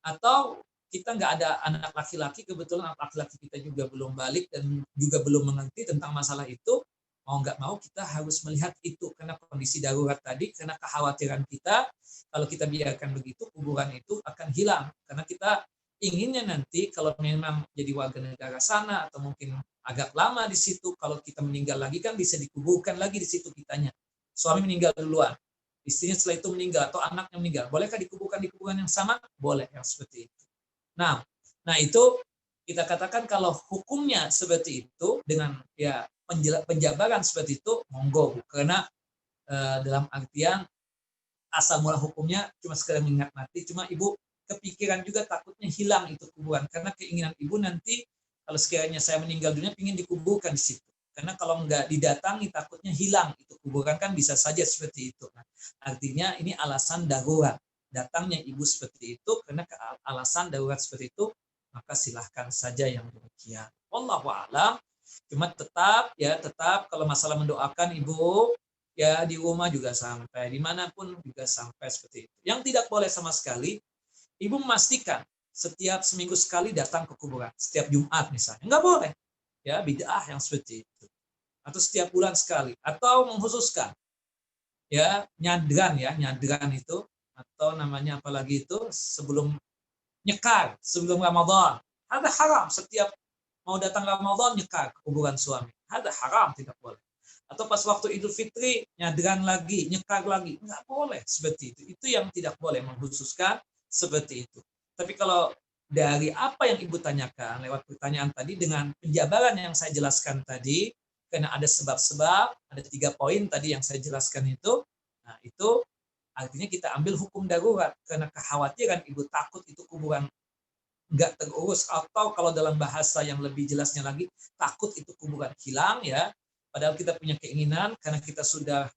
atau kita nggak ada anak laki-laki, kebetulan anak laki-laki kita juga belum balik dan juga belum mengerti tentang masalah itu, mau nggak mau kita harus melihat itu karena kondisi darurat tadi, karena kekhawatiran kita kalau kita biarkan begitu kuburan itu akan hilang, karena kita inginnya nanti kalau memang jadi warga negara sana atau mungkin agak lama di situ, kalau kita meninggal lagi kan bisa dikuburkan lagi di situ kitanya. Suami meninggal duluan, istrinya setelah itu meninggal atau anaknya meninggal, bolehkah dikuburkan di kuburan yang sama? Boleh, yang seperti itu. Nah itu kita katakan kalau hukumnya seperti itu dengan ya penjabaran seperti itu monggo, karena dalam artian asal mula hukumnya cuma sekedar mengingat mati, cuma ibu kepikiran juga takutnya hilang itu kuburan, karena keinginan ibu nanti kalau sekiranya saya meninggal dunia ingin dikuburkan di situ, karena kalau nggak didatangi takutnya hilang itu kuburan, kan bisa saja seperti itu. Nah, artinya ini alasan darurat datangnya ibu seperti itu, karena alasan darurat seperti itu, maka silahkan saja yang demikian. Wallahu a'lam. Cuma tetap kalau masalah mendoakan ibu ya di rumah juga sampai, dimanapun juga sampai seperti itu. Yang tidak boleh sama sekali, ibu memastikan setiap seminggu sekali datang ke kuburan, setiap Jumat misalnya, nggak boleh. ya bid'ah yang seperti itu. Atau setiap bulan sekali, atau mengkhususkan ya nyadran itu, atau namanya apalagi itu sebelum nyekar, sebelum Ramadan. Ada haram setiap mau datang Ramadan nyekar ke kuburan suami. Ada haram, tidak boleh. Atau pas waktu Idul Fitri nyadran lagi, nyekar lagi, nggak boleh seperti itu. Itu yang tidak boleh mengkhususkan seperti itu. Tapi kalau dari apa yang Ibu tanyakan lewat pertanyaan tadi dengan penjabaran yang saya jelaskan tadi, karena ada sebab-sebab, ada 3 poin tadi yang saya jelaskan itu, nah itu artinya kita ambil hukum darurat karena kekhawatiran Ibu takut itu kuburan nggak terurus, atau kalau dalam bahasa yang lebih jelasnya lagi takut itu kuburan hilang ya. Padahal kita punya keinginan karena kita sudah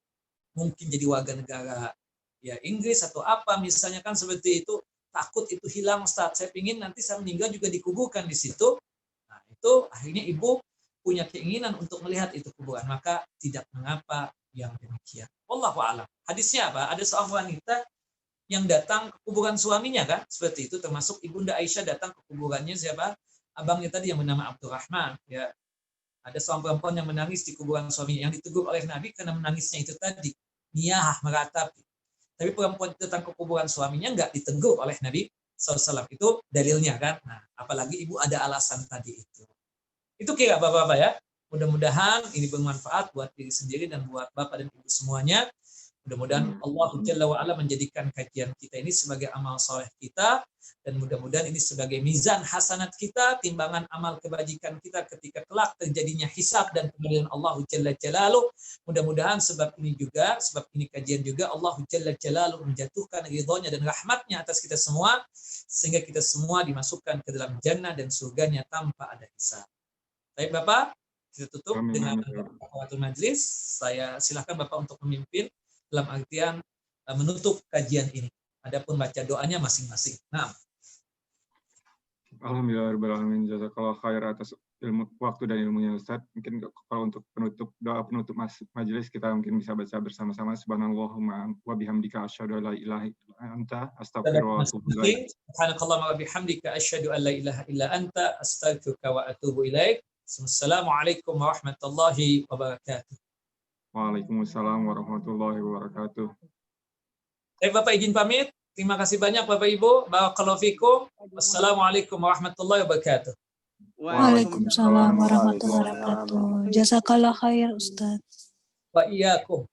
mungkin jadi warga negara ya Inggris atau apa misalnya kan seperti itu, takut itu hilang Ustaz. Saya ingin nanti saya meninggal juga dikuburkan di situ. Nah, itu akhirnya Ibu punya keinginan untuk melihat itu kuburan, maka tidak mengapa yang demikian. Wallahu a'lam. Hadisnya apa? Ada seorang wanita yang datang ke kuburan suaminya kan, seperti itu, termasuk Ibunda Aisyah datang ke kuburannya siapa? Abangnya tadi yang bernama Abdurrahman ya. Ada seorang perempuan yang menangis di kuburan suaminya, yang ditegur oleh Nabi karena menangisnya itu tadi, niyah, meratapi. Tapi perempuan datang ke kuburan suaminya nggak ditegur oleh Nabi SAW. Itu dalilnya kan. Nah, apalagi Ibu ada alasan tadi itu. Itu kira Bapak-Bapak ya. Mudah-mudahan ini bermanfaat buat diri sendiri dan buat Bapak dan Ibu semuanya. Mudah-mudahan Allah Jalla wa'ala menjadikan kajian kita ini sebagai amal soleh kita, dan mudah-mudahan ini sebagai mizan hasanat kita, timbangan amal kebajikan kita ketika kelak terjadinya hisab dan pengadilan Allah Jalla Jalaluh. Mudah-mudahan sebab ini kajian juga Allah Jalla Jalaluh menjatuhkan ridhonya dan rahmatnya atas kita semua, sehingga kita semua dimasukkan ke dalam jannah dan surganya tanpa ada hisab. Baik Bapak, kita tutup dengan kafaratul majlis. Saya silakan Bapak untuk memimpin dalam artian menutup kajian ini. Adapun baca doanya masing-masing. Nah. Alhamdulillahirobbilalamin. Jazakallah khair atas ilmu waktu dan ilmunya Ustaz. Mungkin kalau untuk doa penutup majelis kita mungkin bisa baca bersama-sama. Subhanallahumma wa bihamdika asyhadu an la ilaha illa anta astaghfiruka wa atubu ilaik. Subhanakallahumma wa bihamdika asyhadu an la ilaha illa anta astaghfiruka wa atubu ilaik. Assalamualaikum warahmatullahi wabarakatuh. Waalaikumsalam warahmatullahi wabarakatuh. Baik Bapak izin pamit. Terima kasih banyak Bapak Ibu. Barakallahu fikum. Wassalamualaikum warahmatullahi wabarakatuh. Waalaikumsalam warahmatullahi wabarakatuh. Jazakallah khair Ustaz. Wa iyyakum.